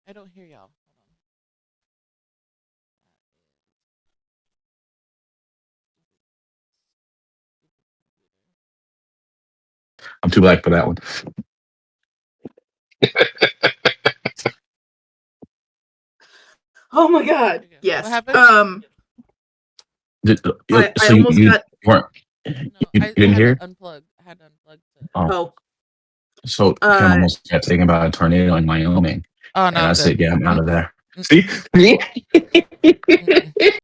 I don't hear y'all. Hold I'm too black for that one. Oh my god. on. Yes. What happened? I So almost got. weren't No, you I didn't had to hear? unplug. I had to unplug to. Oh, Oh. so Kim almost got taken by a tornado in Wyoming, Oh no, and I I'm good. said, "Yeah, I'm out of there." See, Mm-mm.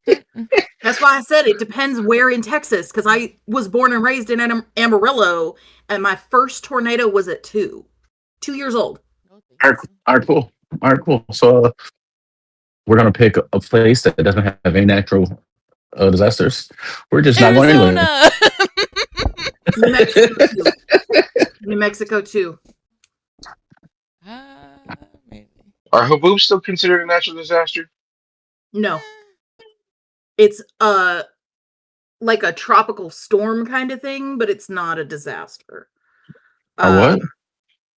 Mm-mm. That's why I said it depends where in Texas, because I was born and raised in Amarillo, and my first tornado was at 2 years old. No, thank all right, you. all right, cool, all right, cool. So we're gonna pick a place that doesn't have any natural disasters. We're just not going anywhere. Arizona. New Mexico too. New Mexico too. Maybe. Are haboobs still considered a natural disaster? No, it's like a tropical storm kind of thing, but it's not a disaster. Or what?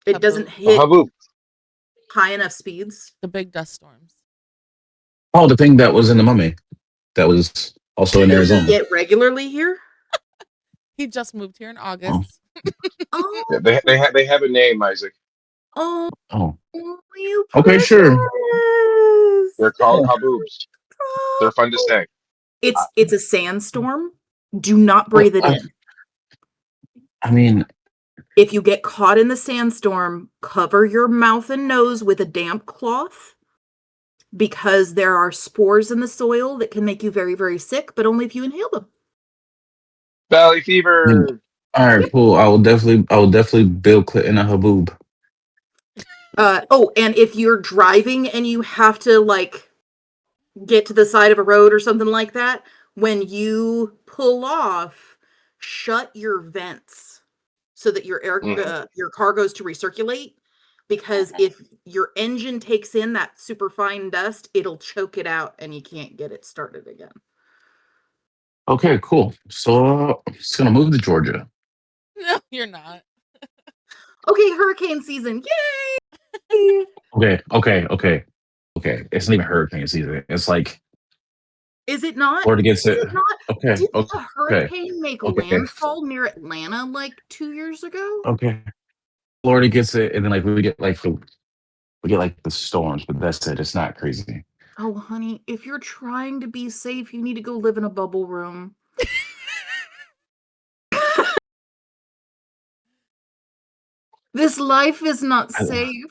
It doesn't Haboob. A hit haboob. high enough speeds. The big dust storms. Oh, the thing that was in the Mummy, that was also in That we Arizona. get regularly here. He just moved here in Oh, August. Oh, Yeah, they have a name, Isaac. oh, oh, you okay, precious. sure. They're called haboobs. They're fun to say. It's a sandstorm. Do not Well, breathe it in. I mean, If you get caught in the sandstorm, cover your mouth and nose with a damp cloth because there are spores in the soil that can make you very, very sick, but only if you inhale them. Valley I mean, fever. all right, cool. I will definitely Bill Clinton a haboob. And if you're driving and you have to like get to the side of a road or something like that, when you pull off, shut your vents so that your car goes to recirculate. Because if your engine takes in that super fine dust, it'll choke it out and you can't get it started again. Okay, cool. So it's gonna move to Georgia. No, you're not. Okay, hurricane season. Yay! Okay. It's not even hurricane season. It's like Is it not? Florida gets Is it. it not? Okay, Didn't a okay, hurricane make okay, landfall near Atlanta like 2 years ago? okay. Florida gets it, and then like we get like the storms, but that's it. It's not crazy. Oh, honey, if you're trying to be safe, you need to go live in a bubble room. This life is not I, safe.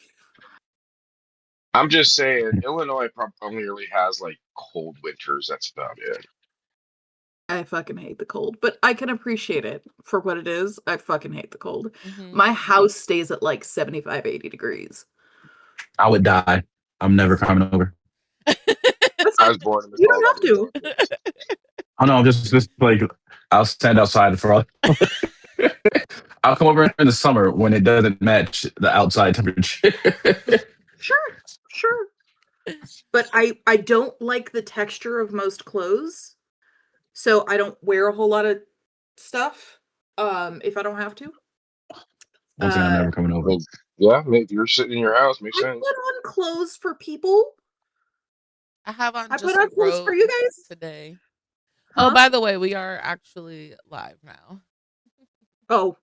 I'm just saying, Illinois probably really has like cold winters. That's about it. I fucking hate the cold, but I can appreciate it for what it is. I fucking hate the cold. Mm-hmm. My house stays at like 75, 80 degrees. I would die. I'm never coming over. That's I fine. was born in the You cold. don't have to. Oh no, just like I'll stand outside for all. I'll come over in the summer when it doesn't match the outside temperature. Sure, sure. But I don't like the texture of most clothes, so I don't wear a whole lot of stuff if I don't have to. Once again, I'm never coming I over. mean, yeah, if you're sitting in your house, makes I sense. put on clothes for people. I have on I put just on a clothes for robe you guys. today. Oh, Huh? by the way, we are actually live now. Oh,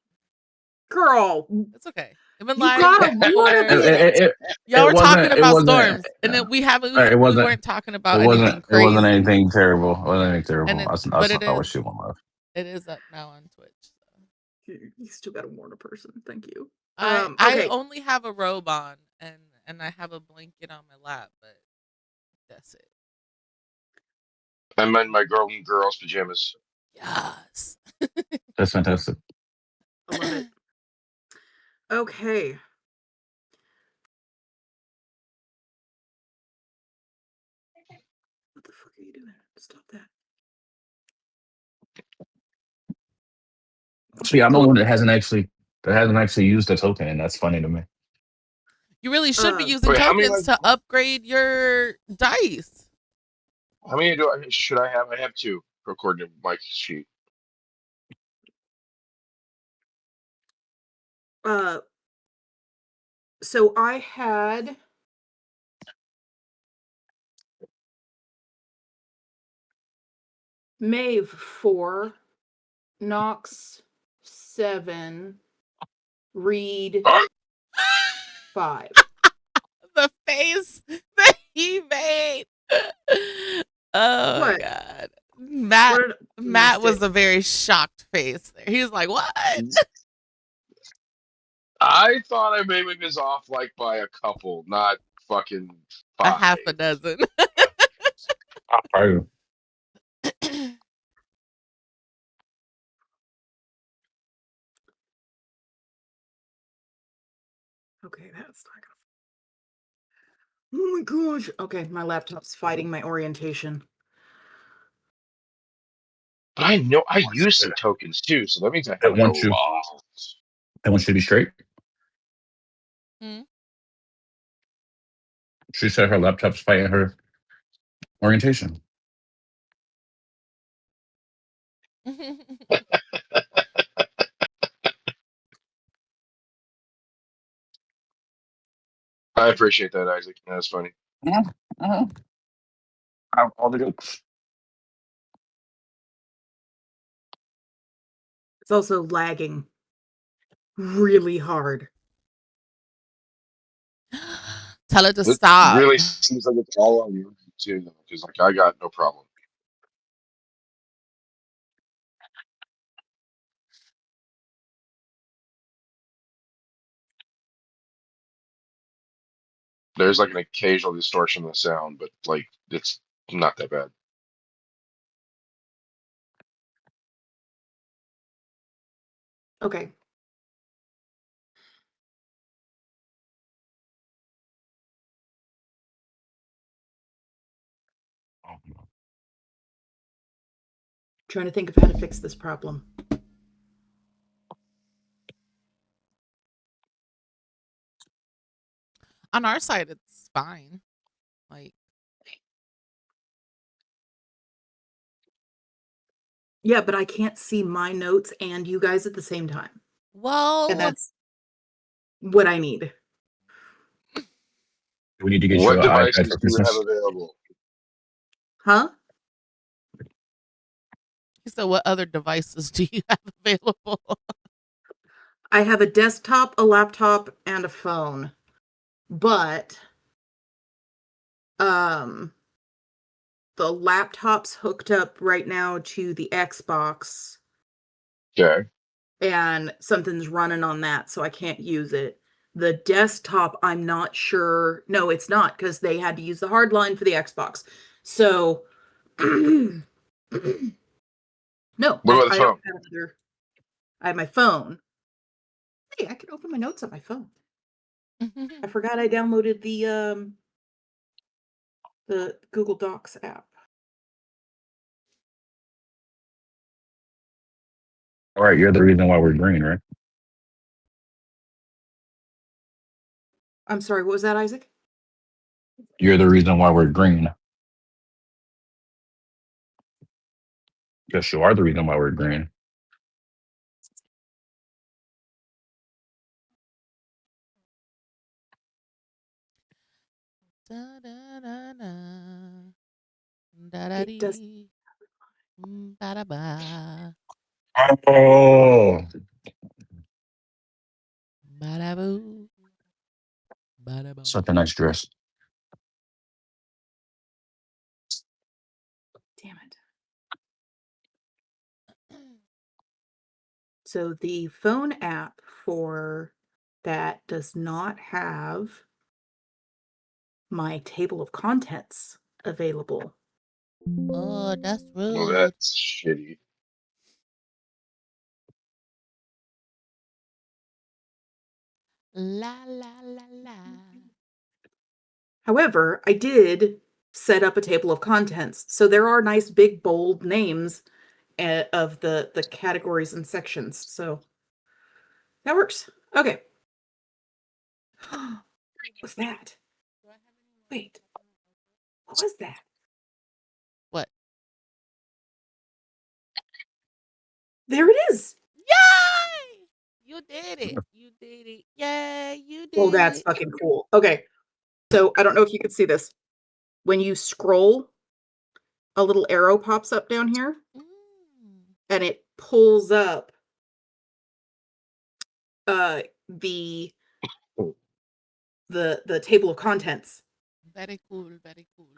girl, It's okay. I've been you live gotta warn a for bit. y'all were talking It about wasn't. storms, and then we haven't. It We wasn't. weren't talking about anything It wasn't crazy, anything terrible. It wasn't anything and terrible. it. But That's not what she went with. it is up now on Twitch. So. You still gotta warn a person. Thank you. I Okay. only have a robe on, and I have a blanket on my lap, but that's it. I'm in my girl's pajamas. Yes. That's fantastic. I love it. Okay. What the fuck are you doing? Stop that. See, I'm the one that hasn't actually used the token, and that's funny to me. You really should be using Wait, how many tokens to upgrade your dice. how many should I have? I have two according to Mike's sheet. So I had Maeve 4, Knox 7, Reed 5. The face that he made. Oh my What? god. What did I Matt missed was it? a very shocked face there. He was like, "What?" I thought I maybe was off like by a couple, not fucking A 5. half a dozen. Probably. Okay, that's not gonna. Oh my gosh. Okay, my laptop's fighting my orientation. But I know I use some tokens too, so that means I have I like a want you. lot. I want you to be straight. Hmm? She said her laptop's fighting her orientation. I appreciate that, Isaac. That's funny. All the jokes. It's also lagging really hard. Tell it to It stop. really seems like it's all on you too, because like I got no problem. There's like an occasional distortion of the sound, but like it's not that bad. Okay. Trying to think of how to fix this problem. On our side, it's fine. Like, Yeah, but I can't see my notes and you guys at the same time. And well, that's what I need. We need to get you What an iPad devices for do you have Christmas. available? Huh? he said, what other devices do you have available? I have a desktop, a laptop, and a phone. But the laptop's hooked up right now to the Xbox Okay. and something's running on that, so I can't use it. The desktop, I'm not sure. No, it's not because they had to use the hard line for the Xbox. So, no, What about the I phone? don't have another. I have my phone. Hey, I can open my notes on my phone. I forgot I downloaded the Google Docs app. All right, you're the reason why we're green, right? I'm sorry, what was that, Isaac? You're the reason why we're green. Yes, you are the reason why we're green. Da, da, da, da. Da, da, It does. dee. Ba, da, ba. Oh, Ba, da, boo. Ba, da, boo. such a nice dress. Damn it. So the phone app for that does not have my table of contents available. Oh, that's Well, rude. that's shitty. La, la, la, la. However, I did set up a table of contents. So there are nice big bold names of the categories and sections. So that works. Okay. What's that? Wait. What was that? What? There it is. Yay! You did it. You did it. Yay, you did Well, that's it. fucking cool. Okay. So I don't know if you can see this. When you scroll, a little arrow pops up down here, Mm. and it pulls up the table of contents. Very cool. Very cool.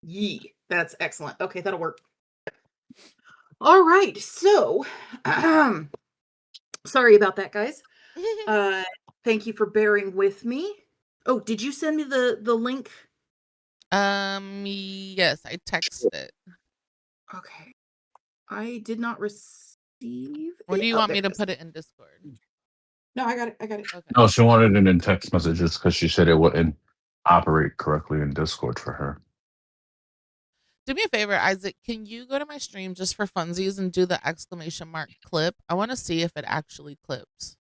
Yee, that's excellent. Okay, that'll work. All right, so sorry about that, guys. Thank you for bearing with me. Oh, did you send me the link? Yes, I texted it. Okay, I did not receive. Or do you Oh, want there me to it is. put it in Discord? No, I got it. I got it. Okay. No, she wanted it in text messages because she said it wouldn't operate correctly in Discord for her. Do me a favor, Isaac. Can you go to my stream just for funsies and do the exclamation mark clip? I want to see if it actually clips.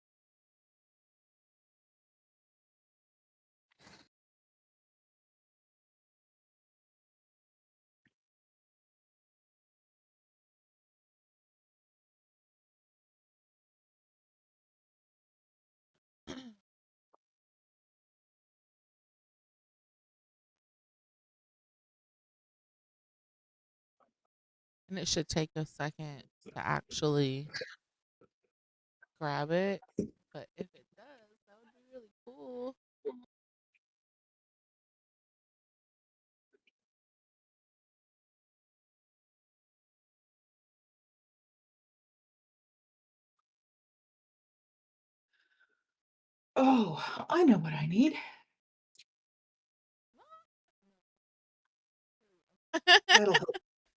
And it should take a second to actually grab it. But if it does, that would be really cool. Oh, I know what I need. That'll help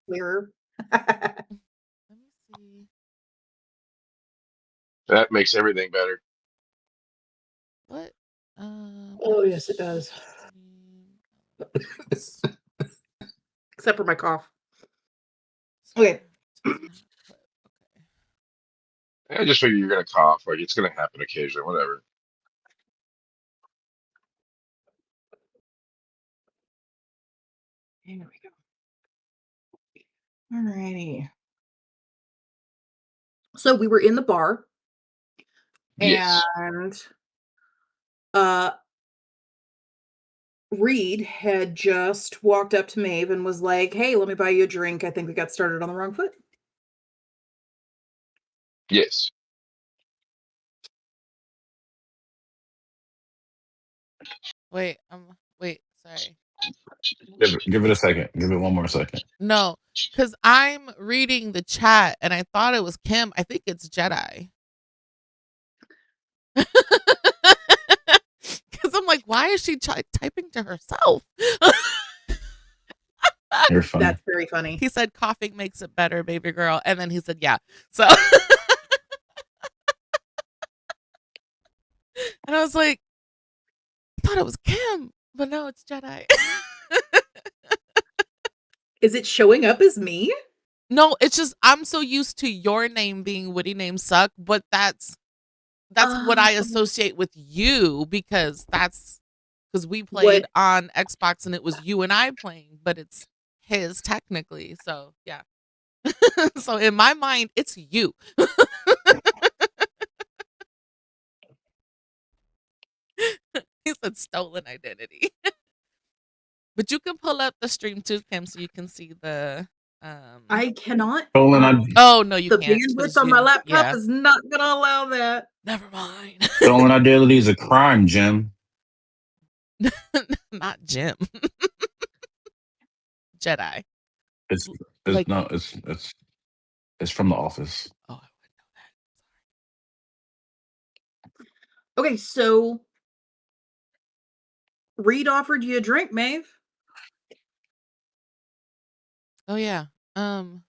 clearer. Let me see. That makes everything better. What? Oh, yes, it does. Except for my cough. Okay. Doesn't have clip. Okay. I just figure you're gonna cough. Like it's gonna happen occasionally. Whatever. Here we go. All righty. So we were in the bar, Yes. and Reed had just walked up to Maeve and was like, "Hey, let me buy you a drink. I think we got started on the wrong foot." Yes. Wait, sorry. Give it a second. Give it one more second. No, because I'm reading the chat and I thought it was Kim. I think it's Jedi. Because I'm like, why is she typing to herself? You're funny. That's very funny. He said coughing makes it better, baby girl. And then he said, yeah. So and I was like, I thought it was Kim, but no, it's Jedi. Is it showing up as me? No, it's just I'm so used to your name being Woody Names Suck, but that's what I associate with you because we played on Xbox and it was you and I playing, but it's his technically. So yeah. So in my mind, it's you. He said stolen identity. But you can pull up the stream too, Kim, so you can see the I cannot. Oh no, you the can't. bandwidth on my laptop is not gonna allow that. Never mind. Stolen identity is a crime, Jim. Not Jim. Jedi. It's Like- no, it's from The Office. Oh, I wouldn't know that. Okay, so Reed offered you a drink, Maeve. Oh yeah. Sorry.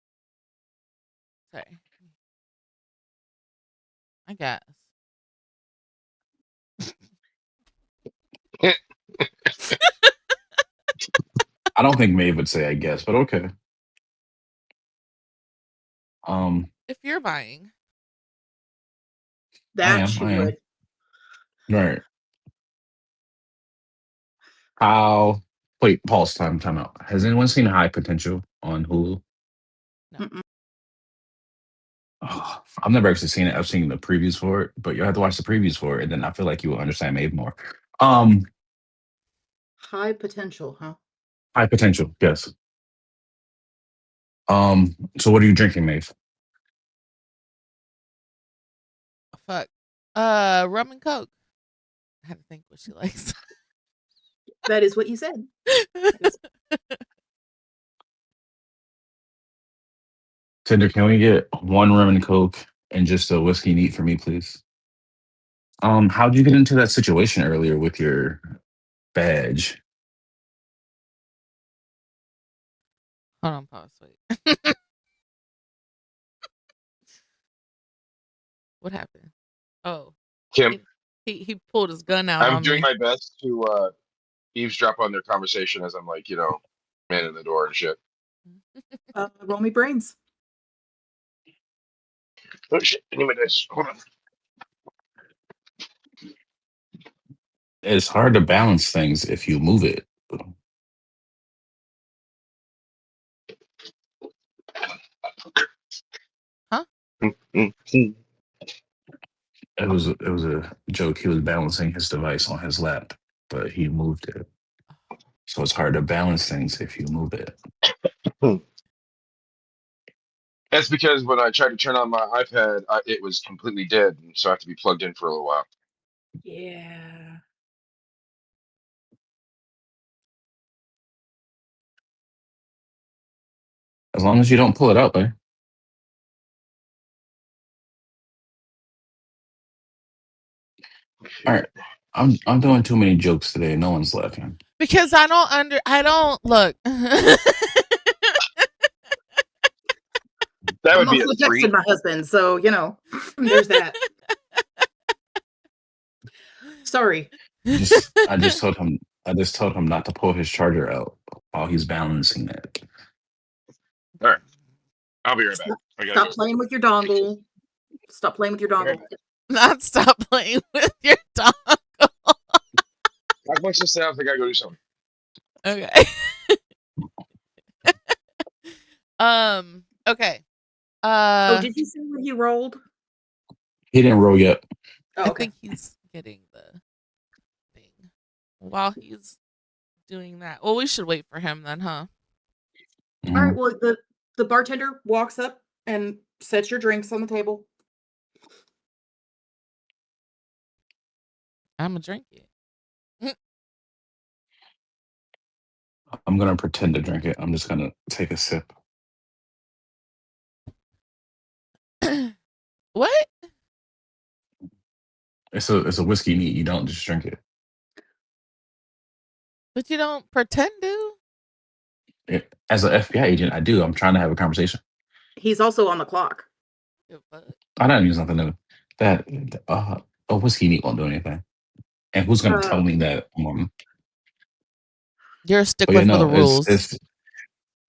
I guess. I don't think Maeve would say I guess, but okay. If you're buying. That she would. Right. How? Wait, pause. Time out. Has anyone seen High Potential on Hulu? No. Oh, I've never actually seen it. I've seen the previews for it, but you have to watch the previews for it, and then I feel like you will understand Maeve more. High Potential, huh? High potential, yes. So what are you drinking, Maeve? Fuck. Rum and Coke. I had to think what she likes. That is what you said. Tinder, can we get one rum and coke and just a whiskey neat for me, please? How'd you get into that situation earlier with your badge? Hold on, pause. Wait. What happened? Oh, Kim, he pulled his gun out I'm on doing me. my best to eavesdrop on their conversation as I'm like, man in the door and shit. Roll me brains. Oh shit! I need my dice. Hold on. It's hard to balance things if you move it. Huh? Mm-hmm. It was a joke. He was balancing his device on his lap, but he moved it. So it's hard to balance things if you move it. That's because when I tried to turn on my iPad, it was completely dead, and so I have to be plugged in for a little while. Yeah. As long as you don't pull it out, eh? All right. I'm doing too many jokes today. No one's laughing. Because I don't look. That I'm would be a also 3. texting my husband, so there's that. Sorry. I just told him not to pull his charger out while he's balancing it. All right, I'll be right back. I gotta Stop go. playing with your dongle. Stop playing with your dongle. Not stop playing with your dog. Talk amongst yourselves. I gotta go do something. Okay. Okay. Oh, did you say what he rolled? He didn't roll yet. Oh, I okay. think he's getting the thing while he's doing that. Well, we should wait for him then, huh? All right. Well, the bartender walks up and sets your drinks on the table. I'm gonna drink it. I'm gonna pretend to drink it. I'm just gonna take a sip. What? It's a whiskey neat. You don't just drink it. But you don't pretend to? As an FBI agent, I do. I'm trying to have a conversation. He's also on the clock. I don't use nothing new. That a whiskey neat won't do anything. And who's gonna tell me that? You're a stickler But for the rules. it's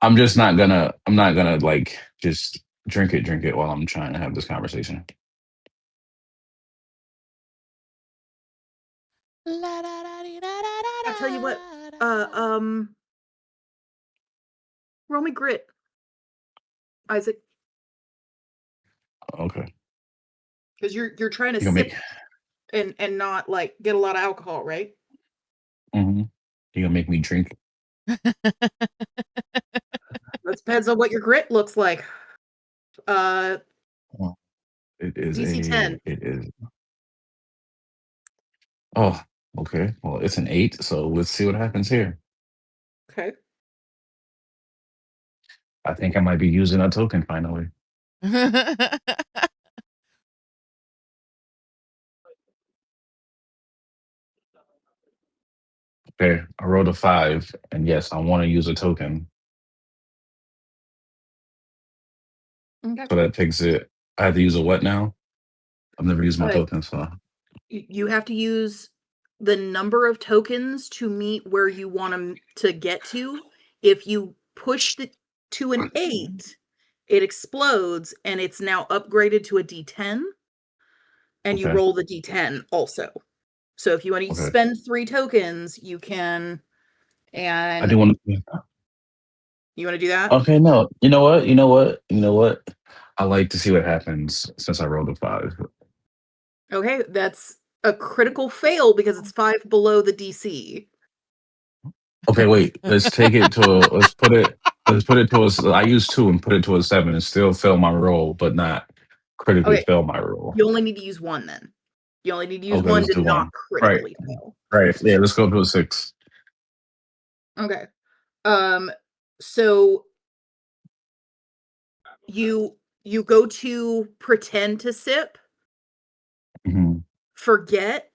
I'm just not gonna. I'm not gonna like just drink it while I'm trying to have this conversation. I'll tell you what. Roll me grit, Isaac, Okay. because you're trying to You gonna sip and not like get a lot of alcohol, right? You gonna make me drink? That depends on what your grit looks like. It is DC 10. It is. Oh, okay. Well, it's an 8, so let's see what happens here. Okay. I think I might be using a token finally. Okay, I rolled a 5, and yes, I want to use a token. Okay. So that takes it. I have to use a what now? I've never used my token, so You have to use the number of tokens to meet where you want them to get to. If you push it to an 8, it explodes and it's now upgraded to a D10. And you okay. roll the D10 also. So if you want to Okay. spend 3 tokens, you can. And I do want to. you want to do that? Okay, no. You know what? You know what? You know what? I like to see what happens since I rolled a 5. Okay, that's a critical fail because it's 5 below the DC. Okay, wait. Let's take it to a. Let's put it. Let's put it to a. I use 2 and put it to a 7 and still fail my roll, but not critically Okay. fail my roll. You only need to use 1 then. You only need to use Okay, 1 let's to do not 1. Right. critically fail. Right. Yeah. Let's go to a 6. Okay. So you go to pretend to sip, Hmm. forget,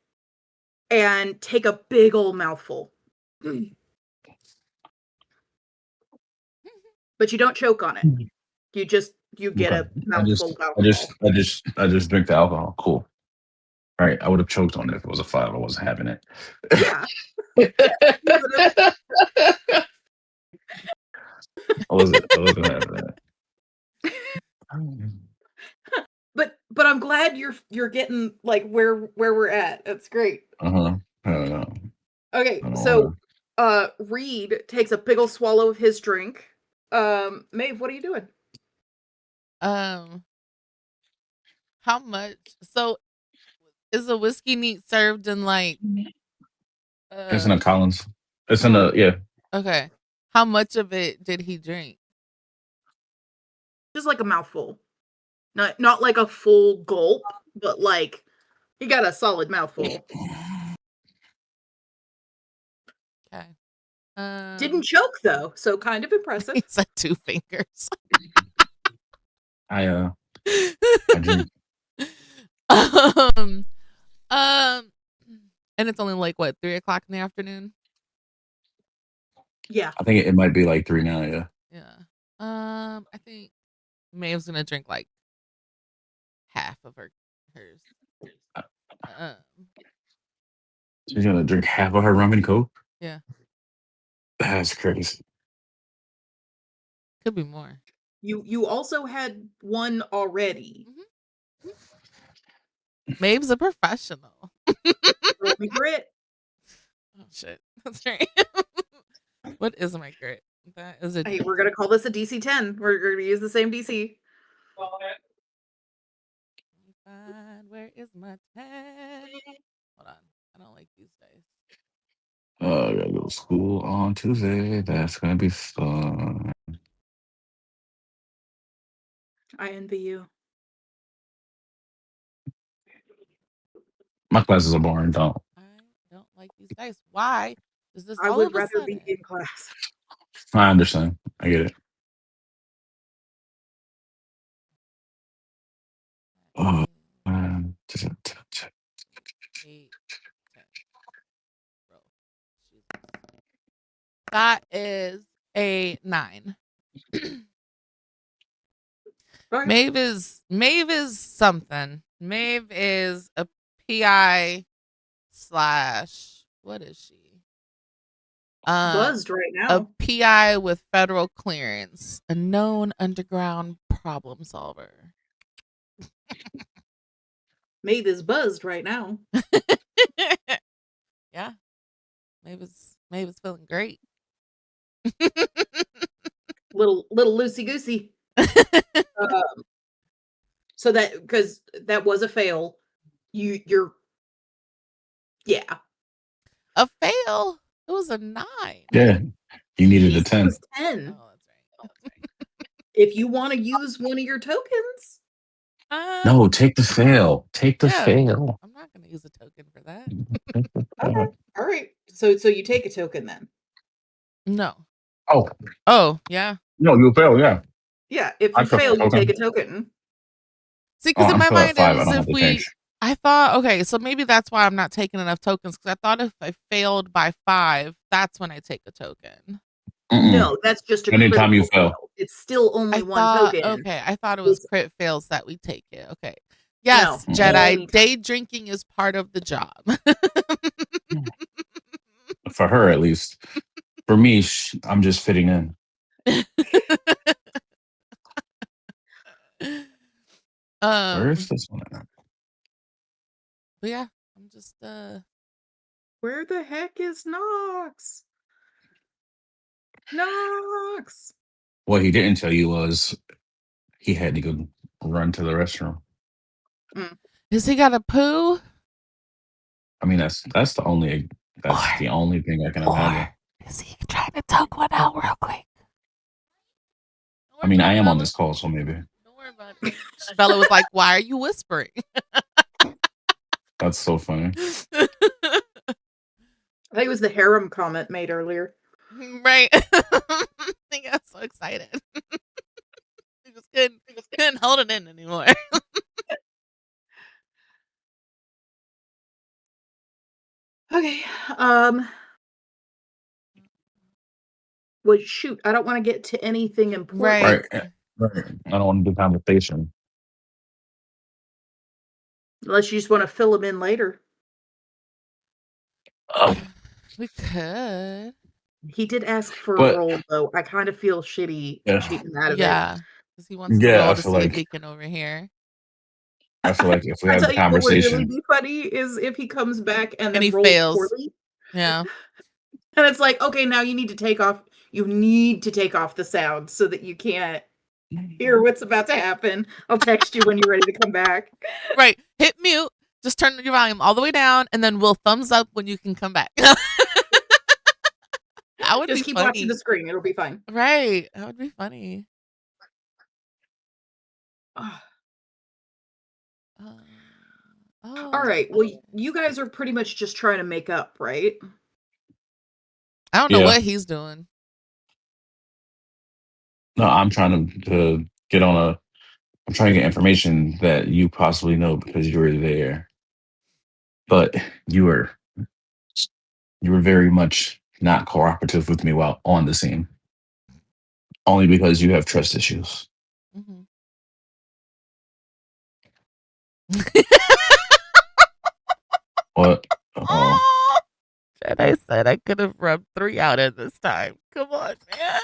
and take a big old mouthful. But you don't choke on it. You get Okay. a mouthful of I just, alcohol. I just, I just drink the alcohol. Cool. All right. I would have choked on it if it was a 5. I wasn't having it. Yeah. You would've- I wasn't having that. but I'm glad you're getting like where we're at. That's great. Uh-huh. I don't know. Okay, I don't so wanna. Reed takes a big ol' swallow of his drink. Maeve, what are you doing? How much? So is a whiskey neat served in like It's in a Collins. It's in Mm, a yeah. okay. How much of it did he drink? just like a mouthful. Not like a full gulp, but like he got a solid mouthful. Okay. Didn't choke though, so kind of impressive. He said 2 fingers. I drink. um, um, and it's only like what 3:00 in the afternoon. Yeah. I think it might be like 3 now. Yeah. Yeah. I think Maeve's gonna drink like half of hers. Um, She's gonna drink half of her rum and coke. yeah, That's crazy. could be more. You also had one already. Maeve's a professional. Roll me grit. Oh shit, that's right. What is my grit? That is a. Hey, we're gonna call this a DC 10. We're gonna use the same DC. Where is my 10? Hold on, I don't like these days. I gotta go to school on Tuesday. That's gonna be fun. I envy you. My classes are boring. Don't. I don't like these dice. Why is this I all would of a rather sudden? be in class. I understand. I get it. Oh, man. 8, 10. Bro, Jesus. That is a 9. Okay. Maeve is something. Maeve is a PI / what is she? Buzzed right A now. PI with federal clearance, a known underground problem solver. Maeve is buzzed right now. Yeah, Maeve is feeling great. Little loosey goosey. So that because that was a fail. You're yeah. A fail. It was a 9. Yeah. You needed a DC 10. was 10. Oh, that's right. If you want to use one of your tokens, No, take the fail. Take the yeah. fail. I'm not going to use a token for that. okay, all right. So you take a token then. No. Oh, Oh, yeah. no, you fail. Yeah. Yeah, if I you took fail, the you take token. a token. See, Oh, because in I'm my still at mind 5. I is don't if have to change. I thought, okay, so maybe that's why I'm not taking enough tokens because I thought if I failed by 5, that's when I take a token. No, that's just a Anytime you critical fail. fail. It's still only I one thought, token. okay, I thought it was It's- crit fails that we take it. Okay. Yes, No, Jedi, only- day drinking is part of the job. For her, at least. For me, I'm just fitting in. Where is this one at? But yeah, I'm just Where the heck is Nox? Nox. What he didn't tell you was he had to go run to the restroom. Has he got a poo? I mean, that's the only thing I can imagine. Is he trying to tug one out real quick? I mean, I am on this call, so maybe. Don't worry about it. Bella was like, "Why are you whispering?" That's so funny. I think it was the harem comment made earlier. Right. I think I was so excited. I just couldn't hold it in anymore. Okay. Well, shoot, I don't want to get to anything important. Right. Right. I don't want to do conversation. Unless you just want to fill them in later. We could. He did ask for But- a roll, though. I kind of feel shitty Yeah. cheating out of it. Yeah. Because he wants to Yeah, roll I to feel see if like- he can overhear. I feel like if we I have tell the you what would really conversation, be funny is if he comes back and then he rolls fails. poorly. Yeah. And it's like, okay, now you need to take off the sound so that you can't hear what's about to happen. I'll text you when you're ready to come back. Right. Hit mute. Just turn your volume all the way down, and then we'll thumbs up when you can come back. That would Just be keep funny. watching the screen. It'll be fine. Right. That would be funny. All right. Well, you guys are pretty much just trying to make up, right? I don't know Yeah. what he's doing. no, I'm trying to get on a. I'm trying to get information that you possibly know because you were there, but you were very much not cooperative with me while on the scene. Only because you have trust issues. Mhm. What? Oh, Oh, and I said I could have rubbed 3 out at this time. Come on, man.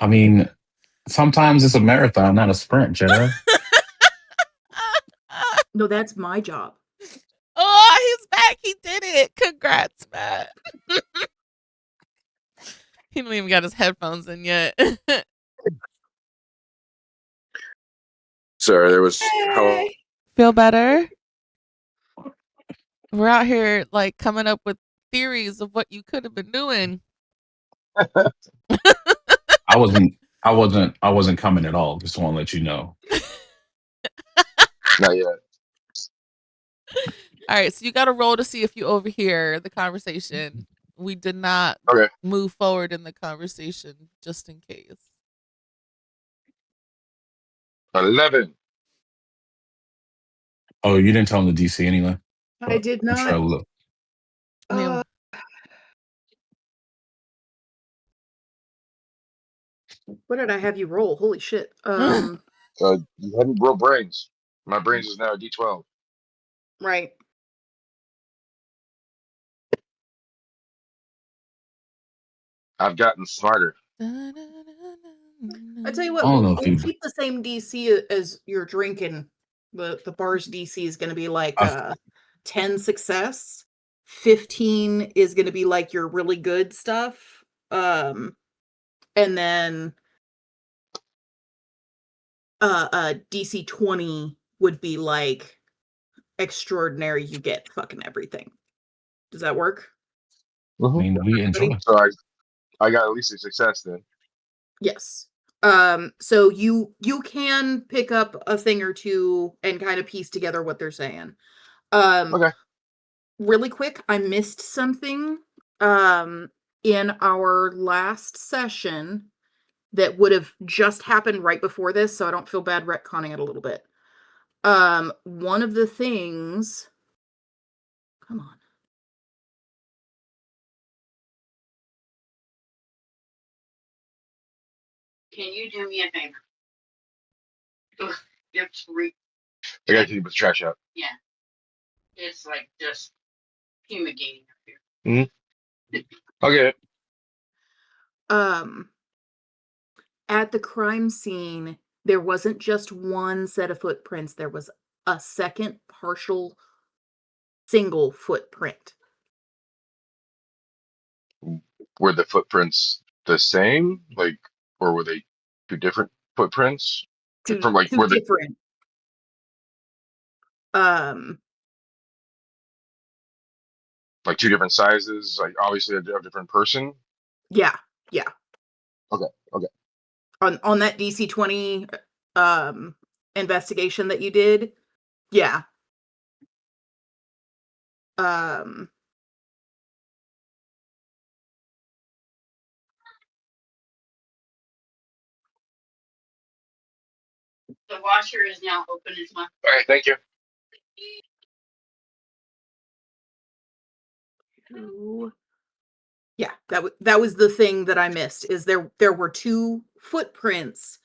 I mean, sometimes it's a marathon, not a sprint, Jedi. No, that's my job. Oh, he's back. He did it. Congrats, Matt. He don't even got his headphones in yet. Sorry, there was how Feel better? We're out here like coming up with theories of what you could have been doing. I wasn't coming at all. Just want to let you know. Not yet. All right, so you got to roll to see if you overhear the conversation. We did not Okay. move forward in the conversation just in case. 11. Oh, you didn't tell him the DC anyway. I did I'm sure I not. look. I mean, What did I have you roll? Holy shit. You hadn't broke brains. My brains is now a D12. Right. Mm. I tell you what, I don't know if we'll you. keep the same DC as you're drinking. The bar's DC is going to be like 10 success. 15 is going to be like your really good stuff. And then DC 20 would be like extraordinary, you get fucking everything. Does that work? I mean, we enjoy. So I got at least a success then. Yes. So you can pick up a thing or two and kind of piece together what they're saying. Okay. Really quick, I missed something in our last session that would have just happened right before this, so I don't feel bad retconning it a little bit. One of the things, come on. Can you do me a favor? Ugh, it's I gotta keep the trash out. yeah. It's like just fumigating up here. Okay. At the crime scene, there wasn't just one set of footprints, there was a second partial single footprint. Were the footprints the same? Like, or were they two different footprints? Two From like where the different. Like two different sizes, like obviously a different person. Yeah. Okay. On that DC-20 investigation that you did. Yeah. Um The washer is now open as well. All right, thank you. Yeah, that was the thing that I missed. Is there were two footprints,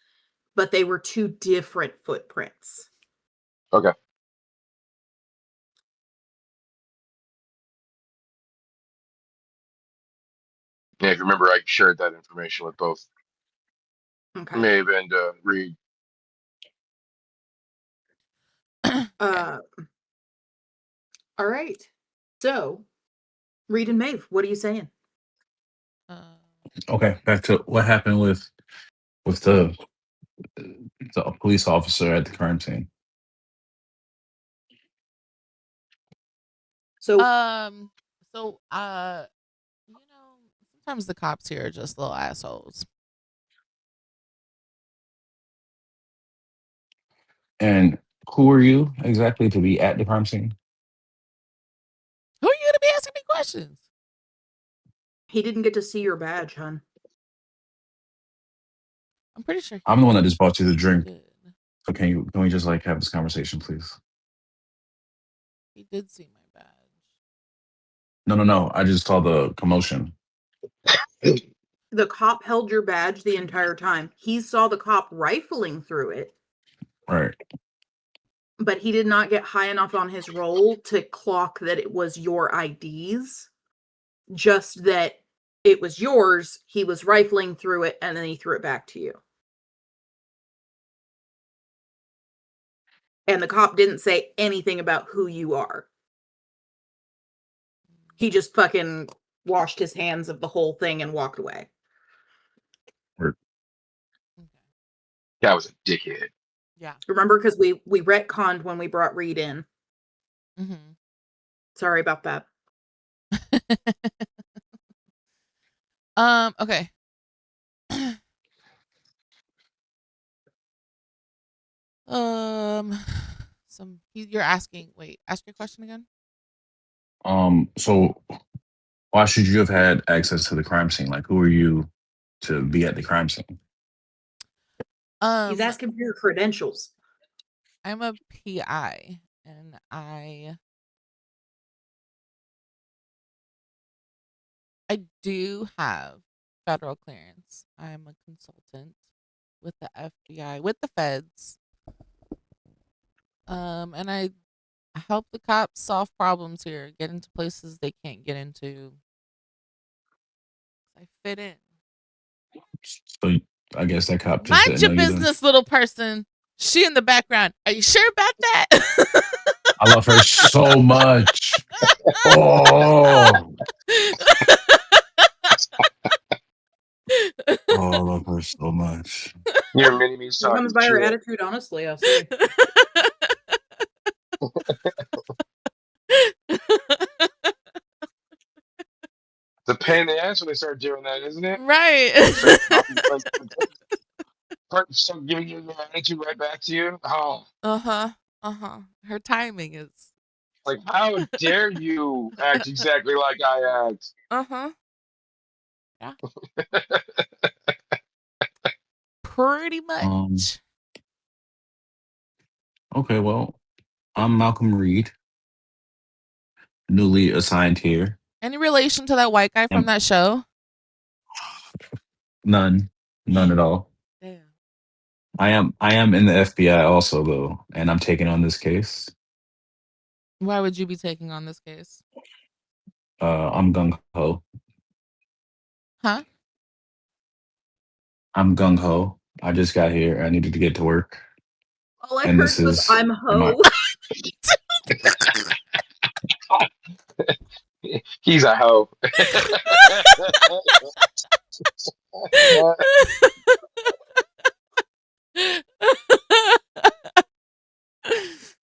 but they were two different footprints. Okay. Yeah, if you remember, I shared that information with both Okay. Maeve and Reed. All right. So, Reed and Maeve, what are you saying? Okay, back to what happened with the police officer at the crime scene. So, sometimes the cops here are just little assholes. And who are you exactly to be at the crime scene? Who are you to be asking me questions? he didn't get to see your badge, hun. I'm pretty sure I'm the one that just bought you the drink. did. So can we just like have this conversation, please? He did see my badge. No. I just saw the commotion. The cop held your badge the entire time. He saw the cop rifling through it, Right. but he did not get high enough on his roll to clock that it was your IDs. Just that it was yours. He was rifling through it, and then he threw it back to you. And the cop didn't say anything about who you are. He just fucking washed his hands of the whole thing and walked away. Okay. That was a dickhead. Yeah. Remember, because we retconned when we brought Reed in. Mm-hmm. Sorry about that. Okay. You're asking. Wait, ask your question again. So why should you have had access to the crime scene? Like, who are you to be at the crime scene? He's asking for your credentials. I'm a PI, and I do have federal clearance. I'm a consultant with the FBI, with the feds. And I help the cops solve problems here, get into places they can't get into. I fit in. So I guess that cop just Mind didn't your know you then. business, little person. She in the background. Are you sure about that? I love her so much. Oh, I love her so much. Your mini me's It comes talking by her shit. attitude, honestly, I'll say. It's a pain in the ass when they start doing that, isn't it? Right. Start giving you your attitude right back to you. Oh, Her timing is. like how dare you act exactly like I act? Yeah. Pretty much. Okay, well, I'm Malcolm Reed, newly assigned here. Any relation to that white guy from that show? None at all. Damn. I am in the FBI also though, and I'm taking on this case. Why would you be taking on this case? I'm gung ho. Huh? I'm gung ho. I just got here. I needed to get to work. All I And heard this was is I'm ho. He's a hoe.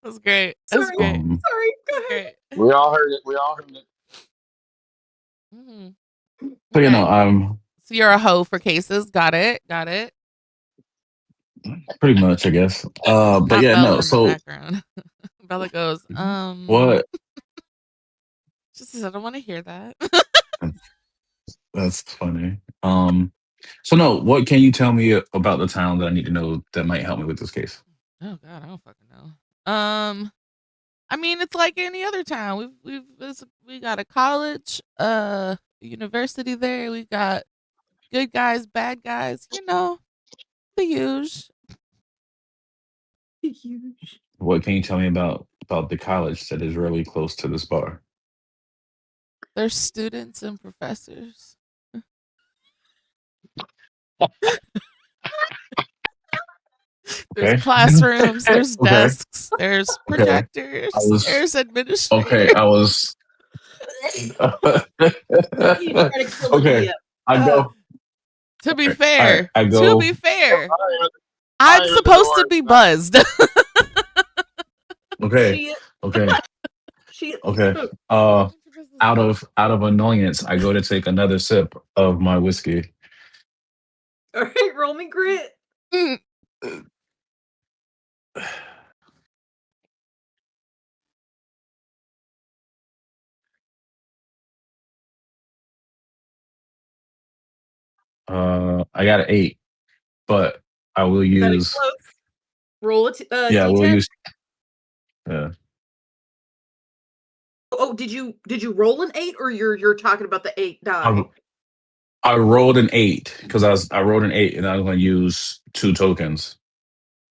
That's great. Sorry, That's great. sorry, go ahead. Great. We all heard it. We all heard it. So you know, Okay. I'm So you're a hoe for cases. Got it. Got it. pretty much, I guess. But Got yeah, no. Bella in the So background. Bella goes, what? She says, I don't want to hear that. That's funny. So no, what can you tell me about the town that I need to know that might help me with this case? Oh God, I don't fucking know. I mean, it's like any other town. We got a college, university there. We got good guys, bad guys. You know, the huge. Huge. What can you tell me about the college that is really close to this bar? There's students and professors. There's Okay. classrooms. There's Okay. desks. There's Okay. I projectors. was There's okay. administrators. I was You try to kill the okay. DM. I go. To be Okay. All right. fair, I to go. be fair, I I'm heard the supposed to door. be buzzed. Okay. She Okay. she Okay. Out of annoyance, I go to take another sip of my whiskey. all right, roll me grit. I got an 8, but I will That is use. close. Roll a Yeah, we'll d10. use. Yeah. Oh, did you roll an 8 or you're talking about the 8 die? I rolled an 8 because I rolled an 8 and I was going to use 2 tokens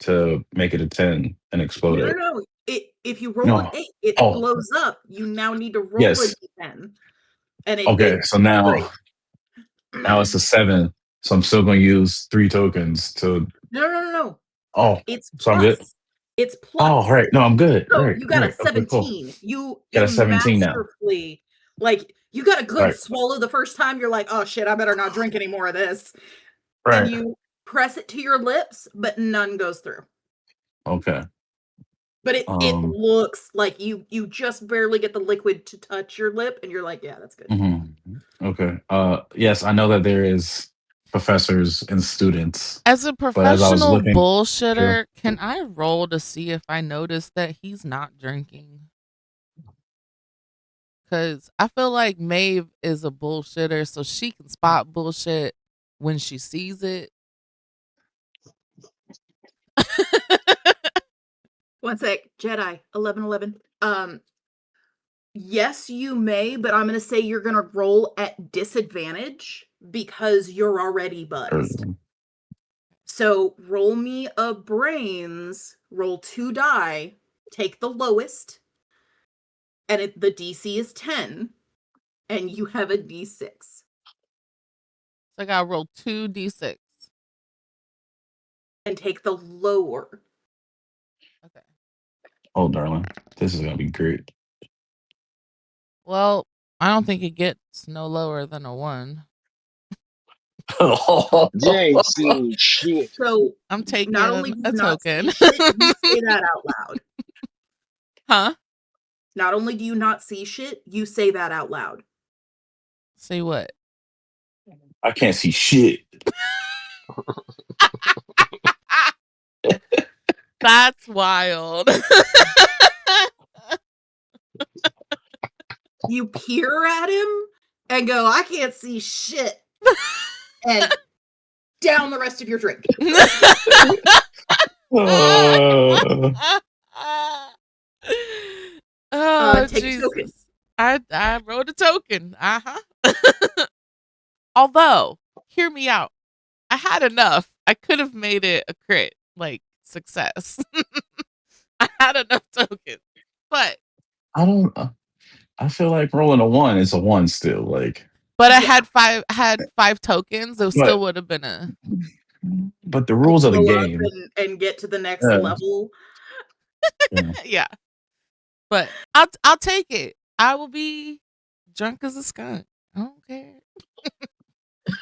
to make it a 10 and explode No, no, it. no. If you roll an No. 8, it Oh, blows up. You now need to roll a yes. d10, and Okay. it So now breaks. it's a 7. So I'm still going to use 3 tokens to. No, no, no, no. Oh, It's so I'm good. plus. It's Oh, plus. right. No, I'm good. So Right. you got a Right. Okay. Cool. 17. You Got a 17 now. masterfully, like, you got a good Right. swallow the first time. You're like, oh shit, I better not drink any more of this. And Right. you press it to your lips, but none goes through. Okay. But it looks like you just barely get the liquid to touch your lip, and you're like, yeah, that's good. Mhm. Okay. Yes, I know that there is professors and students, As a but as I was professional looking, sure. bullshitter, can I roll to see if I notice that he's not drinking? Because I feel like Maeve is a bullshitter, so she can spot bullshit when she sees it. One sec, Jedi 1111. Yes, you may, but I'm gonna say you're gonna roll at disadvantage because you're already buzzed. So roll me a brains, roll 2 die, take the lowest, and the DC is 10, and you have a D6. So I gotta roll 2d6. And take the lower. Okay. Oh, darling, this is gonna be great. Well, I don't think it gets no lower than a 1. You ain't seen shit. So I'm taking not only do a you not token. see shit, you say that out loud. Huh? Not only do you not see shit, you say that out loud. Say what? I can't see shit. That's wild. You peer at him and go, I can't see shit. And down the rest of your drink. Oh, Take a token. Jesus. I wrote a token. Although, hear me out. I had enough. I could have made it a crit, like success. I had enough tokens, but I don't. I feel like rolling a 1 is a 1 still. Like, I Yeah. had 5 tokens. It but still would have been a the rules of the Blow up game. and get to the next Yeah. level. Yeah. yeah. But I'll take it. I will be drunk as a skunk. I don't care.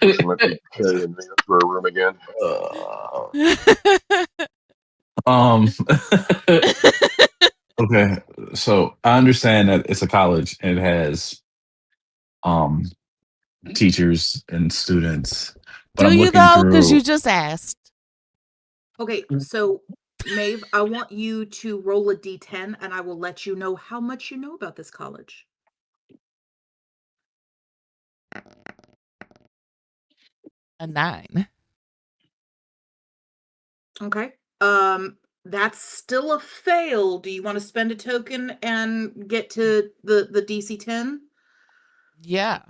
She might be carrying me to her room again. Okay, so I understand that it's a college and it has teachers and students, but Do I'm you looking though? Because you through. just asked. Okay, so Maeve, I want you to roll a d10 and I will let you know how much you know about this college. A 9. Okay. That's still a fail. Do you want to spend a token and get to the DC 10? Yeah.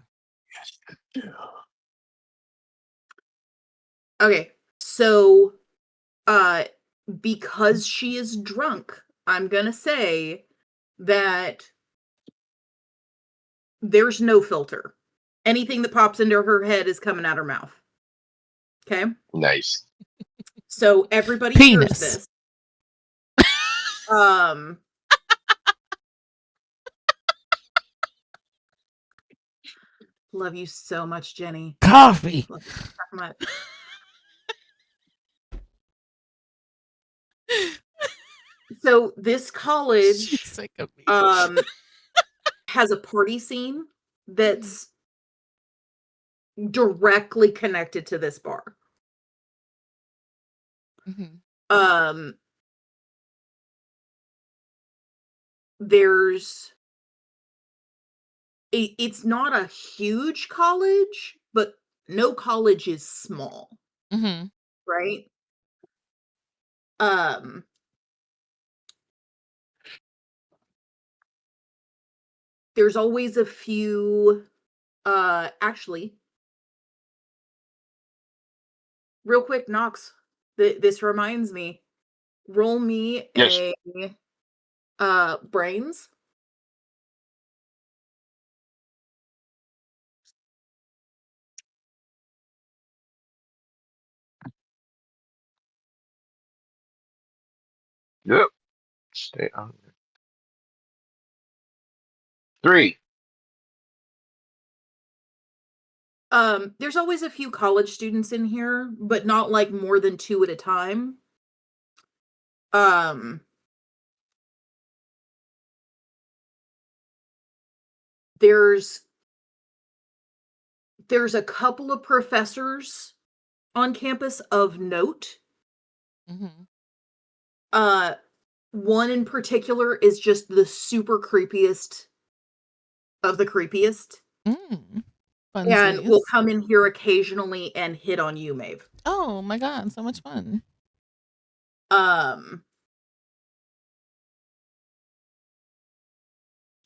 Okay. So because she is drunk, I'm gonna say that there's no filter. Anything that pops into her head is coming out her mouth. Okay? Nice. So everybody hears Penis. this. Um Love you so much, Jenny. Coffee. Love you so much. So this college She's sick of me. has a party scene that's directly connected to this bar. Mhm. There's it's not a huge college, but no college is small, Mhm. right? Um there's always a few actually real quick, Knox, this reminds me. Roll me Yes. a brains. Yep. Stay on there. 3. There's always a few college students in here, but not like more than 2 at a time. Um there's a couple of professors on campus of note. Mhm. One in particular is just the super creepiest of the creepiest Mm. and will Funsies. come in here occasionally and hit on you, Maeve. Oh my god, so much fun. Um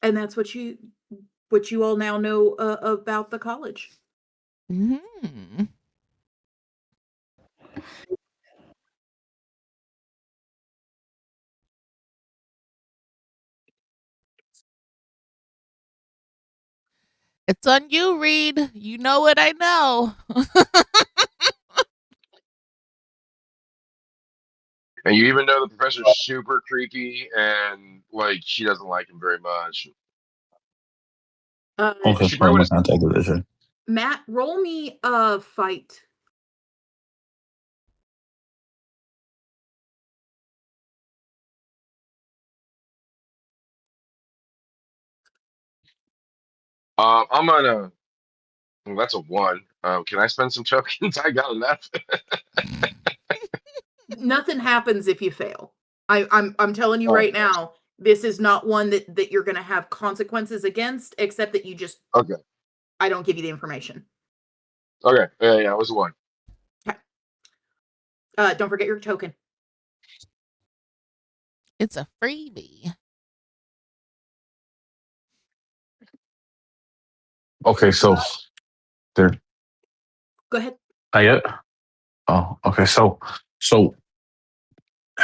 and that's what you all now know about the college. Mhm. It's on you, Reed. You know what I know. And you even know the professor's super creepy and like she doesn't like him very much. Okay, She I'm probably would gonna have. contact the division. Matt, roll me a fight. I'm gonna. Well, that's a 1. Can I spend some tokens? I got enough. Nothing happens if you fail. I'm telling you Oh, right now, this is not one that you're gonna have consequences against, except that you just okay. I don't give you the information. Okay. Yeah, it was a 1. Okay. Don't forget your token. It's a freebie. Okay, so there. Go ahead. Not yet. Oh, okay. So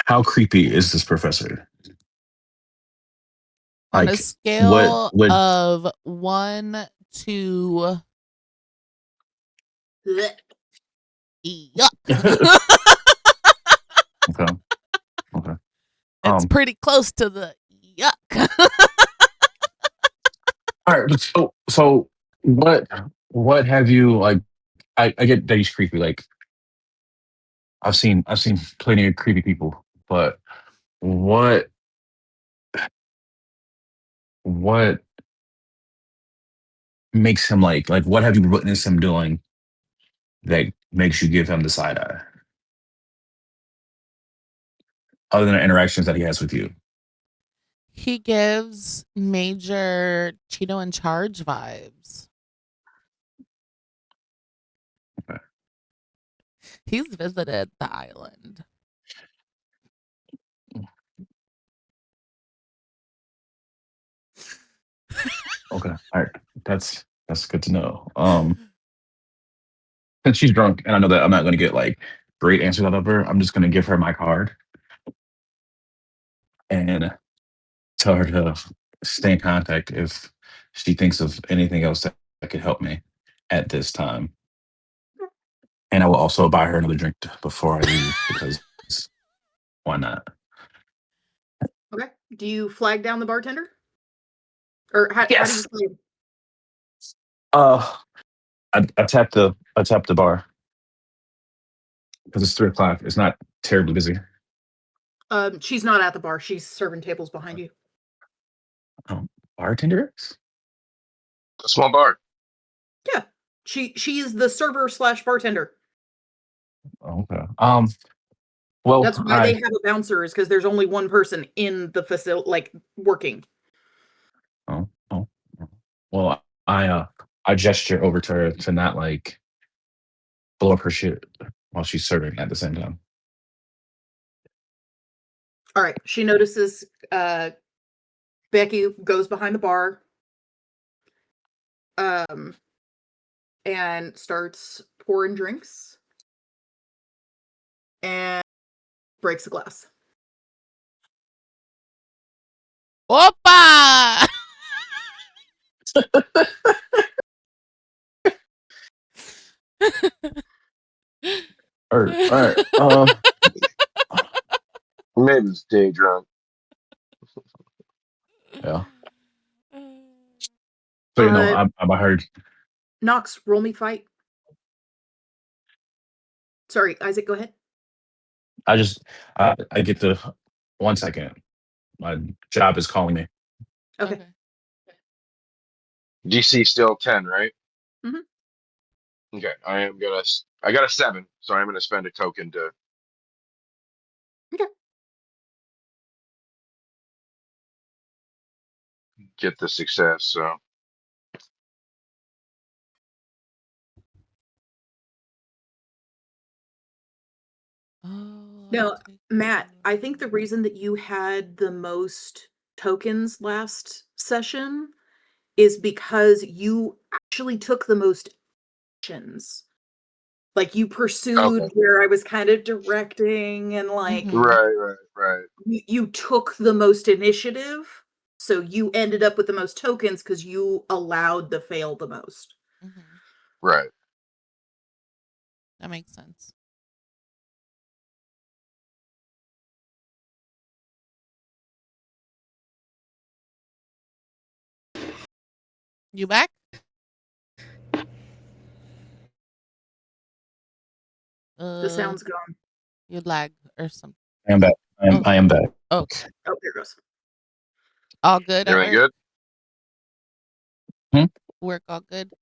how creepy is this professor? On a Like, what scale would? of 1 to Blech. yuck. Okay. Okay. It's Um. pretty close to the yuck. All right. So what have you like? I get that he's creepy. Like I've seen plenty of creepy people, but what what makes him like what have you witnessed him doing that makes you give him the side eye? Other than the interactions that he has with you. He gives major Cheeto in charge vibes. Okay. He's visited the island. Okay. All right. That's good to know. Since she's drunk and I know that I'm not gonna get like great answers out of her, I'm just gonna give her my card and tell her to stay in contact if she thinks of anything else that could help me at this time. And I will also buy her another drink before I leave because why not? Okay. Do you flag down the bartender? Or how do you Yes. flag? I tapped the bar because it's 3 o'clock. It's not terribly busy. She's not at the bar. She's serving tables behind you. Bartender? A small bar. Yeah. She is the server / bartender. Okay. Well, That's why they have a bouncer, is because there's only one person in the facility, like, working. Oh. Well, I gesture over to her to not like blow up her shit while she's serving at the same time. All right. She notices Becky goes behind the bar and starts pouring drinks and breaks a glass. Opa! All right. Maybe it's day drunk. Yeah. So I heard. Knox, roll me fight. Sorry, Isaac, go ahead. I get the 1 second. My job is calling me. Okay. DC still 10, right? Mhm. Okay, I got a 7, so I'm gonna spend a token to Okay. get the success. So Now, Matt, I think the reason that you had the most tokens last session is because you actually took the most actions. Like, you pursued okay. where I was kind of directing, and like Mhm. Right. you took the most initiative, so you ended up with the most tokens because you allowed the fail the most. Mhm. Right. That makes sense. You back? The sound's gone. You lag or something. I am back. I am back. Oh, Oh, there it goes. all good at Everything work? good? Work all good?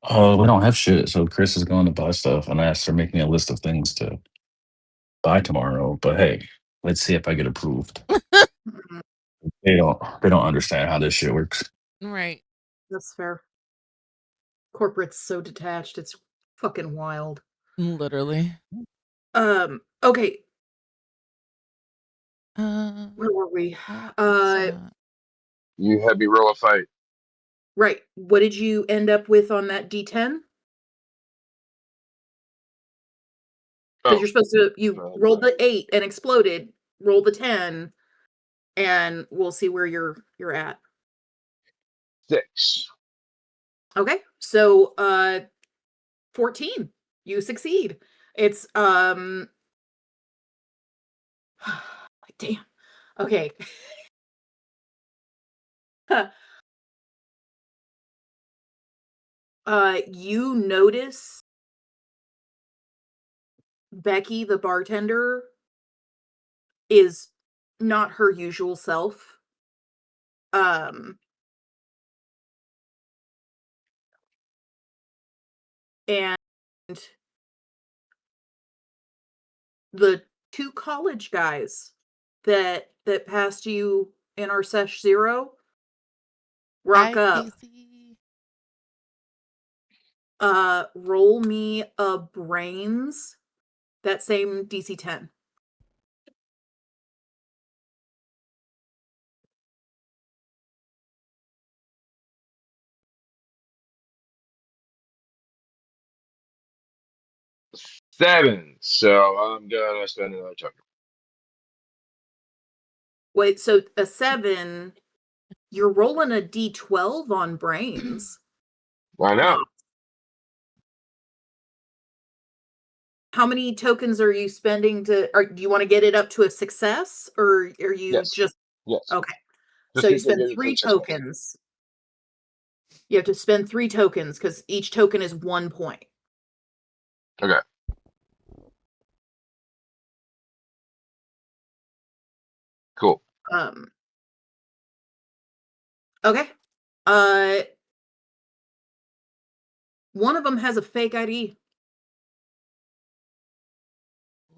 We don't have shit, so Chris is going to buy stuff, and I asked her to make me a list of things to buy tomorrow. But hey, let's see if I get approved. Mhm. They don't understand how this shit works. Right. That's fair. Corporate's so detached, it's fucking wild. Literally. Okay, Uh, where were we? what was that? You had me roll a fight. Right. What did you end up with on that D10? Because Oh, you're supposed to, you rolled the 8 and exploded, roll the 10, and we'll see where you're at. 6. Okay, so 14. You succeed. It's damn. Okay. You notice Becky, the bartender, is not her usual self. Um And the 2 college guys that passed you in our sesh 0 rock Hi, up. Casey. Roll me a brains. That same DC 10. Seven. So I'm gonna spend another token. Wait, so a 7, you're rolling a D12 on brains. Why not? How many tokens are you spending do you want to get it up to a success, or are you Yes. just Yes. okay? Just So you keep spend getting 3 successful. tokens. You have to spend 3 tokens because each token is 1 point. Okay. Cool. Okay. One of them has a fake ID.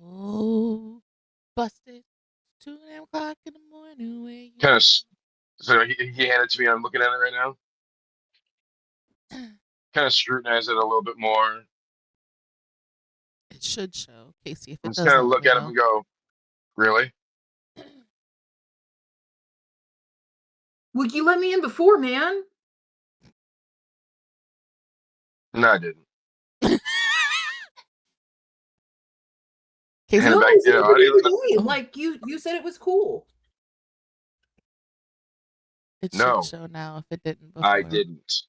Oh, busted. 2 o'clock in the morning. Where you Kind of. So he handed it to me. I'm looking at it right now. Kind of scrutinize it a little bit more. It should show, Casey. If I'm it just kind of doesn't, let look me at him know. and go, "Really? Well, you let me in before, man. No, I didn't." Casey, Hand it No, back. You know, I didn't, day. Oh. Like you said it was cool. it should no, show now if it didn't before. I didn't.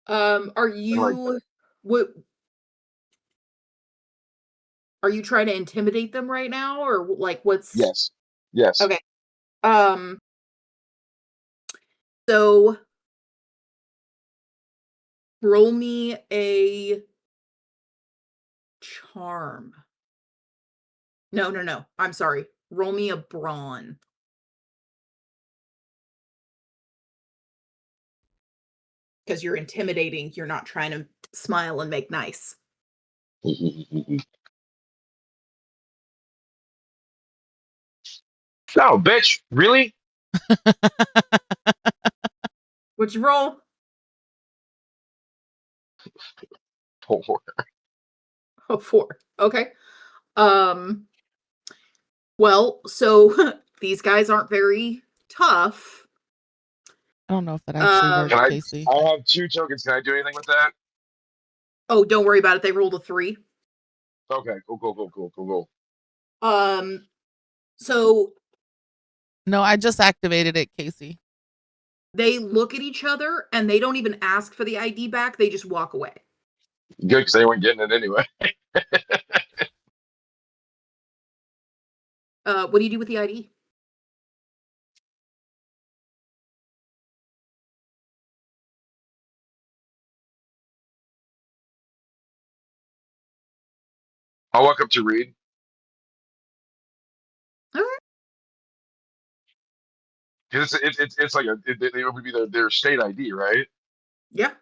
Are you what? Are you trying to intimidate them right now, or like what's? Yes. Yes. Okay. So roll me a charm. No. I'm sorry. Roll me a brawn. Because you're intimidating. You're not trying to smile and make nice. No, bitch. Really? What'd you roll? 4. A 4. Okay. Well, so these guys aren't very tough. I don't know if that actually worked, Can Casey. I have 2 tokens. Can I do anything with that? Oh, don't worry about it. They rolled a 3. Okay. Cool. So No, I just activated it, Casey. they look at each other and they don't even ask for the ID back. They just walk away. Good, because they weren't getting it anyway. What do you do with the ID? I'll walk up to Reed. All right. Because it's like it would be their state ID, right? Yeah.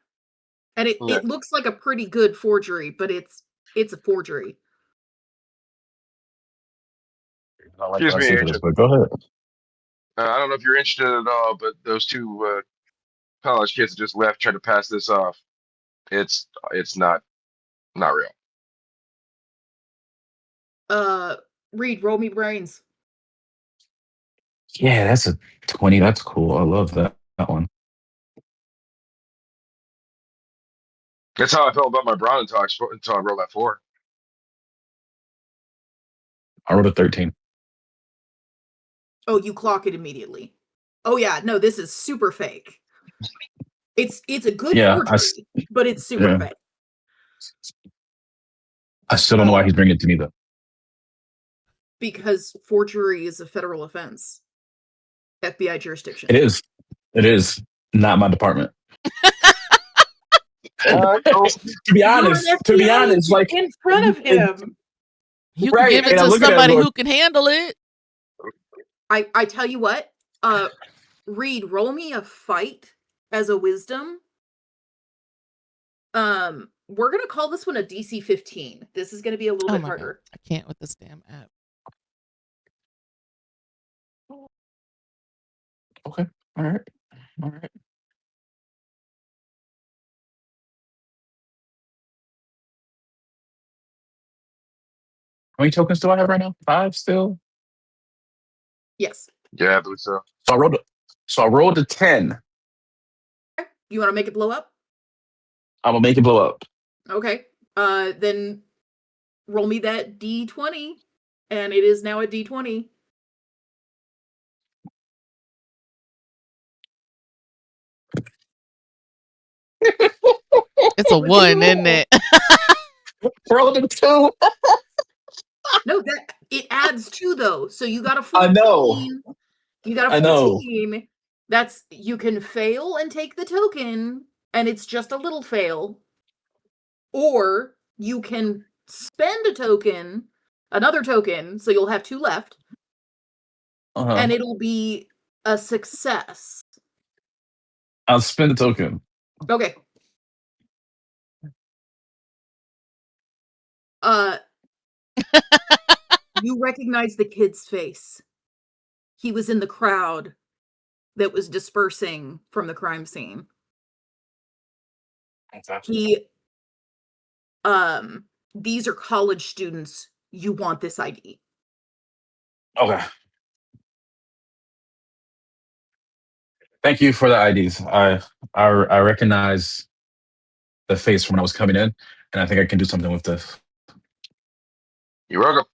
And Okay. it looks like a pretty good forgery, but it's a forgery. I like Excuse that me, secret, Agent. but go ahead. I don't know if you're interested at all, but those 2 college kids that just left tried to pass this off. It's not real. Reed, roll me brains. Yeah, that's a 20. That's cool. I love that one. That's how I felt about my Brown until I rolled that 4. I wrote a 13. Oh, you clock it immediately. Oh yeah, no, this is super fake. It's a good Yeah, forgery, but it's super fake. I still don't know why he's bringing it to me though. Because forgery is a federal offense. FBI jurisdiction. It is not my department. To be honest, like in front of him. You right, can give it and I'm to looking at somebody him who can handle it. I tell you what, Reed, roll me a fight as a wisdom. we're gonna call this one a DC 15. This is gonna be a little bit my God. harder. I can't with this damn app. Okay. All right. All right. How many tokens do I have right now? 5 still. Yes. Yeah, I believe so. So I rolled a 10. Okay. You want to make it blow up? I'm gonna make it blow up. Okay. Then roll me that D20, and it is now a D20. It's a What'd you 1, isn't roll? it? Rolled a 2. No, that it adds 2 though. So you got a I 14. know. You got a I know. 14. That's you can fail and take the token, and it's just a little fail. Or you can spend a token, another token, so you'll have 2 left, and it'll be a success. I'll spend the token. Okay. You recognize the kid's face. He was in the crowd that was dispersing from the crime scene. He these are college students. You want this ID. Okay. Thank you for the IDs. I recognize the face from when I was coming in, and I think I can do something with this. You're welcome.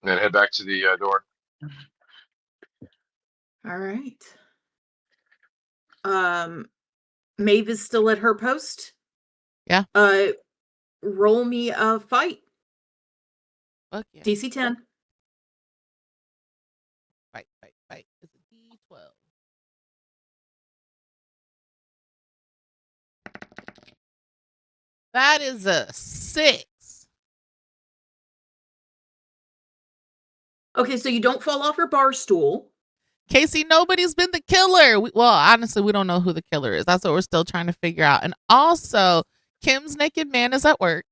And then head back to the door. All right. Maeve is still at her post. Yeah. Roll me a fight. Fuck yeah. DC 10. Fight. It's a D12. That is a 6. Okay, so you don't fall off your bar stool. Casey, nobody's been the killer. Well, honestly, we don't know who the killer is. That's what we're still trying to figure out. And also, Kim's naked man is at work.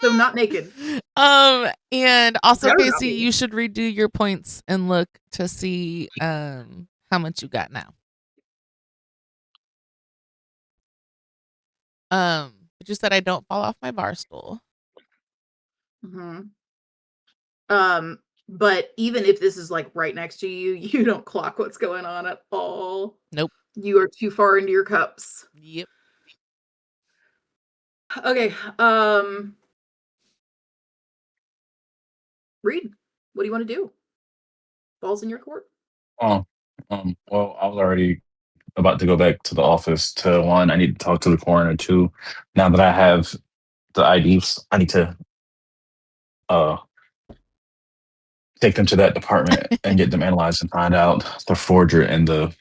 So not naked. And also, Better not Casey, be. you should redo your points and look to see how much you got now. But you said I don't fall off my bar stool. Mm-hmm. But even if this is like right next to you, you don't clock what's going on at all. Nope. You are too far into your cups. Yep. Okay. Reed, what do you want to do? Balls in your court. Well, I was already about to go back to the office. To 1, I need to talk to the coroner. 2, now that I have the IDs, I need to take them to that department and get them analyzed and find out the forger in the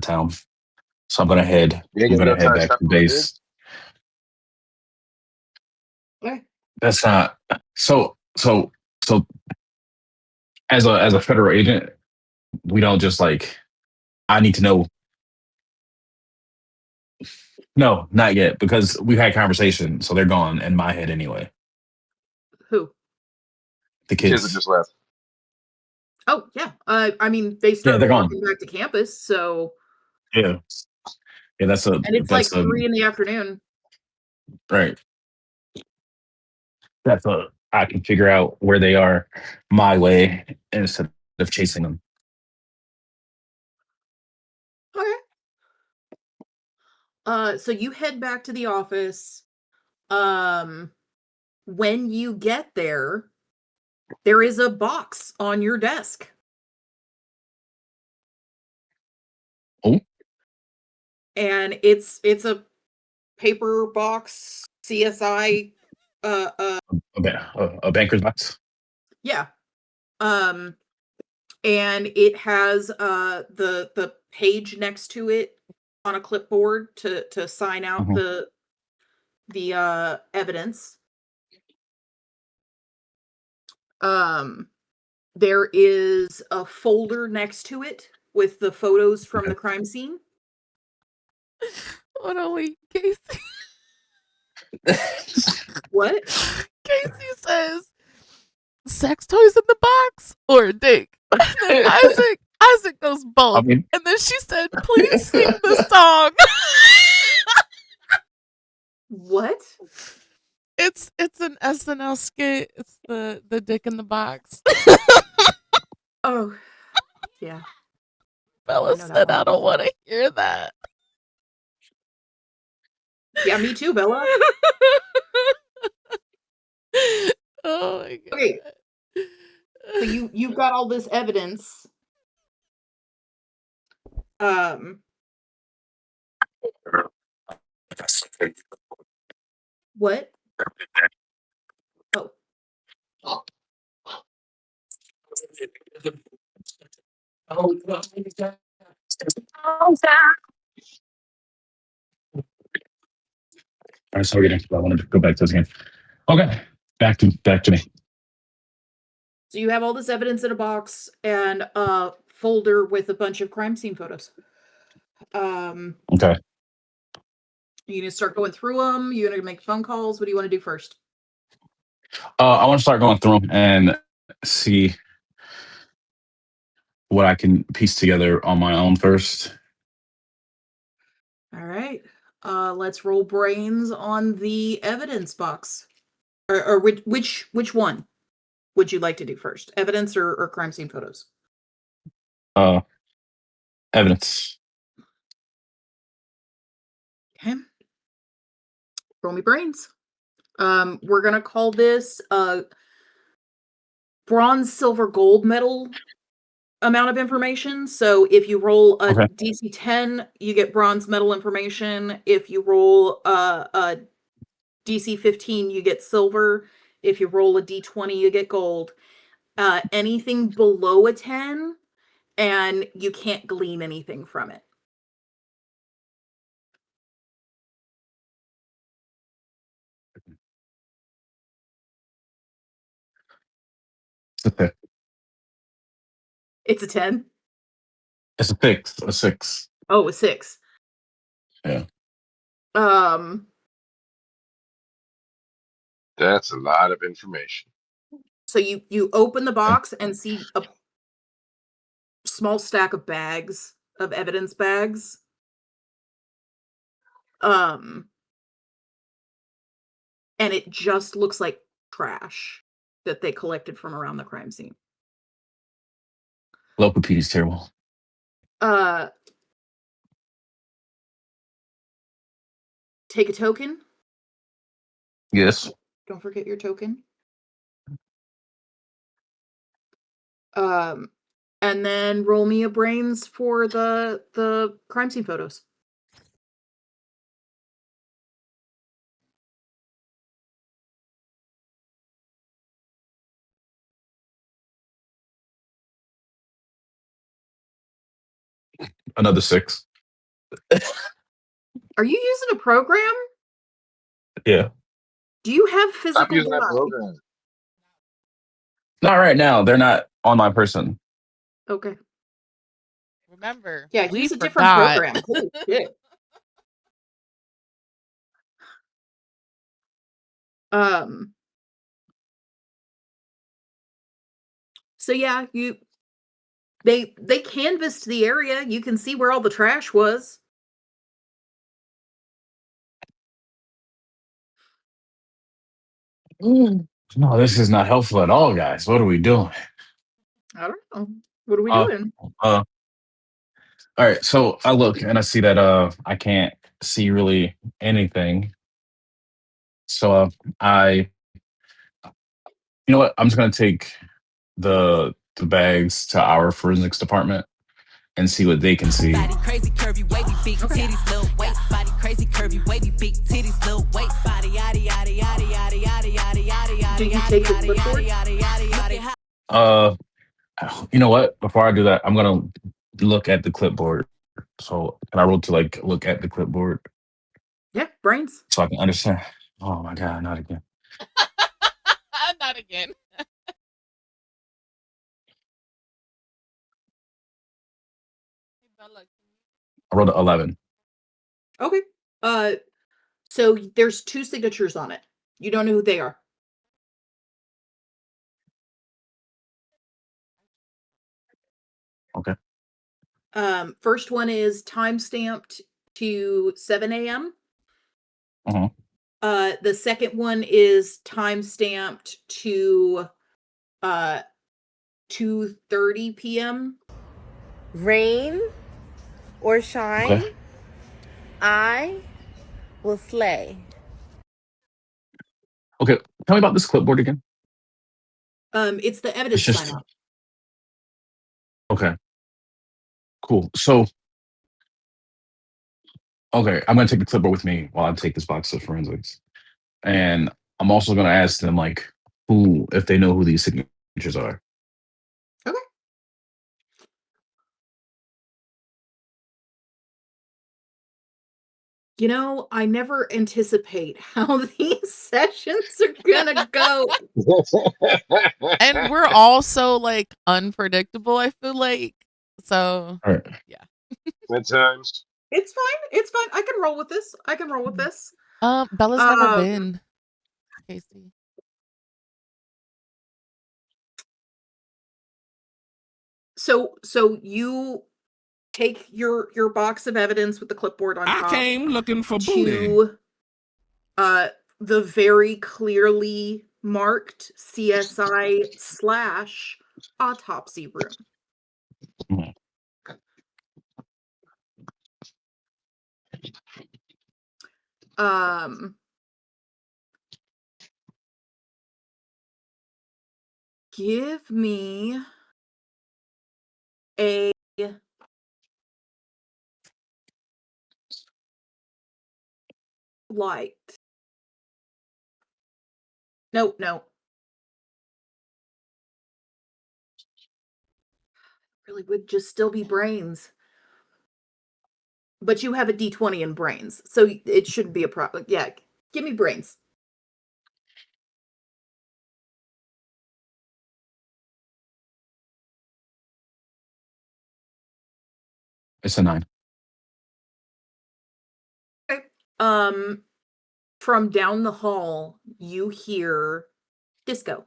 town. So I'm gonna head. You ain't I'm gonna gonna have time head to back stop to those base. bids? Okay. That's not so. As a federal agent, we don't just like. I need to know. No, not yet, because we've had conversation, so they're gone in my head anyway. Who? The Kids that kids. just left. Oh, yeah. I mean, they Yeah, started they're walking gone. back to campus, so Yeah, yeah. and it's like 3 in the afternoon. Right. That's a. I can figure out where they are my way instead of chasing them. Okay. So you head back to the office. When you get there is a box on your desk. Oh. And it's a paper box CSI A banker's box. yeah. And it has the page next to it on a clipboard to sign out the evidence. There is a folder next to it with the photos from the crime scene. Hold on, wait, Casey. What? Casey says, sex toys in the box or a dick? And then Isaac goes I both. mean, And then she said, please sing the song. What? It's an SNL skit. It's the dick in the box. Oh, yeah. Bella know that said, one. I don't want to hear that. Yeah, me too, Bella. Oh my god. Okay. So you've got all this evidence. What? Oh, all right, sorry, I wanted to go back to this again. Okay, back to me. so you have all this evidence in a box and a folder with a bunch of crime scene photos. Okay. You gonna start going through them? You gonna make phone calls? What do you want to do first? I want to start going through them and see what I can piece together on my own first. All right. Let's roll brains on the evidence box. Or which one would you like to do first? Evidence or crime scene photos? Evidence. Okay. Roll me brains. We're gonna call this bronze, silver, gold medal amount of information. So if you roll a Okay. DC 10, you get bronze medal information. If you roll a DC 15, you get silver. If you roll a D20, you get gold. Anything below a 10, and you can't glean anything from it. It's a pick. It's a 10. It's a pick. A 6. Oh, a 6. Yeah. That's a lot of information. So you open the box and see a small stack of bags, of evidence bags. And it just looks like trash that they collected from around the crime scene. Local PD is terrible. Take a token. Yes. Don't forget your token. And then roll me a brains for the crime scene photos. Another 6. Are you using a program? Yeah. Do you have Stop physical using that blood? program. Not right now. They're not on my person. Okay. Remember, Yeah, we use a different forgot. program. Holy shit. So yeah, they canvassed the area. You can see where all the trash was. No, this is not helpful at all, guys. What are we doing? I don't know. What are we Uh, doing? all right. So I look and I see that I can't see really anything. So I you know what? I'm just gonna take the bags to our forensics department and see what they can see. Body crazy, curvy, wavy, big titties, little waist. Body crazy, curvy, wavy, big titties, little waist. Body yada yada yada yada yada yada yada yada. Do you take your clipboard? You know what? Before I do that, I'm gonna look at the clipboard. So can I roll to like look at the clipboard Yeah, brains. so I can understand? Oh my god, not again. Not again. I rolled an 11. Okay. So there's 2 signatures on it. You don't know who they are. Okay. First one is time-stamped to 7 AM. Uh-huh. The second one is time-stamped to 2:30 PM. Rain or shine, Okay. I will slay. Okay. Tell me about this clipboard again. It's the It's evidence just sign-off. okay. Cool. So okay, I'm gonna take the clipboard with me while I take this box of forensics. And I'm also gonna ask them like who if they know who these signatures are. Okay. You know, I never anticipate how these sessions are gonna go. And we're all so like unpredictable, I feel like. So All right. yeah. At times. It's fine. It's fine. I can roll with this. I can roll with this. Bella's never Um, been. Casey. so you take your box of evidence with the clipboard on I top came looking for booty. to the very clearly marked CSI/autopsy room. Mhm. Give me a light. No. Really would just still be brains. But you have a D20 in brains, so it shouldn't be a problem. Yeah, give me brains. It's a 9. Okay. From down the hall, you hear disco.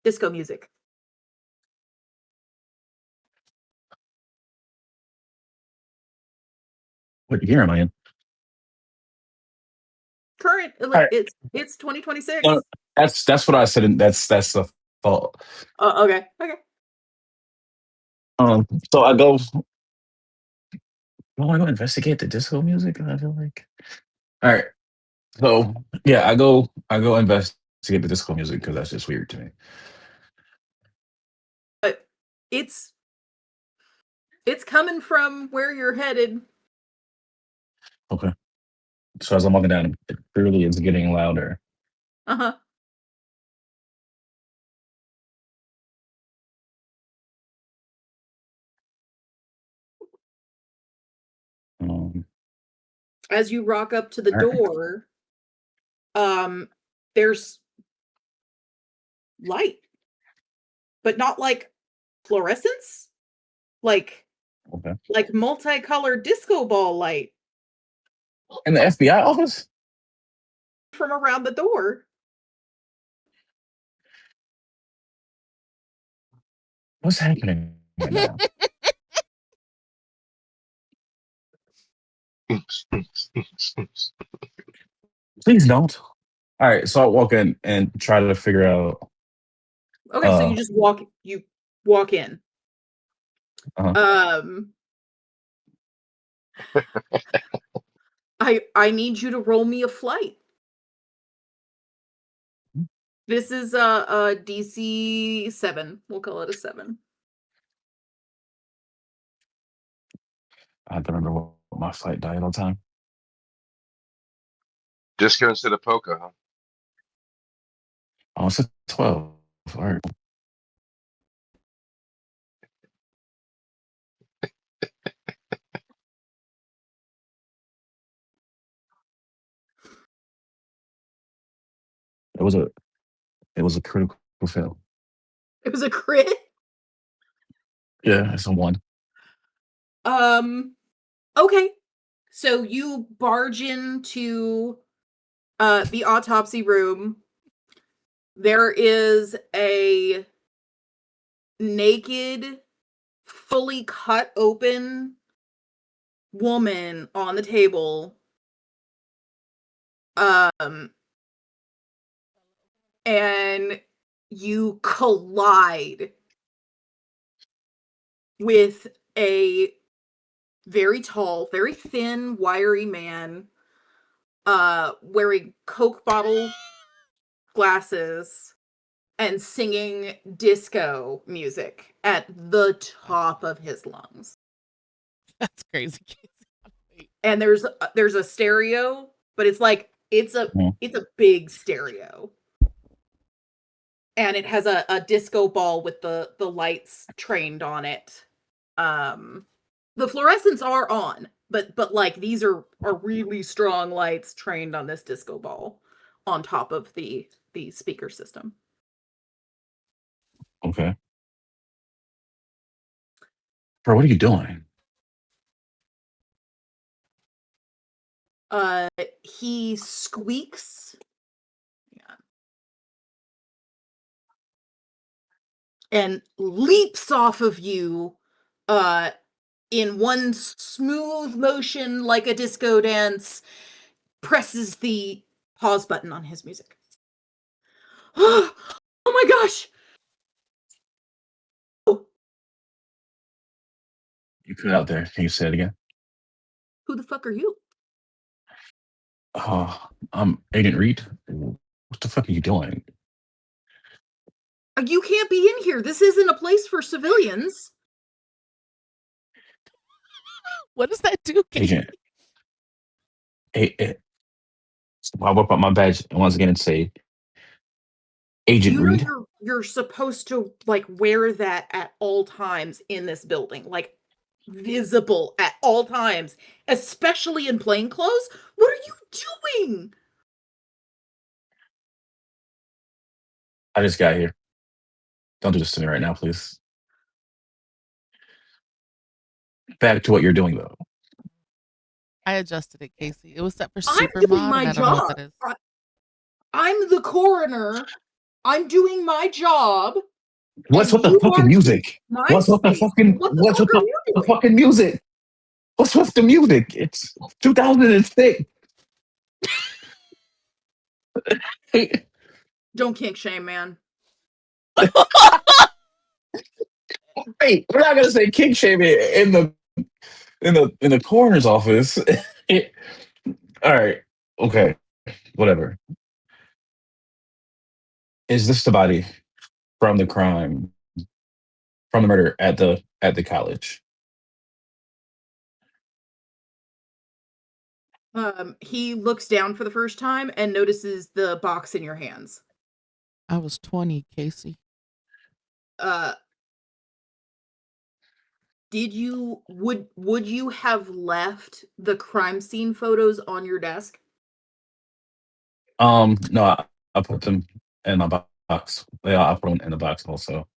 Disco music. What year am I in? Current, All like right. it's 2026. No, that's what I said, and that's the fault. Okay. So I go. Oh, I go investigate the disco music. I feel like. All right. So yeah, I go investigate the disco music because that's just weird to me. But it's coming from where you're headed. Okay. So as I'm walking down, it clearly is getting louder. Uh-huh. Um, As you rock up to the all right. door, there's light, but not like fluorescence, like Okay. multicolored disco ball light In the FBI office? from around the door. What's happening right now? Please don't. All right. So I walk in and try to figure out. Okay, so you just walk in. Uh-huh. I need you to roll me a flight. This is a DC 7. We'll call it a 7. I have to remember what my flight died all the time. Disco instead of polka, huh? Oh, it's a 12. All right. It was a critical fail. It was a crit. Yeah, it's a 1. Okay. So you barge into the autopsy room. There is a naked, fully cut open woman on the table. And you collide with a very tall, very thin, wiry man, wearing Coke bottle glasses and singing disco music at the top of his lungs. That's crazy. Wait. And there's a stereo, but it's like it's a big stereo. And it has a disco ball with the lights trained on it. The fluorescents are on, but like these are really strong lights trained on this disco ball on top of the speaker system. Okay. Bro, what are you doing? He squeaks. Yeah. And leaps off of you in one smooth motion like a disco dance, presses the pause button on his music. Oh my gosh! You put it out there. Can you say it again? Who the fuck are you? I'm Agent Reed. What the fuck are you doing? You can't be in here. This isn't a place for civilians. What does that do, Casey? Agent. I'll whip up my badge once again and say, Agent Reed. You're supposed to like wear that at all times in this building, like visible at all times, especially in plain clothes. What are you doing? I just got here. Don't do this to me right now, please. Back to what you're doing, though. I adjusted it, Casey. It was set for I'm super doing mod, my and I don't know job. what that is. I'm the coroner. I'm doing my job. What's with the fucking music? What's with the fucking music? What's with the music? It's 2006. Don't kink shame, man. Hey, we're not gonna say king shaming in the coroner's office. All right, okay, whatever. Is this the body from the crime, from the murder at the college? He looks down for the first time and notices the box in your hands. I was 20, Casey. Would you have left the crime scene photos on your desk? No, I put them in my box. Yeah, I put them in the box also.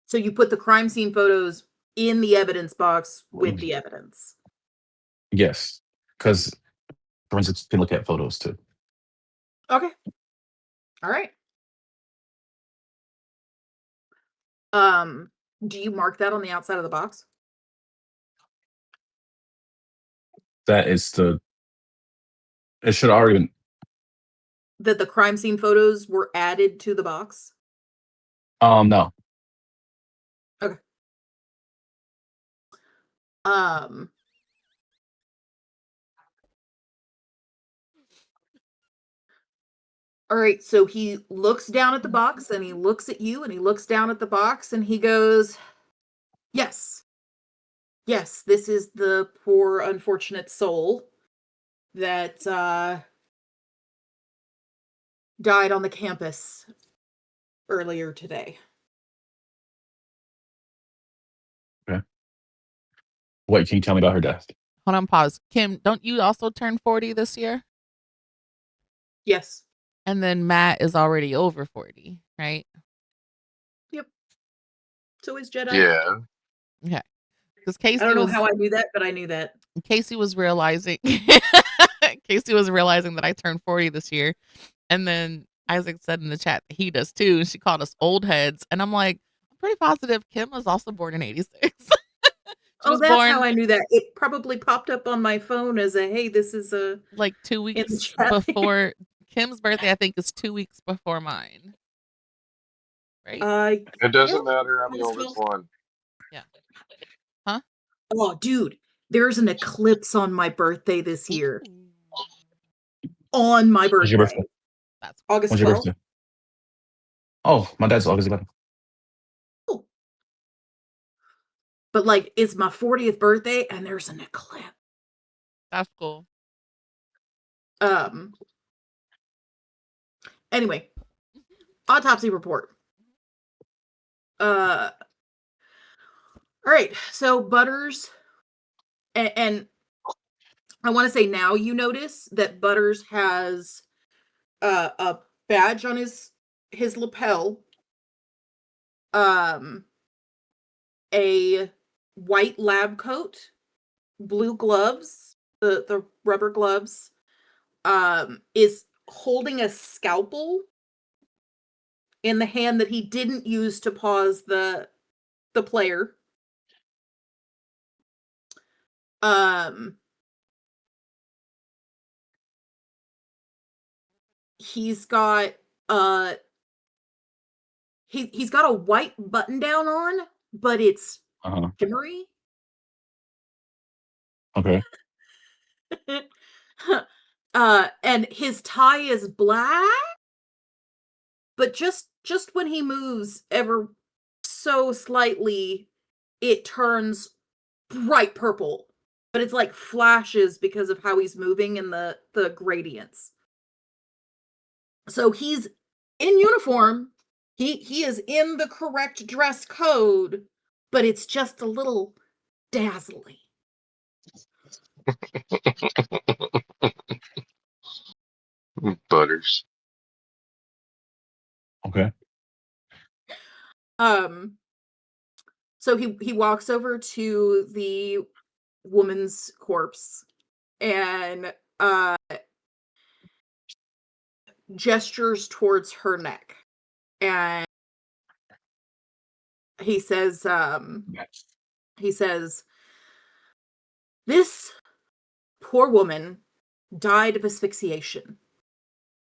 So you put the crime scene photos in the evidence box with the evidence. Yes, because forensics can look at photos too. Okay. All right. Do you mark that on the outside of the box? That is it should already been. That the crime scene photos were added to the box? No. Okay. All right, so he looks down at the box and he looks at you and he looks down at the box and he goes, yes. Yes, this is the poor unfortunate soul that died on the campus earlier today. Okay. What can you tell me about her death? Hold on, pause. Kim, don't you also turn 40 this year? Yes. And then Matt is already over 40, right? Yep. So is Jedi. Yeah. Okay. Because I don't know how I knew that, but I knew that. Casey was realizing that I turned 40 this year. And then Isaac said in the chat that he does too. And she called us old heads. And I'm like, I'm pretty positive Kim was also born in 86. She was that's born how I knew that. It probably popped up on my phone as a, hey, this is a like 2 in the weeks chat. before Kim's birthday. I think is 2 weeks before mine. Right? It doesn't matter. I'm the oldest one. Yeah. Huh? Oh, dude, there's an eclipse on my birthday this year. Ooh. On my birthday. When's your birthday? That's August When's your 12th. birthday? Oh, my dad's August 11th. Oh. But like, it's my 40th birthday and there's an eclipse. That's cool. Anyway, autopsy report. All right, so Butters, and I want to say now you notice that Butters has a badge on his lapel, a white lab coat, blue gloves, the rubber gloves, is holding a scalpel in the hand that he didn't use to pause the player. He's got he's got a white button down on, but it's shimmery. Okay. And his tie is black, but just when he moves ever so slightly, it turns bright purple. But it's like flashes because of how he's moving in the gradients. So he's in uniform. He is in the correct dress code, but it's just a little dazzling. Butters. Okay. So he walks over to the woman's corpse and gestures towards her neck. And he says, this poor woman died of asphyxiation.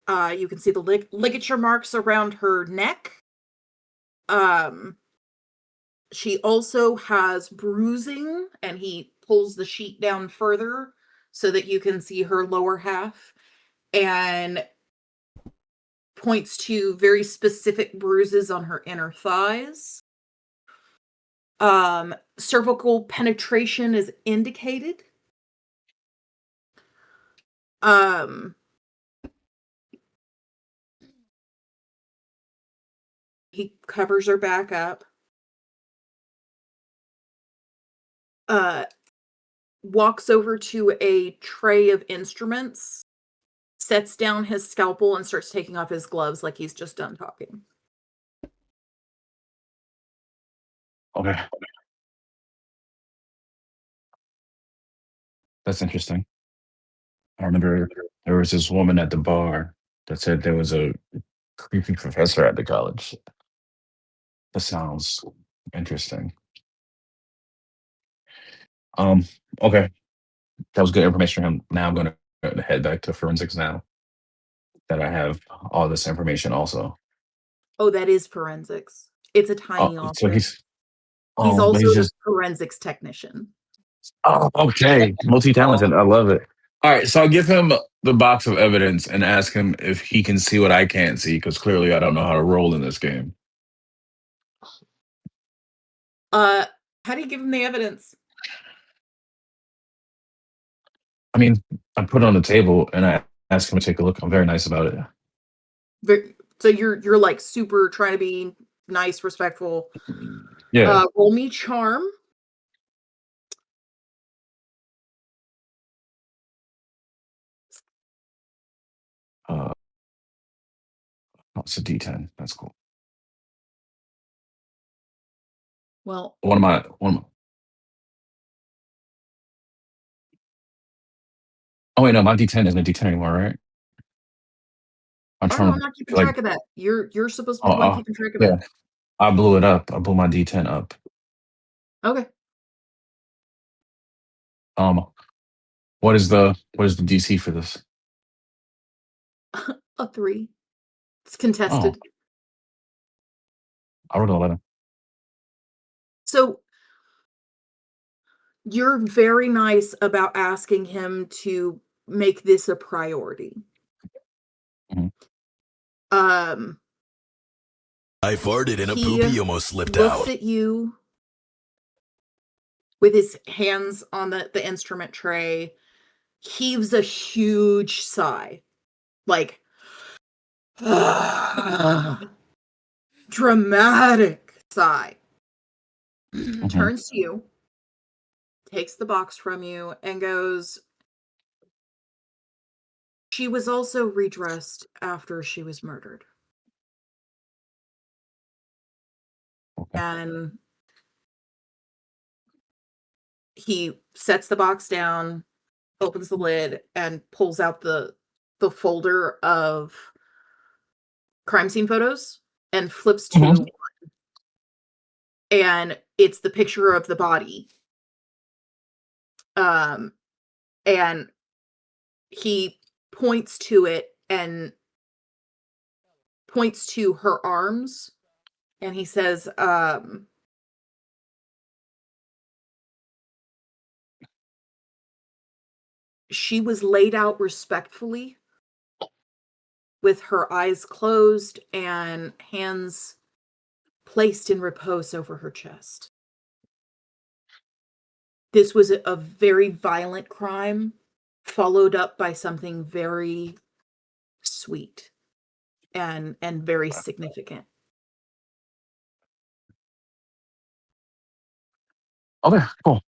You can see the ligature marks around her neck. She also has bruising, and he pulls the sheet down further so that you can see her lower half, and points to very specific bruises on her inner thighs. Cervical penetration is indicated. He covers her back up. Walks over to a tray of instruments, sets down his scalpel, and starts taking off his gloves like he's just done talking. Okay. That's interesting. I remember there was this woman at the bar that said there was a creepy professor at the college. That sounds interesting. Okay. That was good information for him. Now I'm gonna head back to forensics now that I have all this information also. Oh, that is forensics. It's a Oh, tiny office. so he's He's but also he's the just forensics technician. okay. Multi-talented. I love it. All right, so I'll give him the box of evidence and ask him if he can see what I can't see, because clearly I don't know how to roll in this game. How do you give him the evidence? I mean, I put it on the table and I ask him to take a look. I'm very nice about it. So you're like super trying to be nice, respectful. Yeah. Roll me charm. It's a D10. That's cool. Well, One of my Oh wait, no, my D10 isn't a D10 anymore, right? I'm Oh no, trying I'm to not keeping like. track of that. You're supposed to be Oh, the one keeping track of yeah. it. I blew it up. I blew my D10 up. Okay. What is the DC for this? A 3. It's Oh, contested. I rolled an 11. So you're very nice about asking him to make this a priority. Mhm. I farted and a He poopy almost slipped looks out. at you with his hands on the instrument tray, heaves a huge sigh. Like dramatic sigh. Mhm. Turns to you, takes the box from you, and goes, "She was also redressed after she was murdered." Okay. And he sets the box down, opens the lid, and pulls out the folder of crime scene photos and flips Mhm. to, and it's the picture of the body. And he points to it and points to her arms, and he says, "She was laid out respectfully with her eyes closed and hands placed in repose over her chest. This was a very violent crime, followed up by something very sweet and very significant." Okay, cool.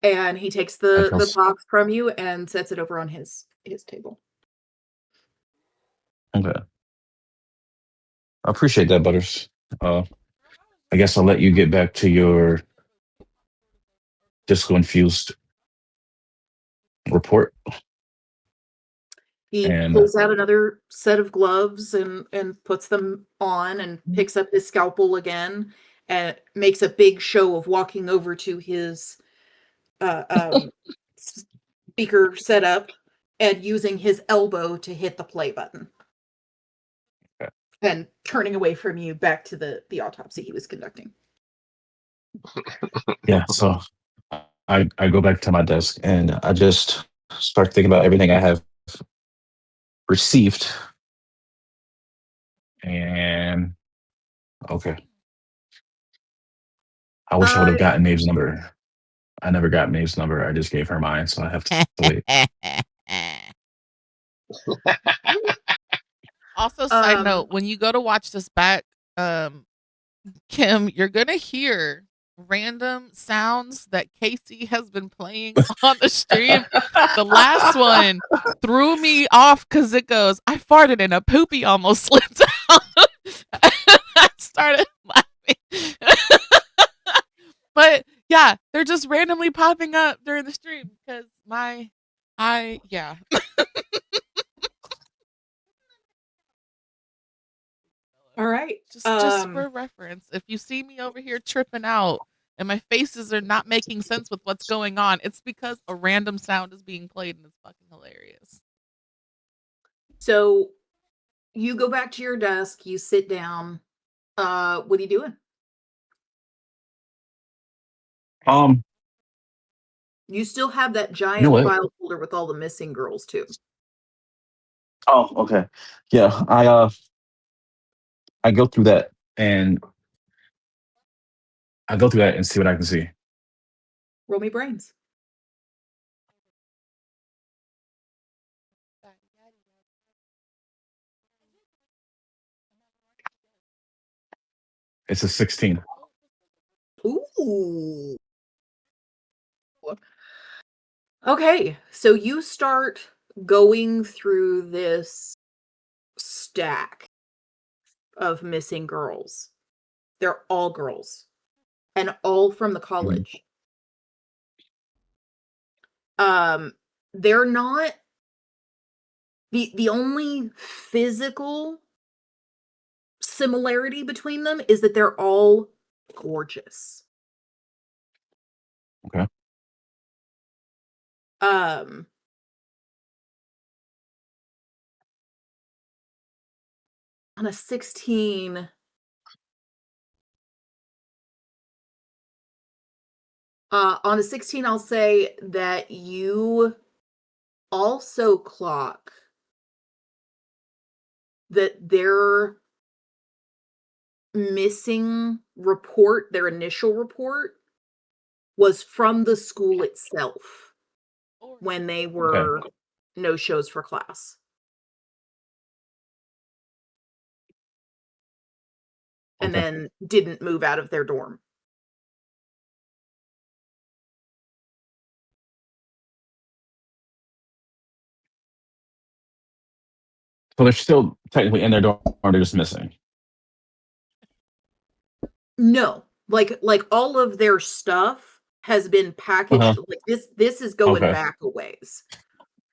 And he takes That the feels box from you and sets it over on his table. okay. I appreciate that, Butters. I guess I'll let you get back to your disco infused report. He And pulls out another set of gloves and puts them on and picks up his scalpel again and makes a big show of walking over to his speaker setup and using his elbow to hit the play button and turning away from you back to the autopsy he was conducting. yeah, so I go back to my desk and I just start thinking about everything I have received. And okay, I wish I would have gotten Maeve's number. I never got Maeve's number. I just gave her mine, so I have to wait. Also, side note, when you go to watch this back, Kim, you're gonna hear random sounds that Casey has been playing on the stream. The last one threw me off because it goes, "I farted and a poopy almost slipped out." I started laughing. But yeah, they're just randomly popping up during the stream because yeah. All right. Just for reference, if you see me over here tripping out and my faces are not making sense with what's going on, it's because a random sound is being played and it's fucking hilarious. So you go back to your desk, you sit down. What are you doing? You still have that You know giant what? file folder with all the missing girls too. Oh, okay. Yeah, I go through that and see what I can see. Roll me brains. It's a 16. Ooh. Okay, so you start going through this stack of missing girls. They're all girls and all from the Mhm. college. Um, they're not the only physical similarity between them is that they're all gorgeous. Okay. Um on a 16 on a 16 I'll say that you also clock that their missing report, their initial report, was from the school itself when they were no shows for class. And then didn't move out of their dorm. So they're still technically in their dorm, or they're just missing. No, like all of their stuff has been packaged. Like this is going back a ways.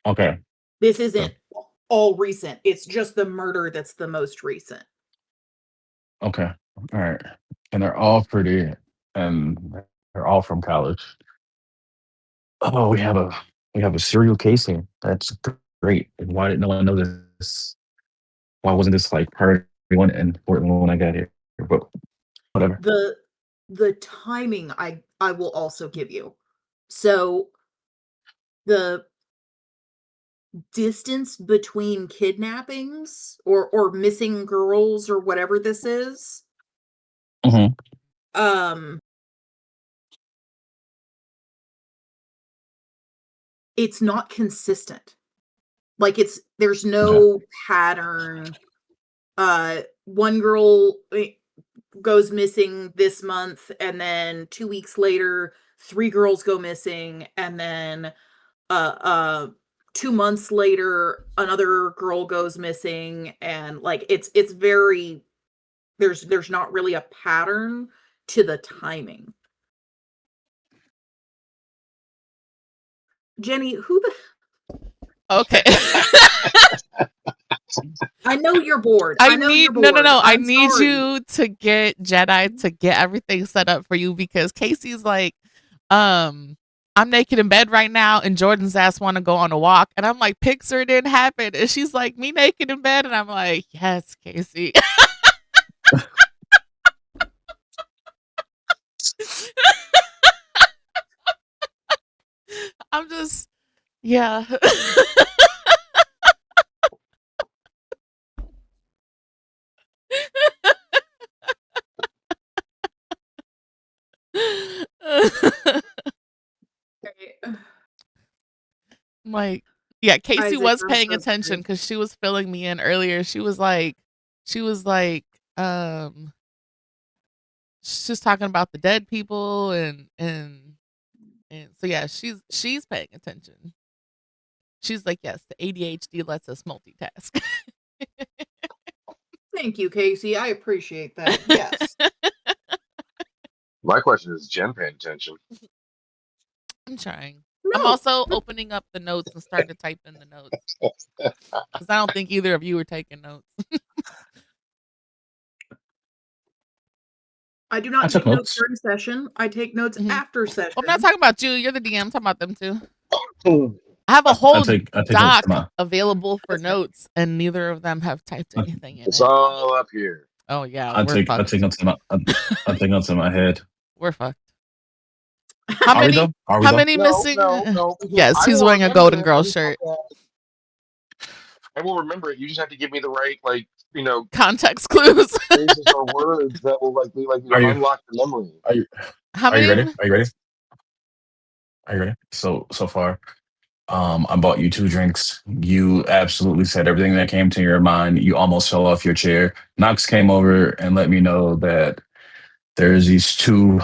Okay. This isn't all recent. It's just the murder that's the most recent. Okay. All right. And they're all pretty, and they're all from college. Oh, we have a serial case here. That's great. And why didn't no one know this? Why wasn't this like priority one in Portland when I got here? But whatever. The timing I will also give you. So the distance between kidnappings or missing girls or whatever this is, it's not consistent. Like there's no pattern. One girl goes missing this month, and then 2 weeks later 3 girls go missing, and then 2 months later another girl goes missing, and like it's very there's not really a pattern to the timing. Jenny, who the Okay. I know you're bored. I need I I'm need sorry. you to get Jedi to get everything set up for you, because Casey's like, I'm naked in bed right now and Jordan's ass want to go on a walk, and I'm like, Pixar didn't happen, and she's like, me naked in bed, and I'm like, yes, Casey. I'm just, yeah. Like, yeah, Casey Isaac, was I'm paying so attention sorry. because she was filling me in earlier. She was like, she was talking about the dead people and so yeah, she's paying attention. She's like, yes, the ADHD lets us multitask. Thank you, Casey. I appreciate that. Yes. My question is Jen paying attention? I'm trying. No. I'm also opening up the notes and starting to type in the notes because I don't think either of you were taking notes. I do not take notes during session. I take notes after session. I'm not talking about you. You're the DM. I'm talking about them too. I have a whole doc available for notes, and neither of them have typed anything in It's it. all up here. Oh yeah, I take notes in my head. We're fucked. How many missing? No. Yes, he's wearing a Golden Girl shirt. I will remember it. You just have to give me the right, context clues. phrases or words that will unlock the memory. Are you ready? Are you ready? So far, I bought you 2 drinks. You absolutely said everything that came to your mind. You almost fell off your chair. Knox came over and let me know that there's these 2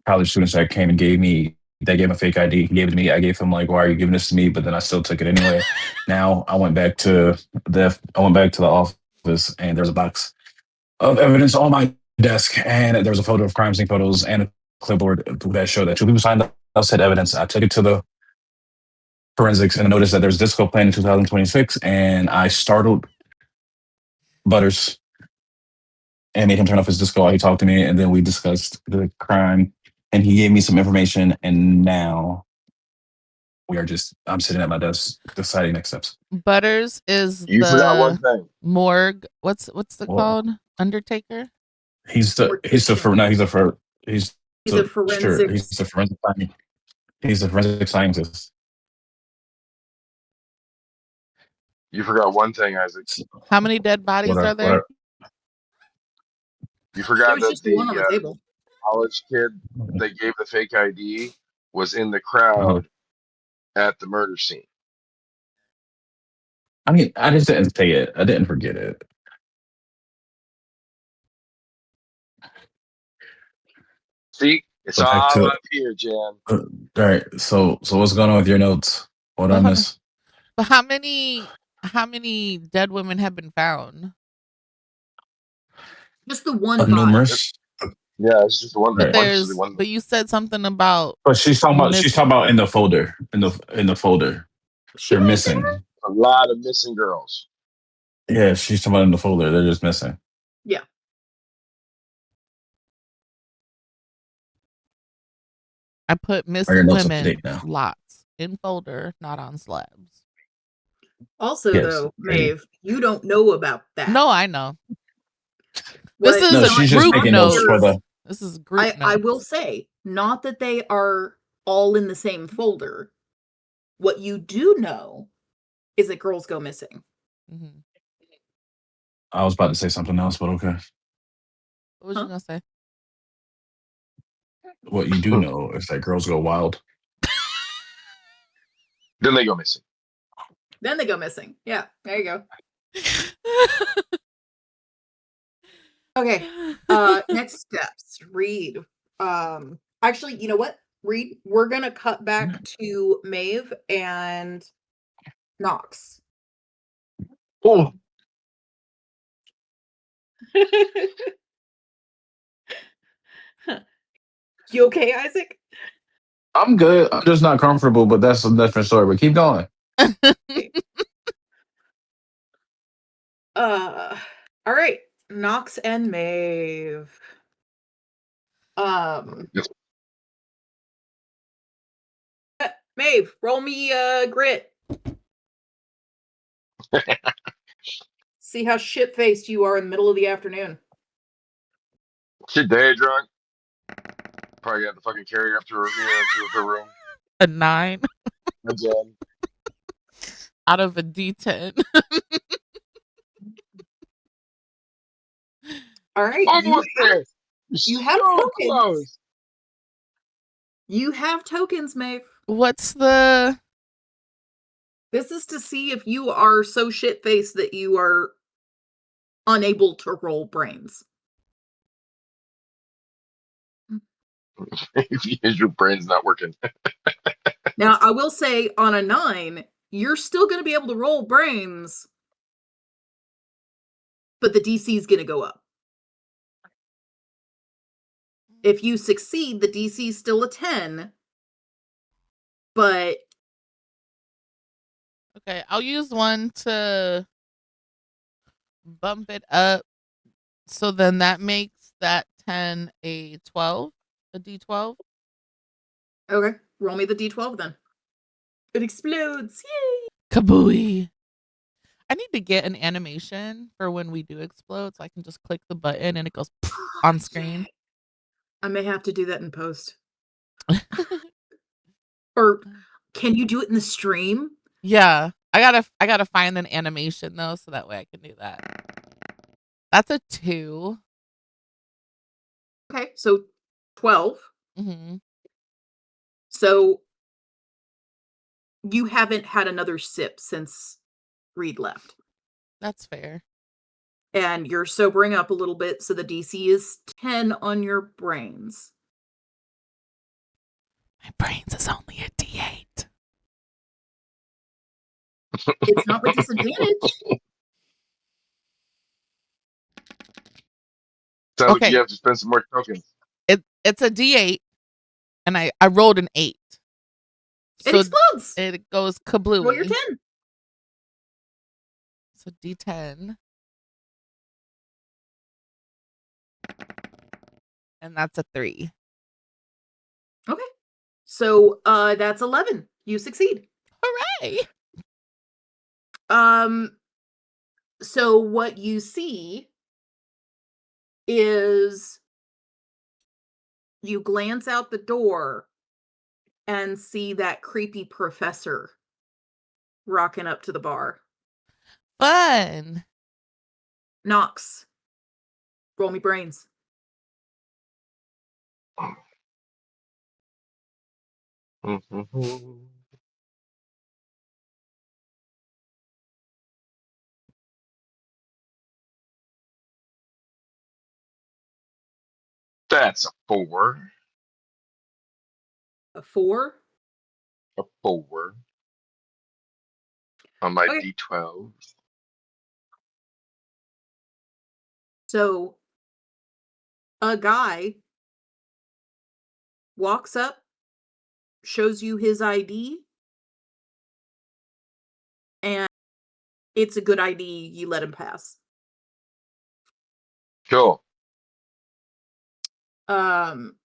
college students that came and gave me. They gave him a fake ID. He gave it to me. I gave him like, "Why are you giving this to me?" But then I still took it anyway. Now I went back to the office, and there's a box of evidence on my desk, and there's a photo of crime scene photos and a clipboard that showed that 2 people signed up said evidence. I took it to the forensics, and I noticed that there's disco playing in 2026, and I startled Butters and made him turn off his disco while he talked to me, and then we discussed the crime, and he gave me some information, and now I'm sitting at my desk deciding next steps. Butters is You forgot one the thing. morgue. What's it Well, called? Undertaker. he's the He's a forensics. he's the forensic scientist. You forgot one thing, Isaac. How many dead bodies are there? You forgot There's that just one on the the table. college kid that gave the fake ID was in the crowd at the murder scene. I mean, I just didn't say it. I didn't forget it. See, it's So back all to up here, Jan. all right. So what's going on with your notes? What I miss? But how many dead women have been found? Just the one body. Numerous. Yeah, it's just one. But There's one. but you said something about. But she's talking about in the folder. In the folder. They're missing. A lot of missing girls. Yeah, she's talking about in the folder. They're just missing. Yeah. I put missing women lots in folder, not on slabs. Also, though, Maeve, you don't know about that. No, I know. This is she's just making notes for the. This is group notes. I will say, not that they are all in the same folder. What you do know is that girls go missing. Mm-hmm. I was about to say something else, but okay. What was you gonna say? What you do know is that girls go wild. Then they go missing. Then they go missing. Yeah, there you go. Okay. Next steps. Reed. Actually, you know what? Reed, we're gonna cut back to Maeve and Knox. Oh. You okay, Isaac? I'm good. I'm just not comfortable, but that's a different story. But keep going. All right. Knox and Maeve. Maeve, roll me grit. See how shit-faced you are in the middle of the afternoon. She day drunk. Probably got to fucking carry her up to her room. A 9 Again. out of a D10. All right. Almost there. You have so tokens. close. You have tokens, Maeve. What's the... This is to see if you are so shit-faced that you are unable to roll brains. Your brain's not working. Now, I will say on a 9, you're still going to be able to roll brains, but the DC is going to go up. If you succeed, the DC is still a 10, but... Okay, I'll use one to bump it up, so then that makes that 10 a 12, a D12. Okay, roll me the D12 then. It explodes. Yay! Kabooey. I need to get an animation for when we do explode, so I can just click the button and it goes on screen. I may have to do that in post. Or can you do it in the stream? Yeah, I gotta find an animation though, so that way I can do that. That's a 2. Okay, so 12. Mm-hmm. So you haven't had another sip since Reed left. That's fair. And you're sobering up a little bit, so the DC is 10 on your brains. My brains is only a D8. It's not with disadvantage. Sounds like you have to spend some more tokens. It's a D8, and I rolled an 8. It So explodes. it goes Roll your kablooey. 10. So D10. And that's a 3. Okay. So that's 11. You succeed. Hooray! So what you see is you glance out the door and see that creepy professor rocking up to the bar. Fun. Knox. Roll me brains. That's a 4. A 4. A 4 on my Okay. D12. So a guy walks up, shows you his ID, and it's a good ID. You let him pass. Cool. Um,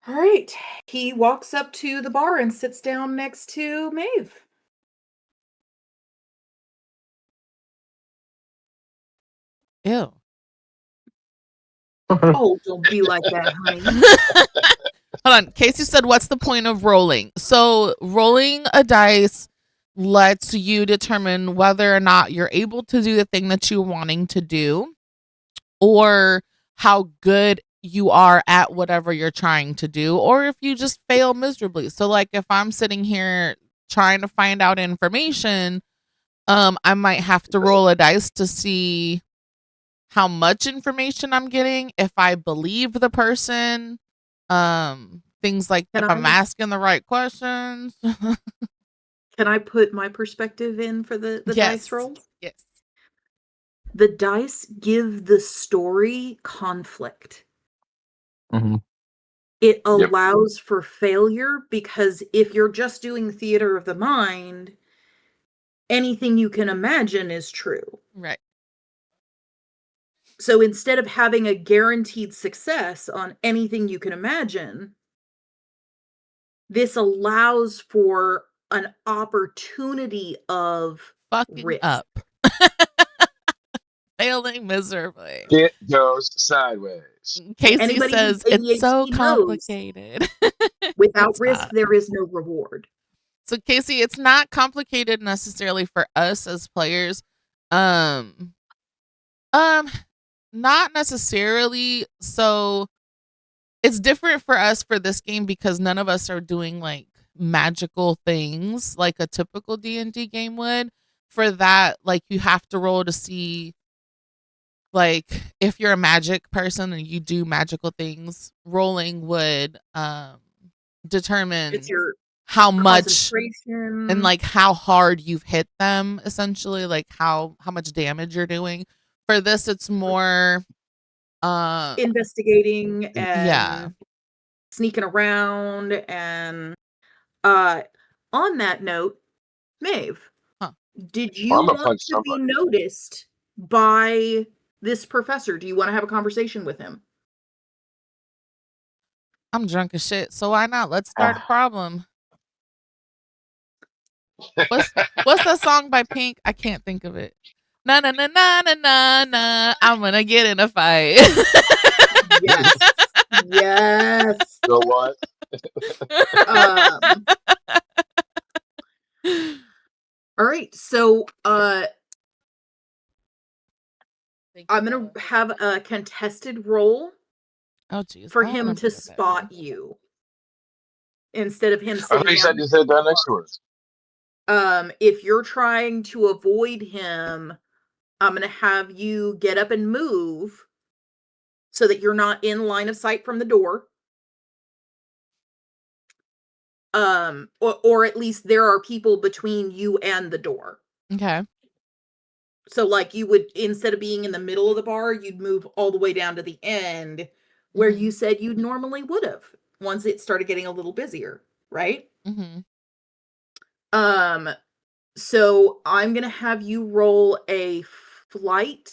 All right. He walks up to the bar and sits down next to Maeve. Ew. Oh, don't be like that, honey. Hold on. Casey said, what's the point of rolling? So rolling a dice lets you determine whether or not you're able to do the thing that you're wanting to do, or how good you are at whatever you're trying to do, or if you just fail miserably. So like if I'm sitting here trying to find out information, I might have to roll a dice to see how much information I'm getting, if I believe the person, things like if I'm asking the right questions. Can I put my perspective in for the dice rolls? Yes. The dice give the story conflict. Mhm. It allows for failure because if you're just doing theater of the mind, anything you can imagine is true. Right. So instead of having a guaranteed success on anything you can imagine, this allows for an opportunity of Fucking risk. up. Failing miserably. It goes sideways. Casey Anybody says who's it's so ADHD knows, complicated. without It's risk, not. there is no reward. So Casey, it's not complicated necessarily for us as players. Not necessarily. So it's different for us for this game because none of us are doing like magical things like a typical D&D game would. For that, like you have to roll to see like if you're a magic person and you do magical things, rolling would determine It's your how much concentration and like how hard you've hit them, essentially, like how much damage you're doing. For this it's more investigating yeah. and sneaking around. And on that note, Maeve, Huh. did you I'm gonna want punch to be somebody. noticed by this professor? Do you want to have a conversation with him? I'm drunk as shit, so why not? Let's start a problem. What's that song by Pink? I can't think of it. Na na na na na na na. I'm gonna get in a fight. Yes. Yes. So what? All right. So I'm gonna have a contested roll Oh geez. for I don't him remember to what that spot means. you instead of him I sitting thought you said down. you said that next to us. If you're trying to avoid him, I'm gonna have you get up and move so that you're not in line of sight from the door. Or at least there are people between you and the door. Okay. So, like, you would, instead of being in the middle of the bar, you'd move all the way down to the end where Mhm. you said you normally would have once it started getting a little busier, right? Mhm. So I'm gonna have you roll a flight,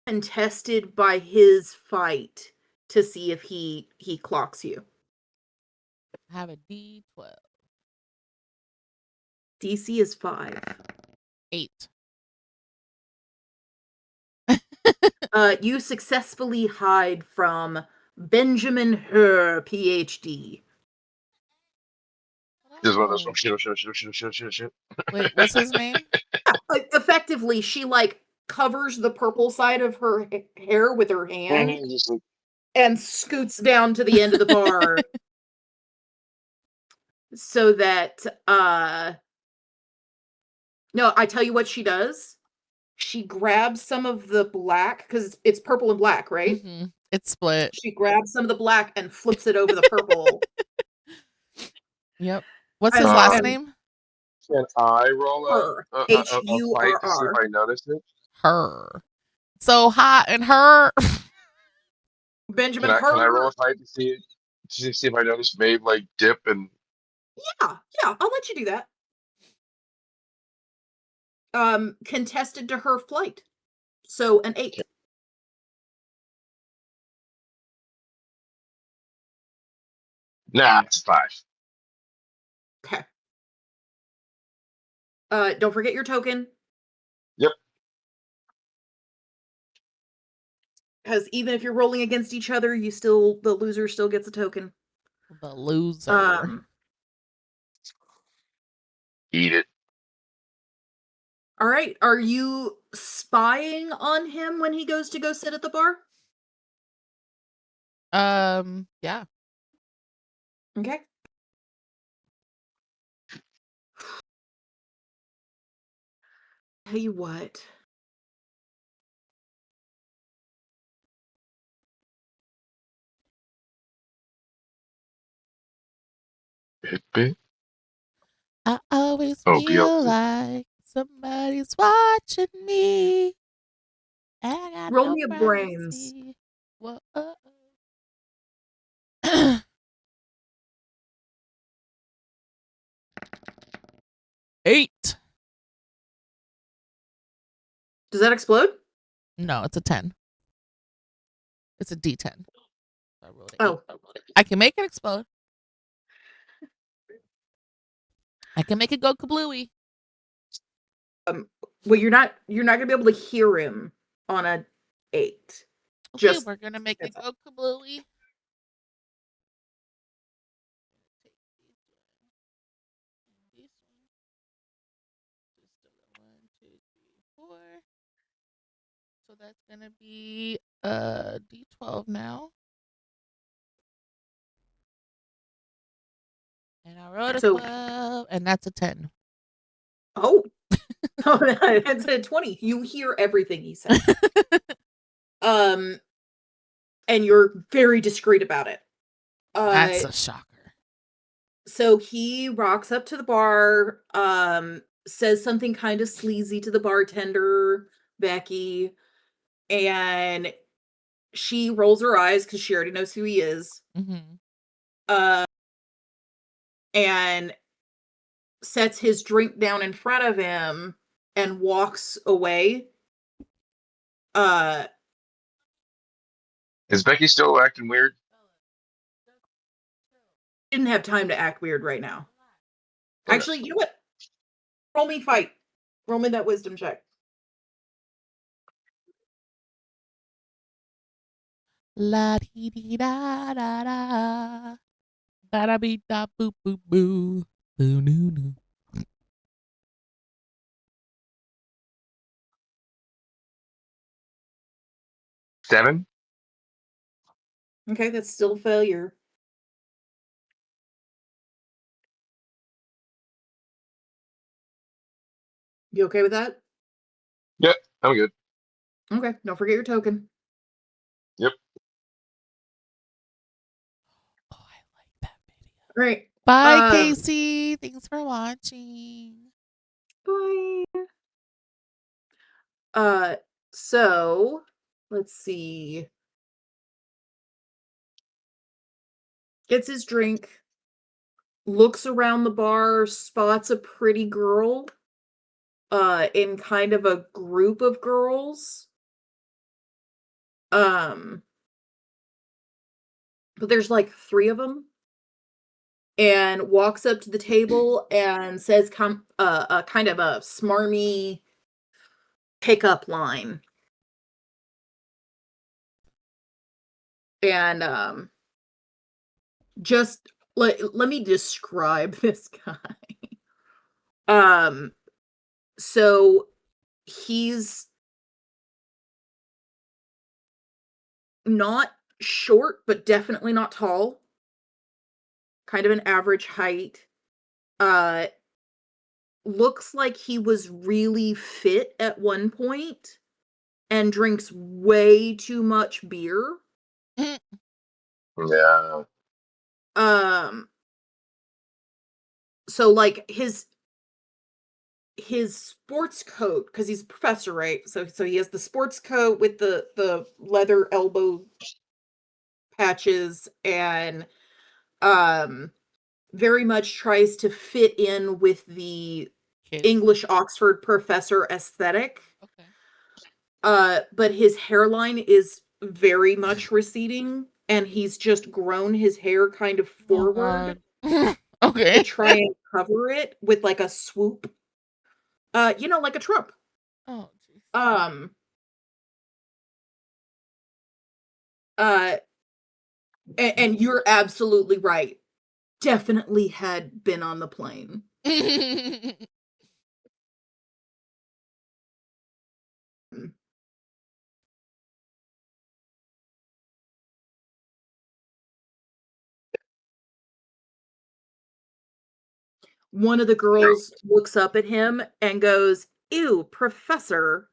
contested by his fight to see if he clocks you. I have a D12. DC is 5. 8. You successfully hide from Benjamin Herr, PhD. Just one of those. Oh. Shit. Wait, what's his name? Effectively, she like covers the purple side of her hair with her hand Just like, and scoots down to the end of the bar so that no, I tell you what she does. She grabs some of the black because it's purple and black, right? Mhm. It's split. She grabs some of the black and flips it over the purple. Yep. What's And- his last and name? can I roll Her. a fight to see if HURR. I notice it? Her. So hot and her. Benjamin Can I roll Herr. a fight to see if I notice Maeve like dip and Yeah, I'll let you do that. Contested to her flight. So an 8. nah, it's a 5. Okay. Don't forget your token. Yep. Because even if you're rolling against each other, the loser still gets a token. The loser. Eat it. All right. Are you spying on him when he goes to go sit at the bar? Yeah. Okay. Tell you what. Bit. I always Oh, feel BLT. like somebody's watching me. And I got Roll no me a brains. privacy. Whoa. 8. Does that explode? No, it's a 10. It's a D10. I rolled an 8. Oh. I can make it explode. I can make it go kablooey. Well, you're not gonna be able to hear him on a 8. Okay, Just we're gonna make it go kablooey. One, two, three, 4. So that's gonna be D12 now. And I rolled a 12, and that's a 10. Oh. It's a 20. You hear everything he says. And you're very discreet about it. That's a shocker. So he rocks up to the bar, says something kind of sleazy to the bartender, Becky, and she rolls her eyes because she already knows who he is. Mm-hmm. And sets his drink down in front of him and walks away. Is Becky still acting weird? Didn't have time to act weird right now. Okay. Actually, you know what? Roll me fight. Roll me that wisdom check. La dee dee da da da. Ba da bee da boo boo boo. Boo noo noo. Seven. Okay, that's still a failure. You okay with that? Yep, I'm good. Okay, don't forget your token. Yep. Oh, I like that video. All right. Bye, Casey. Thanks for watching. Bye. So let's see. Gets his drink, looks around the bar, spots a pretty girl, in kind of a group of girls. But there's like 3 of them. And walks up to the table and says a kind of a smarmy pickup line. And just let me describe this guy. So he's not short, but definitely not tall. Kind of an average height. Looks like he was really fit at one point and drinks way too much beer. Yeah. So like his sports coat, because he's a professor, right? So he has the sports coat with the leather elbow patches, and very much tries to fit in with the English Oxford professor aesthetic. Okay. But his hairline is very much receding, and he's just grown his hair kind of forward okay, to try and cover it with like a swoop. Like a Trump. Oh, geez. And you're absolutely right. Definitely had been on the plane. One of the girls looks up at him and goes, "Ew, professor."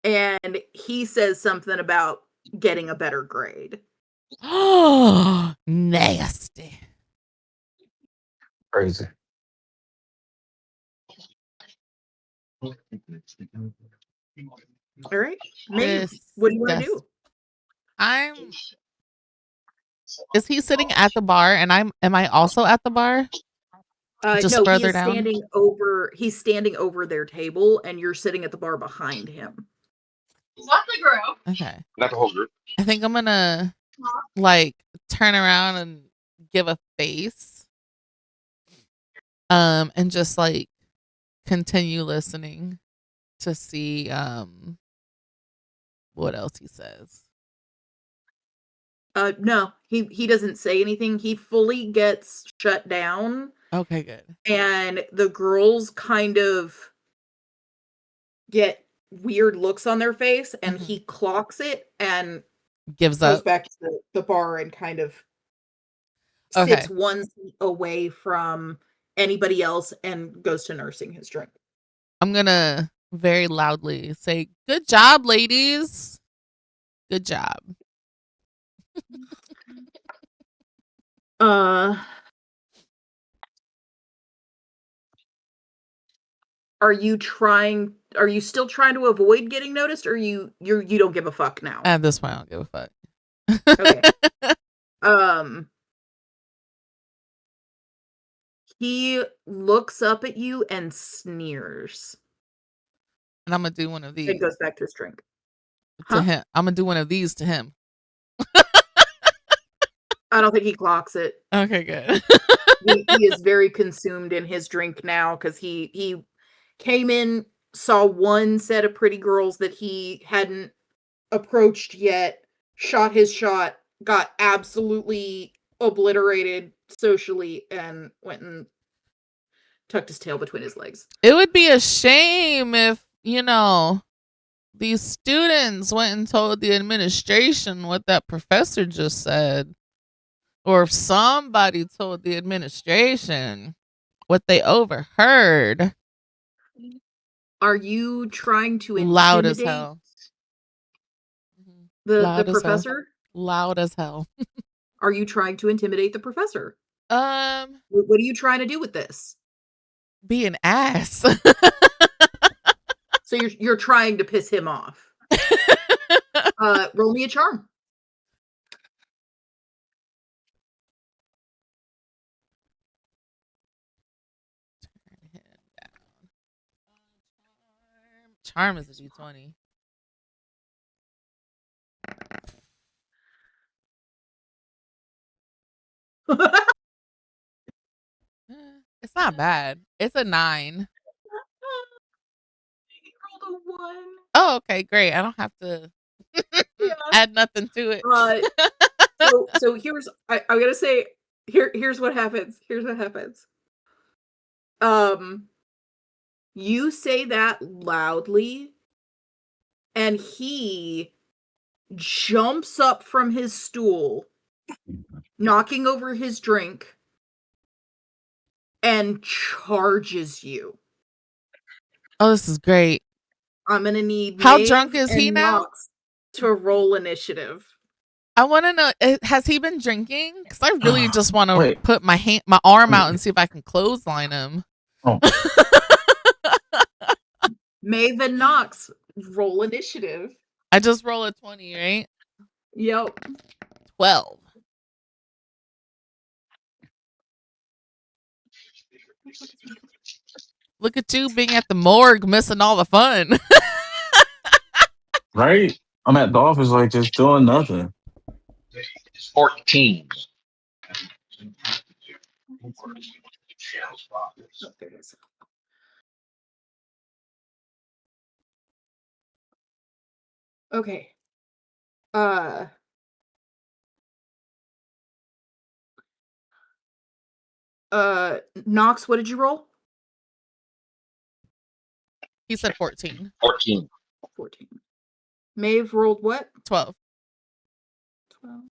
And he says something about getting a better grade. Oh, nasty. Crazy. All right. Maeve, what do you want to do? Is he sitting at the bar and am I also at the bar? Just No, further he is down? he's standing over their table and you're sitting at the bar behind him. Not the girl. Okay. Not the whole group. I think I'm gonna like turn around and give a face. And just like continue listening to see what else he says. No, he doesn't say anything. He fully gets shut down. Okay, good. And the girls kind of get weird looks on their face, and he clocks it and Gives goes up. back to the bar and kind of sits one seat away from anybody else and goes to nursing his drink. I'm gonna very loudly say, "Good job, ladies. Good job." Are you still trying to avoid getting noticed, or you don't give a fuck now? At this point, I don't give a fuck. Okay. He looks up at you and sneers. And I'm gonna do one of these. It goes back to his drink. To him. I'm gonna do one of these to him. I don't think he clocks it. Okay, good. he is very consumed in his drink now because he came in, saw one set of pretty girls that he hadn't approached yet, shot his shot, got absolutely obliterated socially, and went and tucked his tail between his legs. It would be a shame if, these students went and told the administration what that professor just said. Or if somebody told the administration what they overheard. Are you trying to loud as hell? the professor? Loud as hell. Are you trying to intimidate the professor? Um, What are you trying to do with this? be an ass. So you're trying to piss him off. Roll me a charm. Charm is a D20. It's not bad. It's a 9. You rolled a 1. Oh, okay, great. I don't have to Yeah. add nothing to it. So here's I'm gonna say here's what happens. Here's what happens. You say that loudly, and he jumps up from his stool, knocking over his drink, and charges you. Oh, this is great. I'm gonna need How Maeve drunk is he and now? Nox to roll initiative. I want to know, has he been drinking? Because I really just want to Wait. put my arm out and see if I can clothesline him. Oh. Maeve and Nox, roll initiative. I just roll a 20, right? Yep. 12. Look at you being at the morgue, missing all the fun. Right? I'm at the office, like, just doing nothing. 14. Oh, there it is. Okay. Nox, what did you roll? He said 14. 14. 14. Maeve rolled what? 12. 12.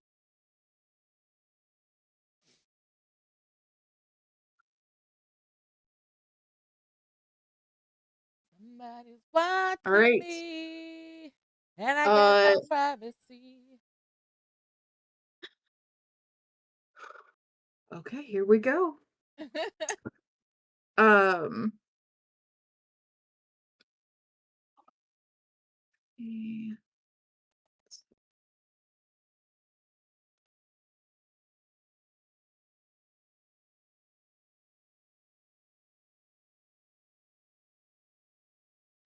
Somebody's watching All right. me, and I got my privacy. Okay, here we go. Yeah.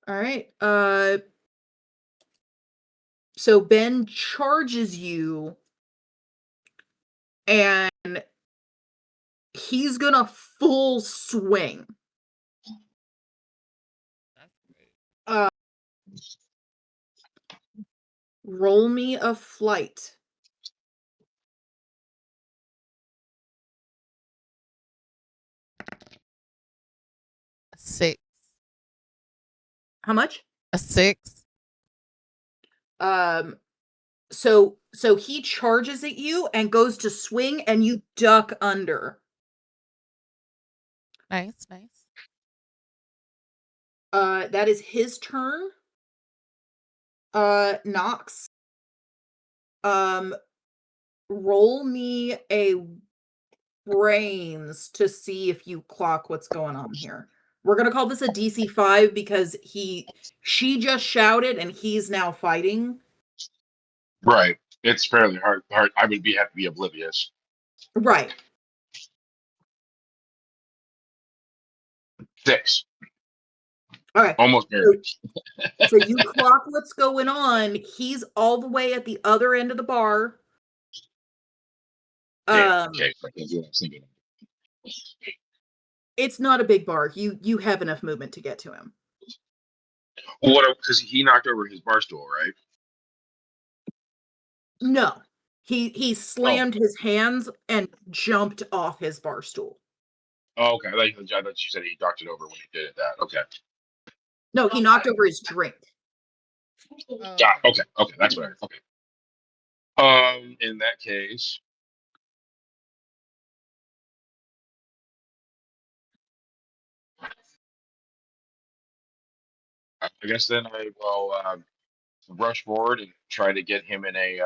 All right. So Ben charges you, and he's gonna full swing. Roll me a flight. A 6. How much? A 6. So he charges at you and goes to swing, and you duck under. Nice, nice. That is his turn. Nox. Roll me a brains to see if you clock what's going on here. We're gonna call this a DC 5 because she just shouted and he's now fighting. Right. It's fairly hard. I would have to be oblivious. Right. 6. Okay. Almost barely. So you clock what's going on. He's all the way at the other end of the bar. Okay. I can't do what I was thinking. It's not a big bar. You have enough movement to get to him. What? Because he knocked over his bar stool, right? No. He slammed his hands and jumped off his bar stool. Oh, okay. I thought you said he knocked it over when he did that. Okay. No, he knocked over his drink. Okay. That's what I heard. Okay. In that case, I guess then I will rush forward and try to get him in a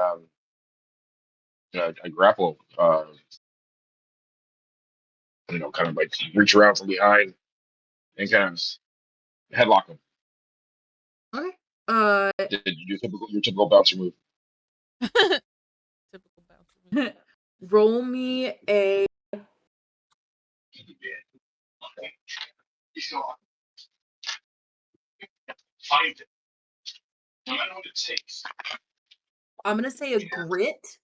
I grapple, kind of like reach around from behind and kind of headlock him. Okay. Your typical bouncer move. Typical bouncer. Roll me a. I'm gonna say a grit.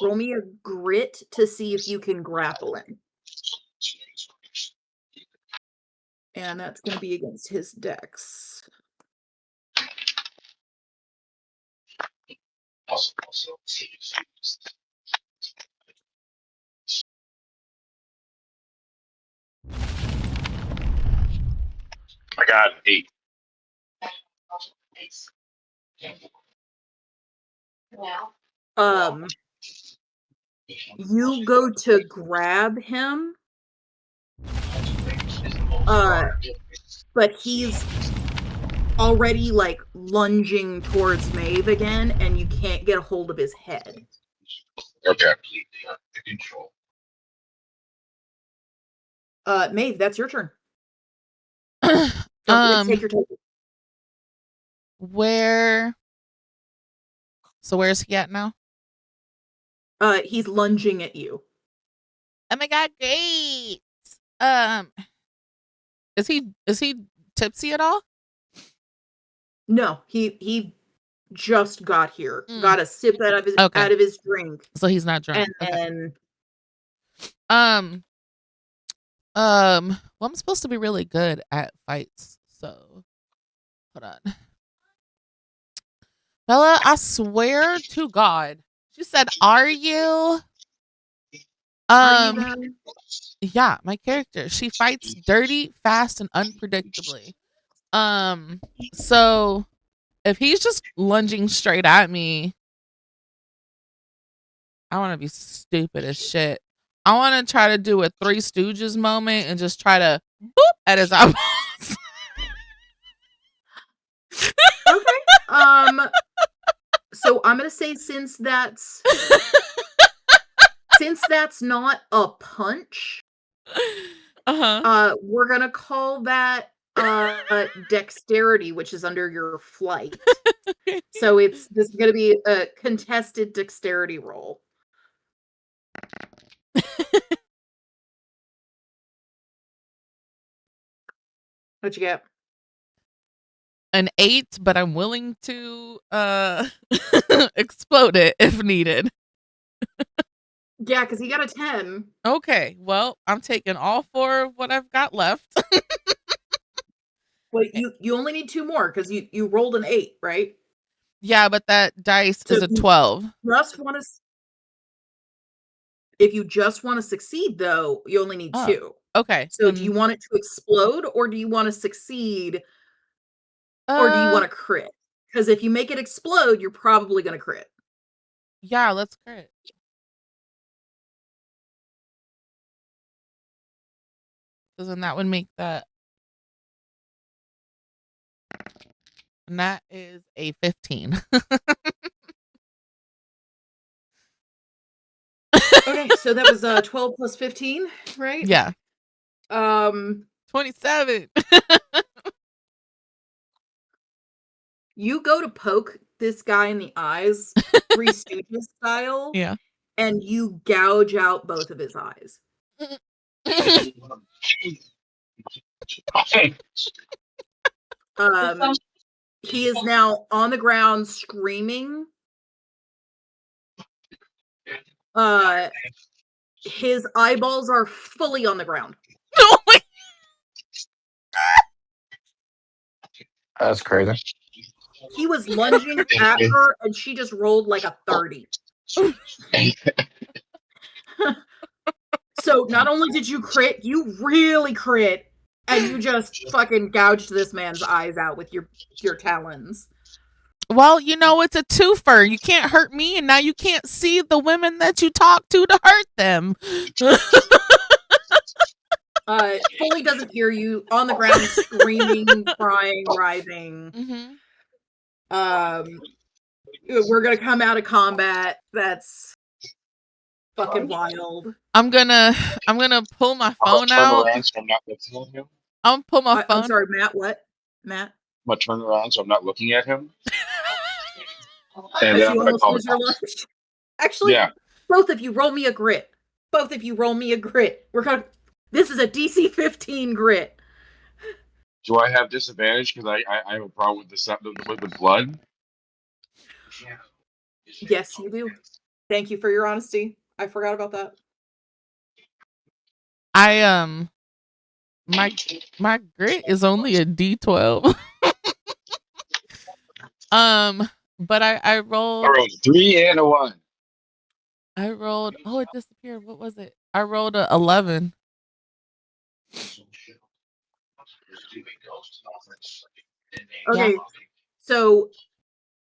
Roll me a grit to see if you can grapple him. And that's gonna be against his dex. I got 8. You go to grab him, but he's already like lunging towards Maeve again, and you can't get a hold of his head. Okay. Maeve, that's your turn. Don't forget to take your turn. So where's he at now? He's lunging at you. Oh my god, great. Is he tipsy at all? No, he just got here. Got a sip out of his drink. So he's not drunk. And then well, I'm supposed to be really good at fights, so hold on. Bella, I swear to God. She said, "Are you?" Yeah, my character. She fights dirty, fast, and unpredictably. So if he's just lunging straight at me, I want to be stupid as shit. I want to try to do a Three Stooges moment and just try to boop at his eyeballs. Okay. So I'm gonna say since that's not a punch, we're gonna call that dexterity, which is under your flight. So this is gonna be a contested dexterity roll. What'd you get? An 8, but I'm willing to explode it if needed. Yeah, because he got a 10. Okay, well, I'm taking all 4 of what I've got left. Well, you only need 2 more because you rolled an 8, right? Yeah, but that dice is a 12. If you just want to succeed, though, you only need 2. Okay. So do you want it to explode, or do you want to succeed, or do you want to crit? Because if you make it explode, you're probably going to crit. Yeah, let's crit. Because then that would make that. And that is a 15. Okay, so that was 12 plus 15, right? Yeah. 27. You go to poke this guy in the eyes, Three Stooges style. Yeah. And you gouge out both of his eyes. He is now on the ground screaming. His eyeballs are fully on the ground. That's crazy. He was lunging at her, and she just rolled like a 30. So not only did you crit, you really crit, and you just fucking gouged this man's eyes out with your talons. Well, it's a twofer. You can't hurt me, and now you can't see the women that you talk to hurt them. Foley doesn't hear you, on the ground, screaming, crying, writhing. We're gonna come out of combat. That's fucking wild. I'm gonna pull my I'm gonna phone turn out. around so I'm not looking at him. I'm gonna pull my I'm phone. sorry, Matt. What? Matt? I'm gonna turn around so I'm not looking at him. And Because then I'm you gonna almost call the lose your cops. life. Actually, Yeah. both of you roll me a grit. Both of you roll me a grit. This is a DC 15 grit. Do I have disadvantage because I have a problem with with blood? Yes, you do. Thank you for your honesty. I forgot about that. My grit is only a D12. But I rolled. I rolled a 3 and a 1. I rolled. Oh, it disappeared. What was it? I rolled a 11. Okay, so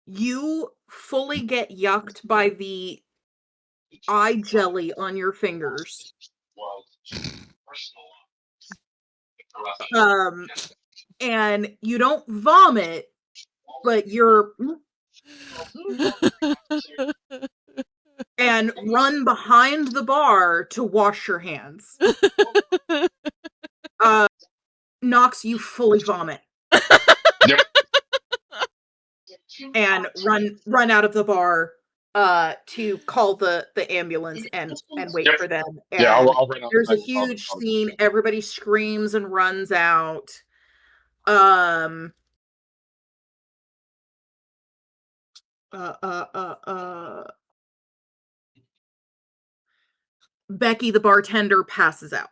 you fully get yucked by the eye jelly on your fingers. And you don't vomit, but you're and run behind the bar to wash your hands. Knox, you fully vomit. Yep. And run out of the bar to call the ambulance and wait Yep. for them. And Yeah, I'll run outside. there's a huge scene. Everybody screams and runs out. Becky, the bartender, passes out.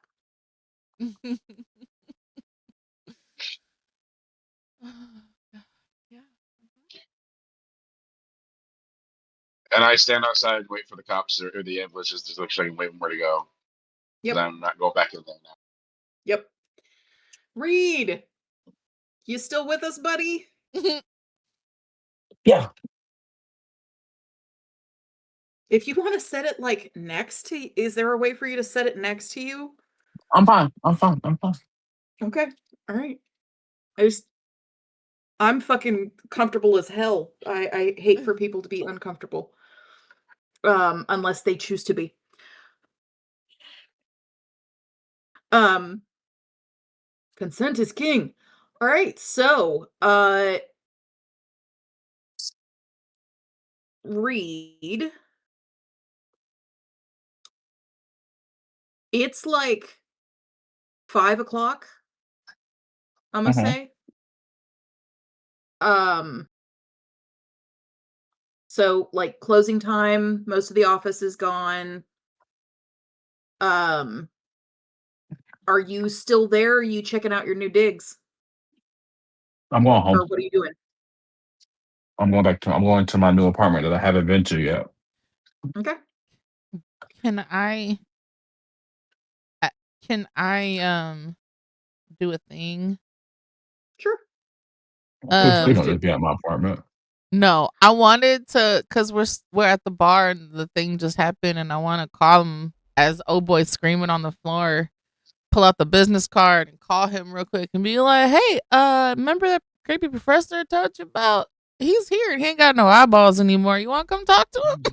And I stand outside and wait for the cops or the ambulances to look so I can wait where to go. Yep. I'm not going back in there now. Yep. Reed, you still with us, buddy? Yeah. If you want to set it like next to, is there a way for you to set it next to you? I'm fine. I'm fine. Okay. All right. I'm fucking comfortable as hell. I hate for people to be uncomfortable. Unless they choose to be. Consent is king. All right. So, Reed. It's like 5 o'clock. I'm gonna say. So like closing time, most of the office is gone. Are you still there? Or are you checking out your new digs? I'm going home. Or what are you doing? I'm going to my new apartment that I haven't been to yet. Okay. Can I do a thing? Sure. Please don't just be at my apartment. No, I wanted to, because we're at the bar and the thing just happened, and I want to call him as old boy screaming on the floor, pull out the business card and call him real quick and be like, hey, remember that creepy professor I told you about? He's here and he ain't got no eyeballs anymore. You want to come talk to him?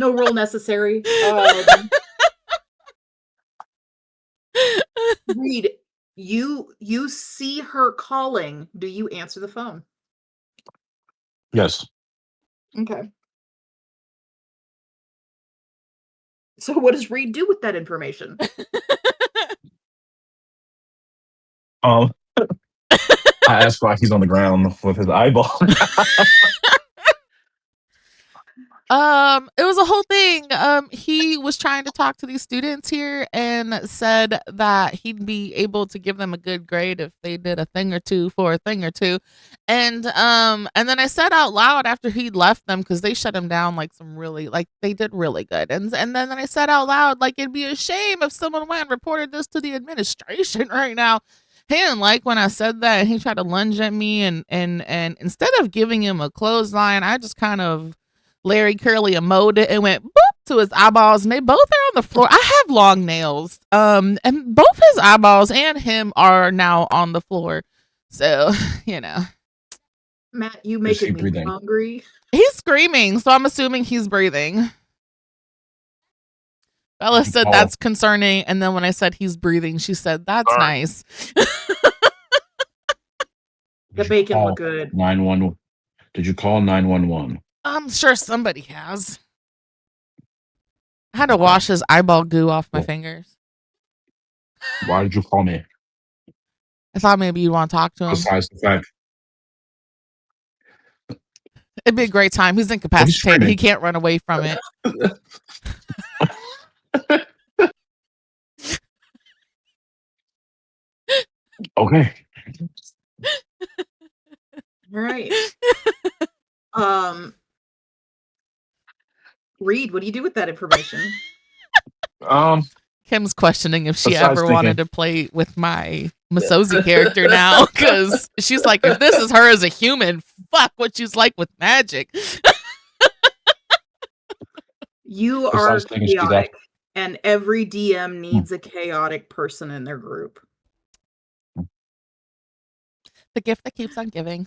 No roll necessary. Reed, you see her calling. Do you answer the phone? Yes. Okay. So what does Reed do with that information? I asked why he's on the ground with his eyeball. It was a whole thing. He was trying to talk to these students here and said that he'd be able to give them a good grade if they did a thing or two for a thing or two. And then I said out loud after he left them, because they shut him down like they did really good. And then I said out loud, like, it'd be a shame if someone went and reported this to the administration right now. He didn't like when I said that, and he tried to lunge at me, and instead of giving him a clothesline, I just kind of Larry Curly emoted and went boop to his eyeballs, and they both are on the floor. I have long nails, and both his eyeballs and him are now on the floor. So, Matt, you Is he making me breathing? hungry. he's screaming, so I'm assuming he's breathing. Bella said call- that's concerning, and then when I said he's breathing, she said that's Sorry. nice. The bacon looked good. 911. Did you call 911? I'm sure somebody has. I had to wash his eyeball goo off my fingers. Why did you call me? I thought maybe you'd want to talk to him. Besides the fact, It'd be a great time. He's incapacitated. He can't run away from it. okay. All right. Reed, what do you do with that information? Kim's questioning if she Besides ever wanted to play with my Masozi character now, because she's like, if this is her as a human, fuck what she's like with magic. You are Besides thinking she's chaotic, and every DM needs a chaotic person in their group. The gift that keeps on giving.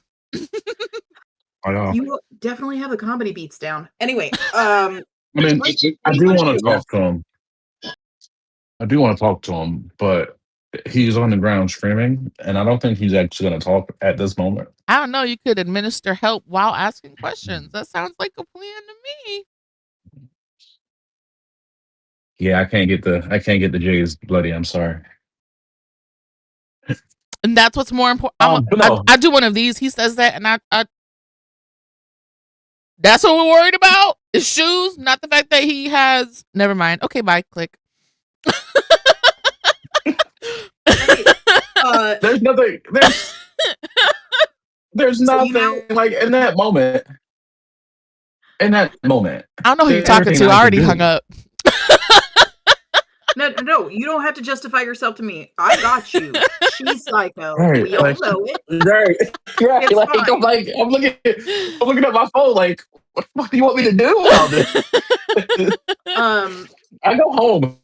I know. You definitely have the comedy beats down. Anyway, I mean, I do want to talk to him. I do want to talk to him, but he's on the ground screaming, and I don't think he's actually going to talk at this moment. I don't know. You could administer help while asking questions. That sounds like a plan to me. Yeah, I can't get the J's bloody. I'm sorry. And that's what's more important. No. I do one of these. He says that, and I that's what we're worried about is shoes, not the fact that he has. Never mind. Okay, bye. Click. There's nothing. There's nothing like in that moment. In that moment, I don't know who you're talking to. I already hung up. No, you don't have to justify yourself to me. I got you. She's psycho. Right, We all know it. Right. It's Like fine. I'm looking at my phone. Like, what the fuck do you want me to do about this? I go home.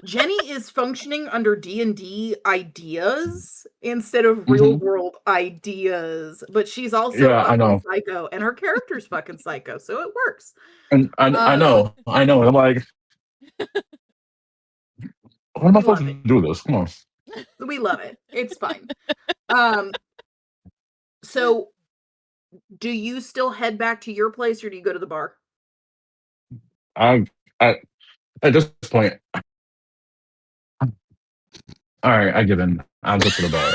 Jenny is functioning under D&D ideas instead of real world ideas, but she's also I know. psycho, and her character's fucking psycho, so it works. And I know. I'm like, what am I supposed to do with this? Come on. We love it. It's fine. So do you still head back to your place, or do you go to the bar? I at this point, all right, I give in. I'll go to the bar.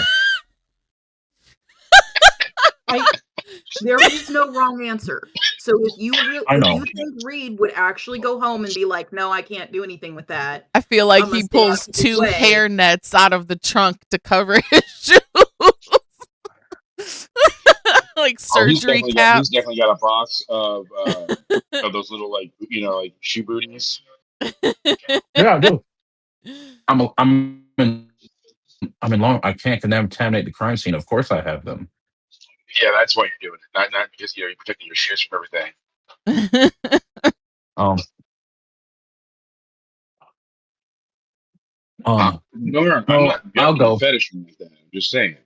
There is no wrong answer. So if you think Reed would actually go home and be like, no, I can't do anything with that. I feel like he pulls 2 hair nets out of the trunk to cover his shoes. Like surgery caps. He's definitely got a box of those little like shoe booties. Yeah, I do. I'm in long. I can't contaminate the crime scene. Of course, I have them. Yeah, that's why you're doing it. Not because you're protecting your shoes from everything. No, I'm not I'll go. fetish like that. I'm just saying.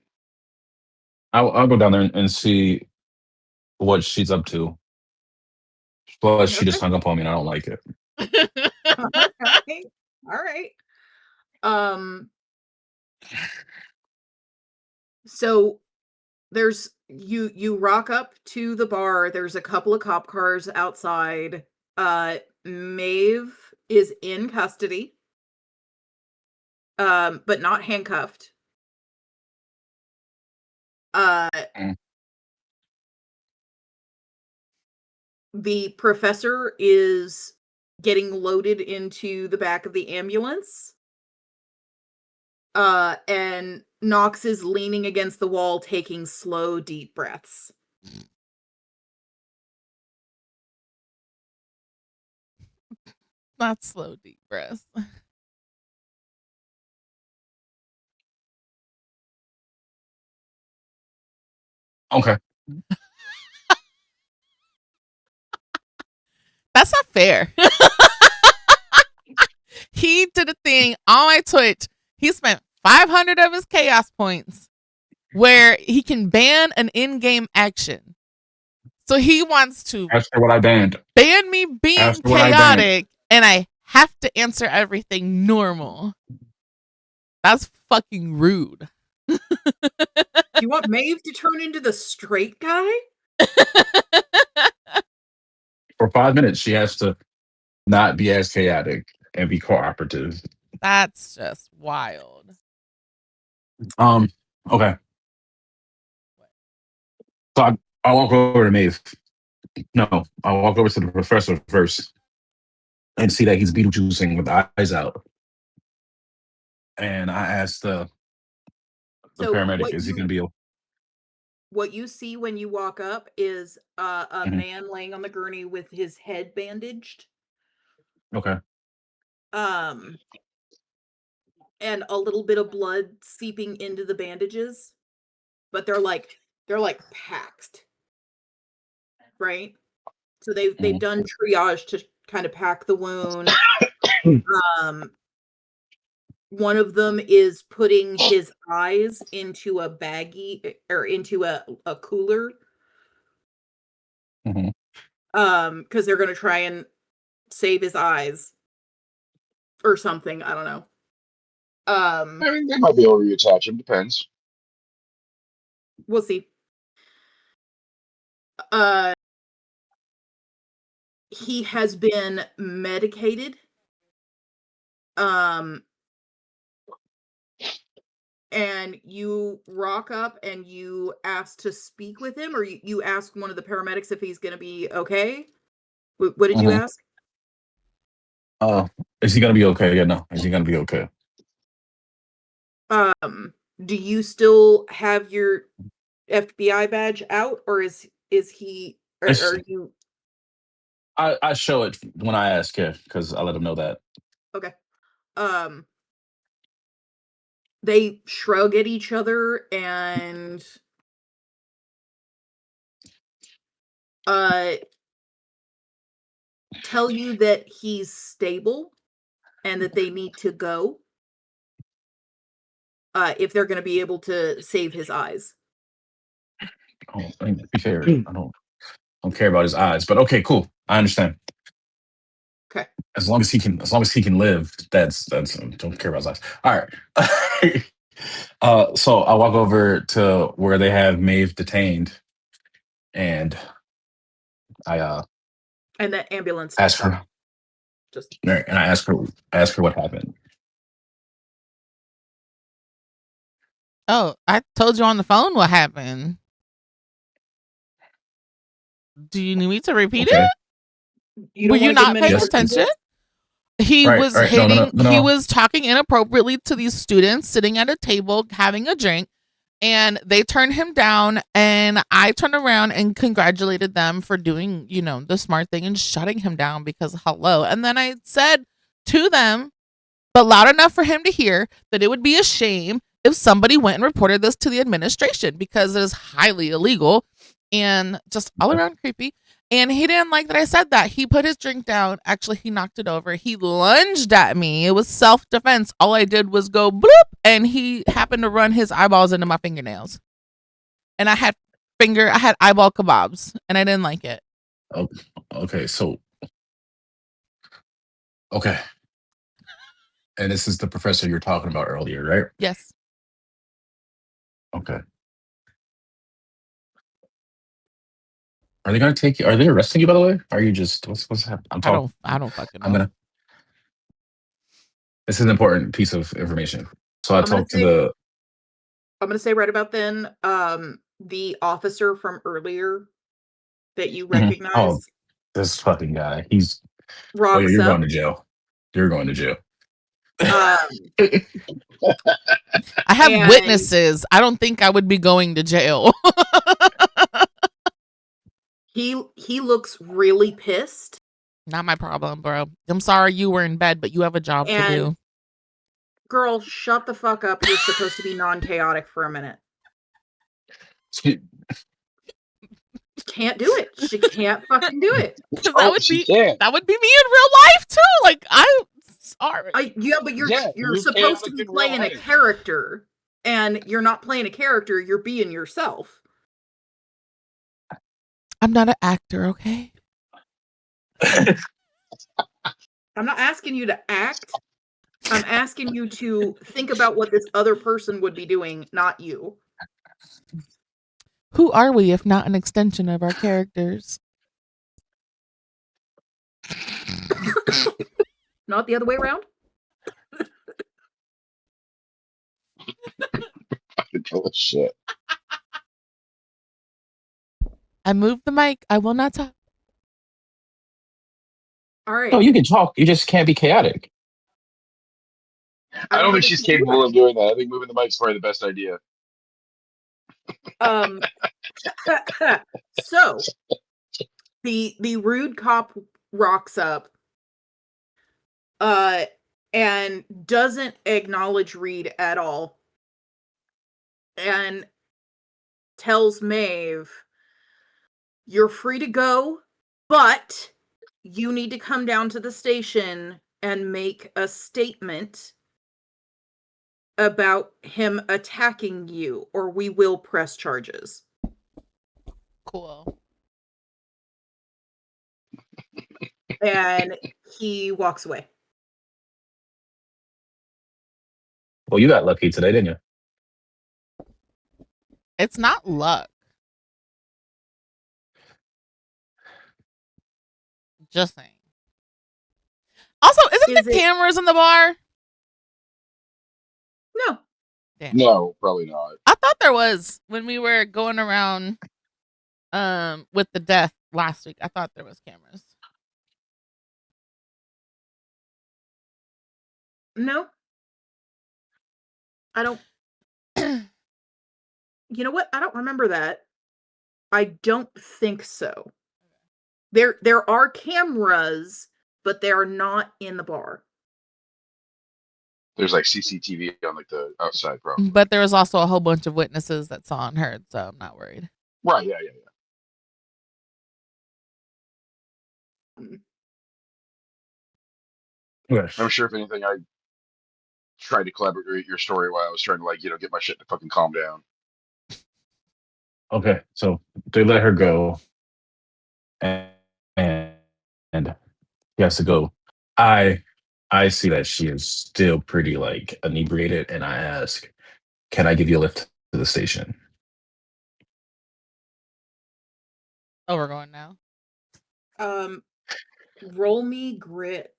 I'll go down there and see what she's up to. Plus, she just hung up on me, and I don't like it. All right. So there's you rock up to the bar. There's a couple of cop cars outside. Maeve is in custody, but not handcuffed. The professor is getting loaded into the back of the ambulance. And Knox is leaning against the wall, taking slow, deep breaths. Not slow, deep breaths. Okay. That's not fair. He did a thing on my Twitch. He spent 500 of his chaos points where he can ban an in-game action. So he wants to After what I banned. ban me being After what I banned. chaotic, and I have to answer everything normal. That's fucking rude. You want Maeve to turn into the straight guy? For 5 minutes, she has to not be as chaotic and be cooperative. That's just wild. Okay. So I walk over to Maeve. No, I walk over to the professor first and see that he's Beetlejuicing with the eyes out. And I asked the paramedic, is he going to be what you see when you walk up is a man laying on the gurney with his head bandaged. okay? And a little bit of blood seeping into the bandages, but they're like packed, right? So they've done triage to kind of pack the wound. One of them is putting his eyes into a baggie or into a cooler. Because they're gonna try and save his eyes or something. I don't know. I mean, they might be able to reattach him. Depends. We'll see. He has been medicated. And you rock up and you ask to speak with him, or you ask one of the paramedics if he's going to be okay. What did you ask? Is he going to be okay? Yeah, no. Is he going to be okay? Do you still have your FBI badge out, or is he? Or are you? I show it when I ask, yeah, because I let him know that. Okay. They shrug at each other and tell you that he's stable and that they need to go if they're going to be able to save his eyes. Oh, I mean, to be fair, I don't care about his eyes, but okay, cool. I understand. Okay. As long as he can live, that's don't care about his eyes. All right. So I walk over to where they have Maeve detained, and I and the ambulance ask her. And I ask her what happened. Oh, I told you on the phone what happened. Do you need me to repeat it? Were you not paying attention? He was hitting. No. He was talking inappropriately to these students sitting at a table having a drink, and they turned him down. And I turned around and congratulated them for doing, the smart thing and shutting him down because hello. And then I said to them, but loud enough for him to hear, that it would be a shame if somebody went and reported this to the administration because it is highly illegal and just all around creepy. And he didn't like that I said that. He put his drink down. Actually, he knocked it over. He lunged at me. It was self-defense. All I did was go bloop, and he happened to run his eyeballs into my fingernails. And I had eyeball kebabs, and I didn't like it. Oh, okay, so okay. And this is the professor you were talking about earlier, right? Yes. Okay. Are they going to take you? Are they arresting you, by the way? Are you just what's happening? I don't fucking know. This is an important piece of information. So I'm going to say right about then, the officer from earlier that you recognize. Oh, this fucking guy. He's rocks you're up. going to jail. You're going to jail. I have witnesses. I don't think I would be going to jail. He looks really pissed. Not my problem, bro. I'm sorry you were in bed, but you have a job to do. Girl, shut the fuck up. You're supposed to be non-chaotic for a minute. can't do it. She can't fucking do it. Because Oh, she can. that would be me in real life too. Like I'm sorry. Yeah, but you're Yeah, you supposed can to be in real playing a life. character, and you're not playing a character. You're being yourself. I'm not an actor, okay? I'm not asking you to act. I'm asking you to think about what this other person would be doing, not you. Who are we if not an extension of our characters? Not the other way around? Oh, shit. I moved the mic. I will not talk. All right. No, you can talk. You just can't be chaotic. I don't know think that she's you can do capable of doing that. I think moving the mic's probably the best idea. So the rude cop rocks up and doesn't acknowledge Reed at all and tells Maeve, you're free to go, but you need to come down to the station and make a statement about him attacking you, or we will press charges. Cool. And he walks away. Well, you got lucky today, didn't you? It's not luck. Just saying. Also, isn't the cameras in the bar? No. Damn. No, probably not. I thought there was when we were going around with the death last week. I thought there was cameras. No. I don't. You know what? I don't remember that. I don't think so. There are cameras, but they are not in the bar. There's like CCTV on like the outside, probably. But there was also a whole bunch of witnesses that saw and heard, so I'm not worried. Right, yeah. I'm sure if anything, I tried to collaborate your story while I was trying to like, get my shit to fucking calm down. Okay, so they let her go, and he has to go. I see that she is still pretty like inebriated, and I ask, "Can I give you a lift to the station?" Oh, we're going now. Roll me grit.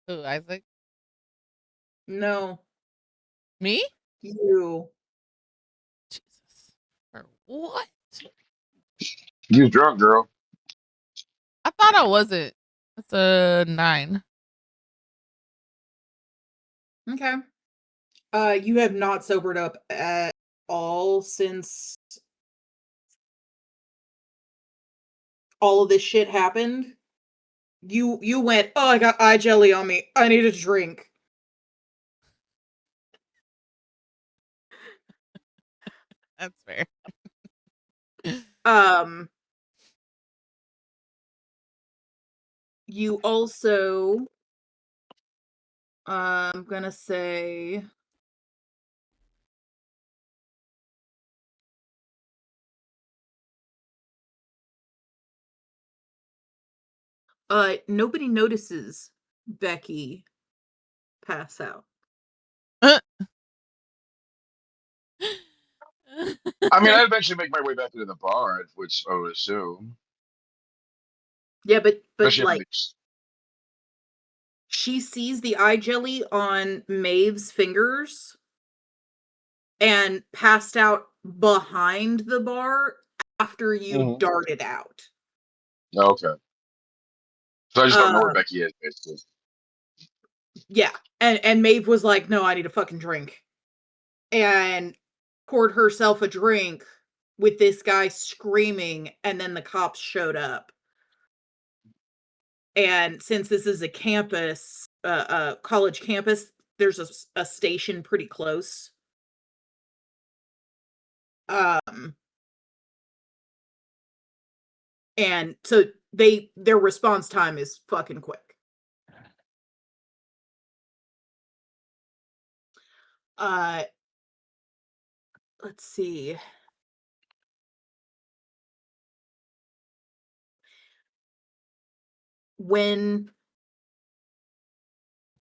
Who, Isaac? No. Me? You. Jesus. For what? You drunk, girl. I thought I wasn't. It's a 9. Okay. You have not sobered up at all since all of this shit happened. You went, oh, I got eye jelly on me. I need a drink. That's fair. You also, I'm gonna say, nobody notices Becky pass out. I mean, I'd eventually make my way back into the bar, which I would assume. Yeah, but Especially like, she sees the eye jelly on Maeve's fingers and passed out behind the bar after you darted out. Okay. So I just don't know where Becky is, basically. Yeah. And Maeve was like, no, I need a fucking drink. And poured herself a drink with this guy screaming, and then the cops showed up. And since this is a campus, a college campus, there's a station pretty close. And so their response time is fucking quick. Let's see.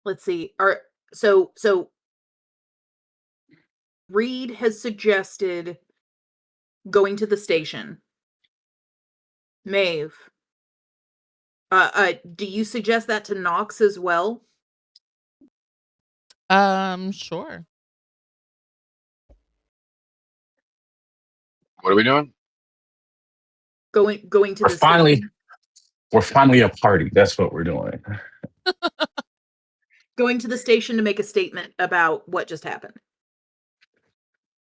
Let's see. So Reed has suggested going to the station. Maeve, do you suggest that to Knox as well? Sure. What are we doing? Going to We're the finally station. we're finally a party. That's what we're doing. Going to the station to make a statement about what just happened.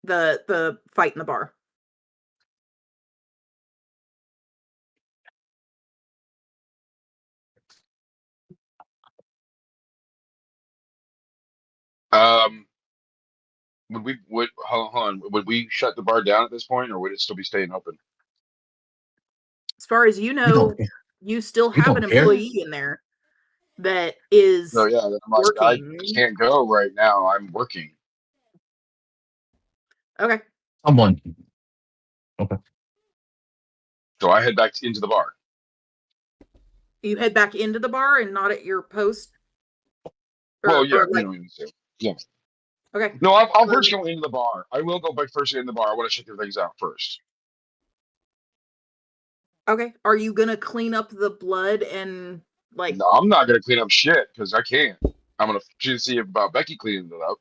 The fight in the bar. Hold on, would we shut the bar down at this point, or would it still be staying open? As far as you We know, don't you still we have an don't care. employee in there that is So yeah, then I'm like, I working. can't go right now. I'm working. Okay. Someone. Okay. So I head back into the bar. You head back into the bar and not at your post? Well, yeah, or you like, know what I'm saying. Yeah. okay. No, I'll first go into the bar. I will go back first in the bar. I want to check their things out first. Okay. Are you gonna clean up the blood and like? No, I'm not gonna clean up shit because I can't. I'm gonna see about Becky cleaning it up.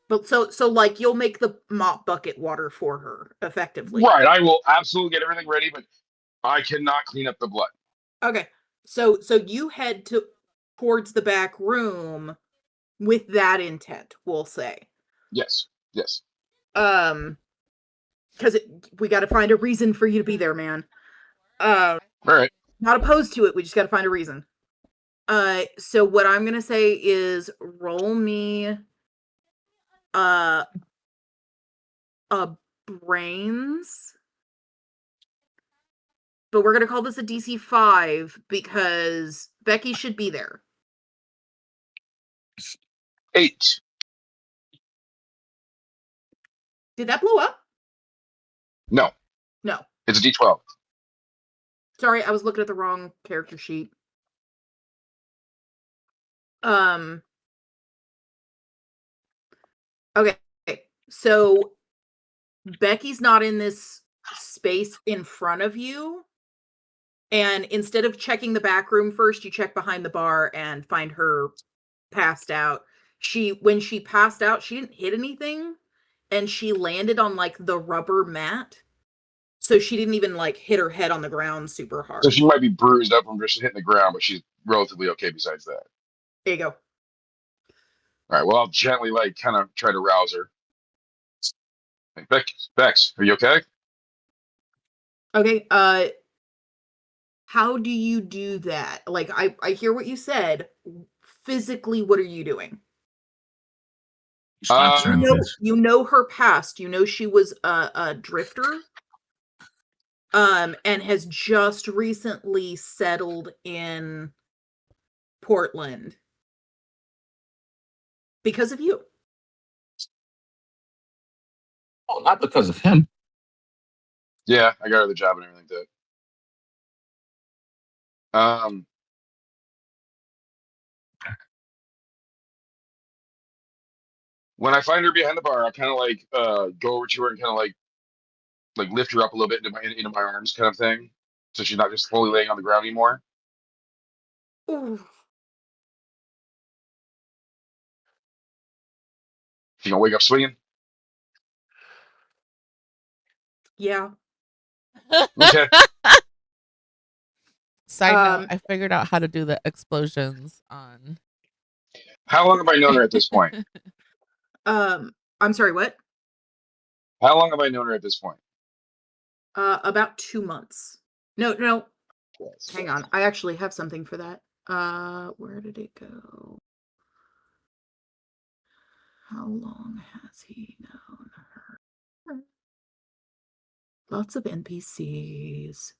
But so like you'll make the mop bucket water for her effectively. Right. I will absolutely get everything ready, but I cannot clean up the blood. Okay. So you head towards the back room with that intent, we'll say. Yes. Yes. Because we got to find a reason for you to be there, man. All right. Not opposed to it. We just got to find a reason. So what I'm gonna say is roll me a brains, but we're gonna call this a DC 5 because Becky should be there. 8. Did that blow up? No. No. It's a D12. Sorry, I was looking at the wrong character sheet. Okay. So Becky's not in this space in front of you. And instead of checking the back room first, you check behind the bar and find her passed out. When she passed out, she didn't hit anything and she landed on like the rubber mat. So she didn't even like hit her head on the ground super hard. So she might be bruised up from just hitting the ground, but she's relatively okay besides that. There you go. All right. Well, I'll gently kind of try to rouse her. Hey, Bex, are you okay? Okay. How do you do that? Like, I hear what you said. Physically, what are you doing? You know her past. You know she was a drifter. And has just recently settled in Portland because of you. Oh, not because of him. Yeah, I got her the job and everything too. When I find her behind the bar, I kind of go over to her and kind of like lift her up a little bit into my arms, kind of thing, so she's not just fully laying on the ground anymore. Ooh. She gonna wake up swinging. Yeah. Okay. Side note, I figured out how to do the explosions on. How long have I known her at this point? I'm sorry, what? How long have I known her at this point? About 2 months. No. Yes. Hang on. I actually have something for that. Where did it go? How long has he known her? Lots of NPCs.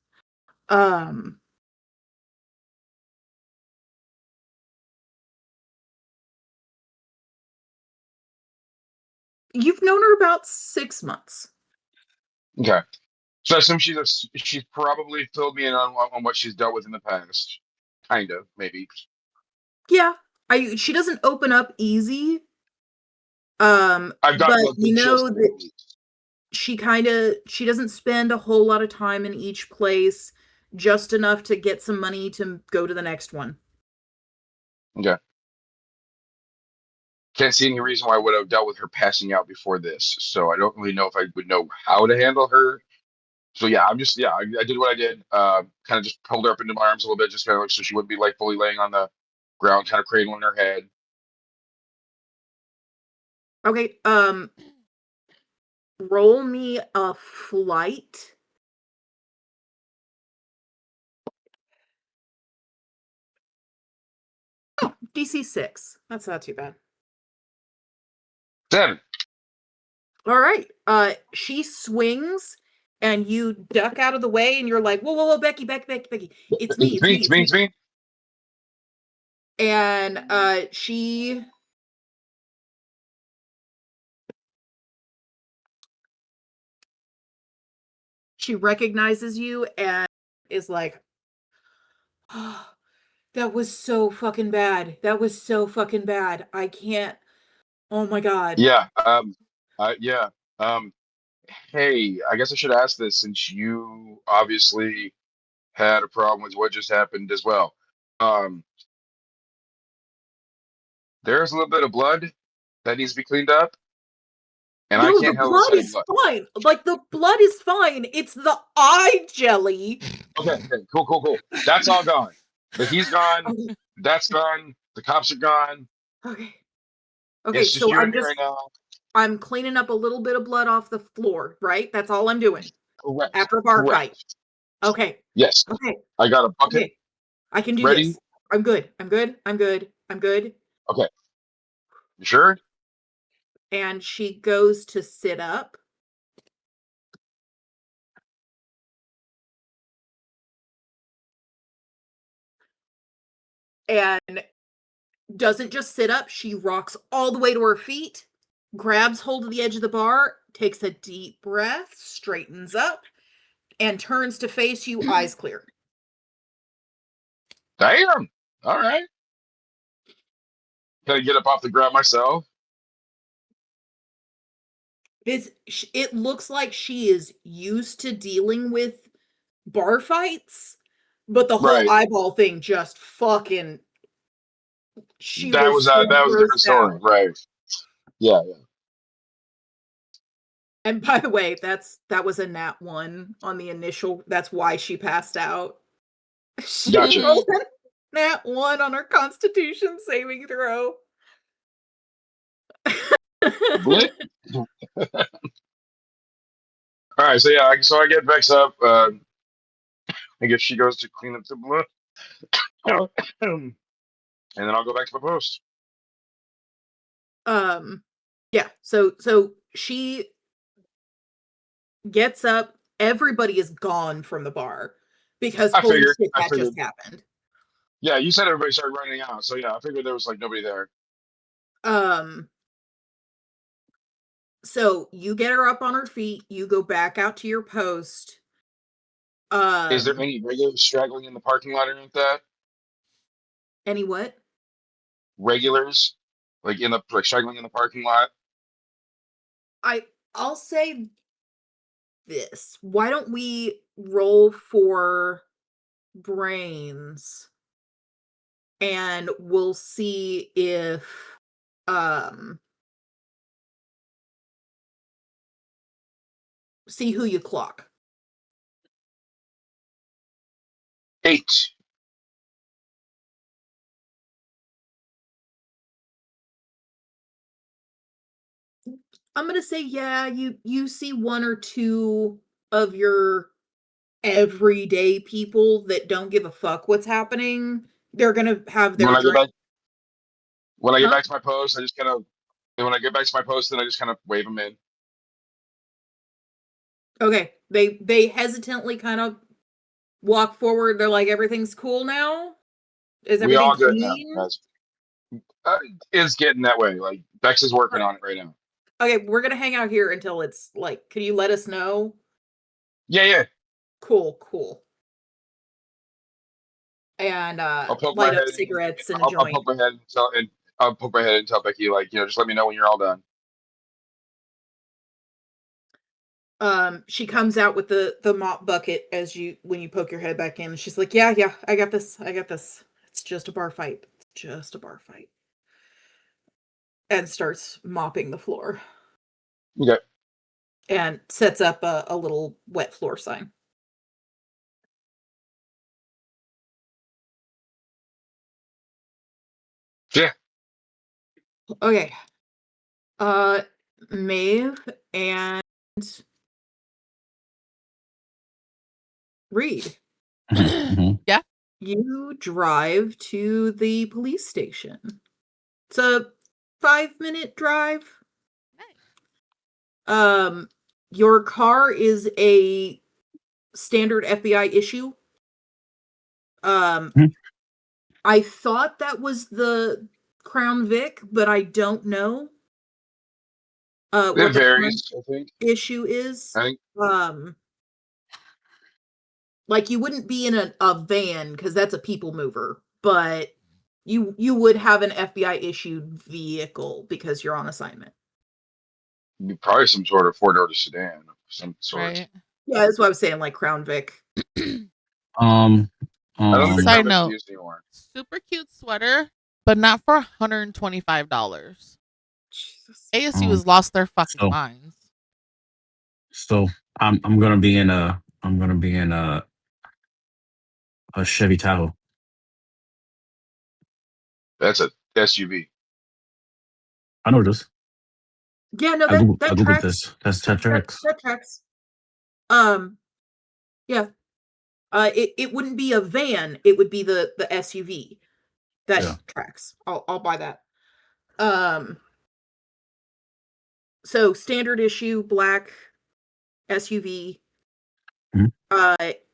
You've known her about 6 months. Okay. So I assume she's probably filled me in on what she's dealt with in the past. Kind of, maybe. Yeah. She doesn't open up easy. I've But gotten you know gist. that she doesn't spend a whole lot of time in each place, just enough to get some money to go to the next one. Okay. Can't see any reason why I would have dealt with her passing out before this. So I don't really know if I would know how to handle her. So yeah, I did what I did. Kind of just pulled her up into my arms a little bit, just kind of like so she wouldn't be like fully laying on the ground, kind of cradling her head. Okay, roll me a flight. Oh, DC 6. That's not too bad. 7. All right. She swings and you duck out of the way and you're like, whoa, Becky. It's me. It's me. And she recognizes you and is like, oh, that was so fucking bad. I can't. Oh my God. Yeah. Yeah. Hey, I guess I should ask this since you obviously had a problem with what just happened as well. There's a little bit of blood that needs to be cleaned up, and I No, the can't handle the blood sight of is blood. fine. Like, the blood is fine. It's the eye jelly. Okay, cool. That's all gone. But he's gone. Okay. That's gone. The cops are gone. Okay, It's just so you and me right now. I'm cleaning up a little bit of blood off the floor, right? That's all I'm doing. Correct. After a bar fight. Okay. Yes. Okay. I got a bucket. Okay. I can do ready. this. I'm good. Okay. You sure? And she goes to sit up. And doesn't just sit up, she rocks all the way to her feet, grabs hold of the edge of the bar, takes a deep breath, straightens up, and turns to face you, eyes clear. Damn. All right. Can I get up off the ground myself? It looks like she is used to dealing with bar fights, but the whole eyeball thing just fucking. That was a different story, right? Yeah. And by the way, that was a nat 1 on the initial. That's why she passed out. She Gotcha. rolled a nat 1 on her Constitution saving throw. What? All right, so I get Vex up. I guess she goes to clean up the blood, and then I'll go back to my post. Yeah. So she gets up. Everybody is gone from the bar because holy shit, that just happened. Yeah, you said everybody started running out, so yeah, I figured there was like nobody there. So you get her up on her feet. You go back out to your post. Is there any regulars straggling in the parking lot or anything like that? Any what? Regulars, like straggling in the parking lot. I'll say this. Why don't we roll for brains, and we'll see if see who you clock. 8. I'm gonna say, yeah, you see 1 or 2 of your everyday people that don't give a fuck what's happening. They're gonna have their drink. When I get back to my post, I just kind of. And when I get back to my post, then I just kind of wave them in. Okay. They hesitantly kind of walk forward. They're like, everything's cool now? Is We everything all good now, clean? guys. It's getting that way. Like Bex is working on it right now. Okay, we're gonna hang out here until it's like, can you let us know? Yeah. Cool. And I'll poke my light up head. cigarettes and a I'll joint. poke my head and I'll poke my head and tell Becky, like, just let me know when you're all done. She comes out with the mop bucket when you poke your head back in. She's like, yeah, I got this. It's just a bar fight. And starts mopping the floor. Okay. And sets up a little wet floor sign. Yeah. Okay. Maeve and Reed. Yeah. You drive to the police station. It's a 5-minute drive. Nice. Your car is a standard FBI issue. I thought that was the Crown Vic, but I don't know what It the current varies, I think. issue is. I think Like you wouldn't be in a van because that's a people mover, but you would have an FBI issued vehicle because you're on assignment. probably some sort of four-door sedan of some sort. Right. Yeah, that's what I was saying, like Crown Vic. I don't think Side Crown Vic's note, used anymore. super cute sweater, but not for $125. Jesus. ASU has lost their fucking minds. So I'm gonna be in a Chevy Tahoe. That's a SUV. I know this. Yeah, no, I that googled tracks. this. That tracks. That tracks. Yeah. It wouldn't be a van, it would be the SUV. That tracks. I'll buy that. So standard issue black SUV.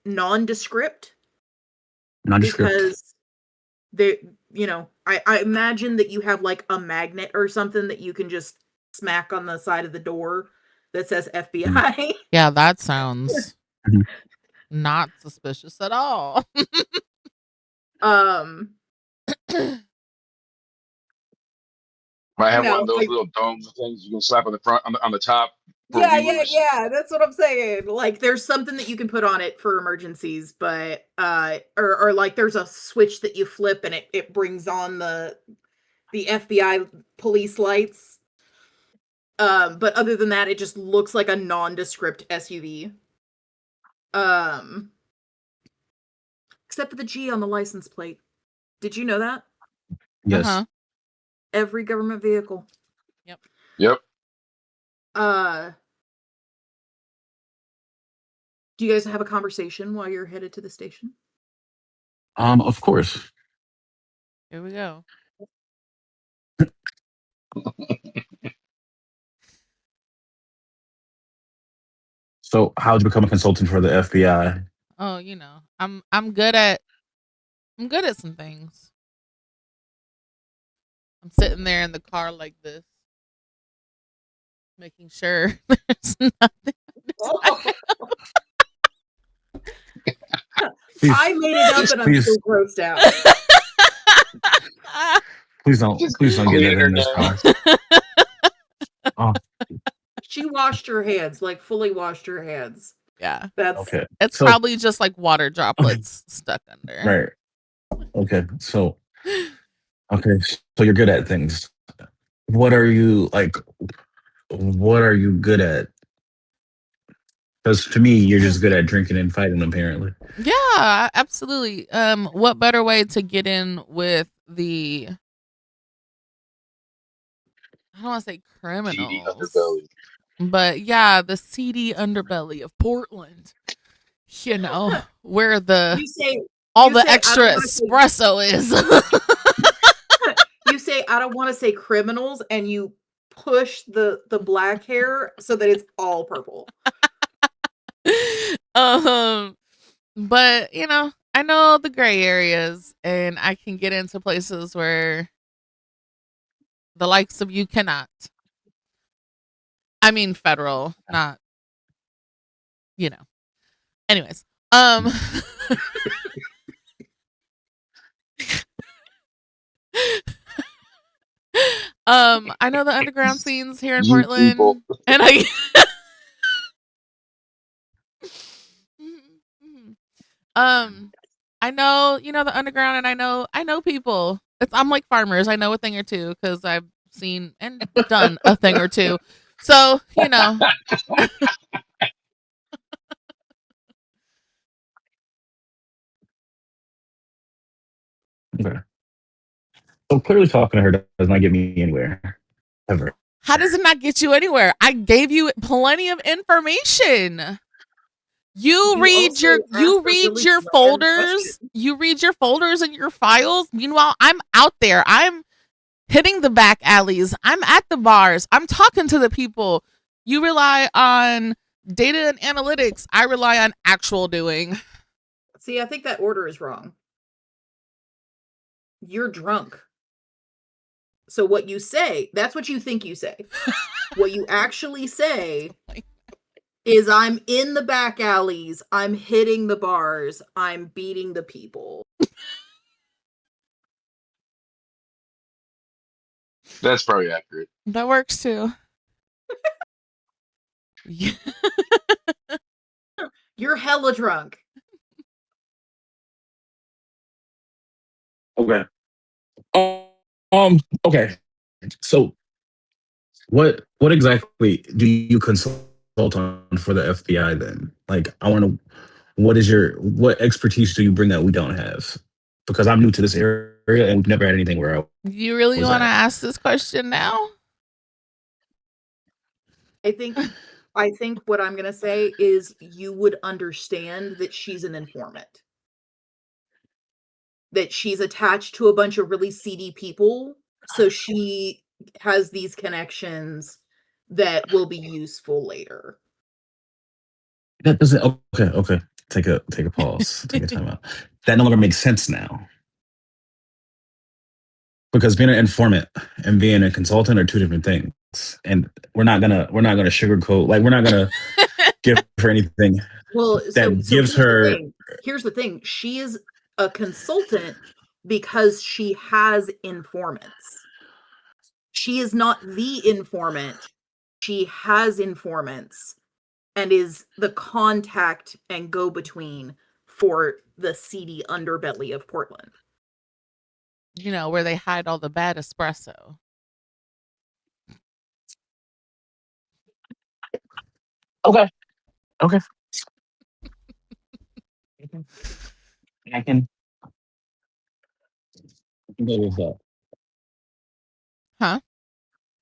Nondescript. Because they, I imagine that you have like a magnet or something that you can just smack on the side of the door that says FBI. Yeah, that sounds not suspicious at all. Might have one of those little dome things you can slap on the front on the top for viewers. Yeah. That's what I'm saying. Like, there's something that you can put on it for emergencies, but or like there's a switch that you flip and it brings on the FBI police lights. But other than that, it just looks like a nondescript SUV. Except for the G on the license plate. Did you know that? Yes. Every government vehicle. Yep. Do you guys have a conversation while you're headed to the station? Of course. Here we go. So, how'd you become a consultant for the FBI? Oh, I'm good at some things. I'm sitting there in the car like this, making sure there's nothing. I made it up and I'm still grossed out. Please don't get that in this car. Oh. She washed her hands, like fully washed her hands. Yeah. That's okay. It's probably just like water droplets stuck under. Right. Okay. So you're good at things. What are you good at? Because to me, you're just good at drinking and fighting, apparently. Yeah, absolutely. What better way to get in with the, I don't want to say criminals, underbelly. but yeah, the seedy underbelly of Portland. Where all the extra espresso is. You say, I don't want to say criminals, and you push the black hair so that it's all purple. But I know the gray areas, and I can get into places where the likes of you cannot. I mean, federal, not. Anyways, I know the underground scenes here in You people. Portland, and I know the underground, and I know people. I'm like farmers. I know a thing or two because I've seen and done a thing or two. So Okay. So clearly talking to her does not get me anywhere. Ever. How does it not get you anywhere? I gave you plenty of information. You read your folders. You read your folders and your files. Meanwhile, I'm out there. I'm hitting the back alleys. I'm at the bars. I'm talking to the people. You rely on data and analytics. I rely on actual doing. See, I think that order is wrong. You're drunk. So what you say, that's what you think you say. What you actually say is I'm in the back alleys, I'm hitting the bars, I'm beating the people. That's probably accurate. That works too. You're hella drunk. Okay. Okay. So what exactly do you consult on for the FBI then? Like, I want to. What expertise do you bring that we don't have? Because I'm new to this area and we've never had anything where You really want to ask this question now? I think what I'm gonna say is you would understand that she's an informant. That she's attached to a bunch of really seedy people, so she has these connections that will be useful later. that doesn't. Okay. Take a pause. Take a time out. That no longer makes sense now. Because being an informant and being a consultant are two different things. And we're not gonna sugarcoat, like we're not gonna give her anything Well, that gives her. Here's the thing. She is a consultant because she has informants. She is not the informant. She has informants and is the contact and go-between for the seedy underbelly of Portland. Where they hide all the bad espresso. Okay. I can go with that. Huh?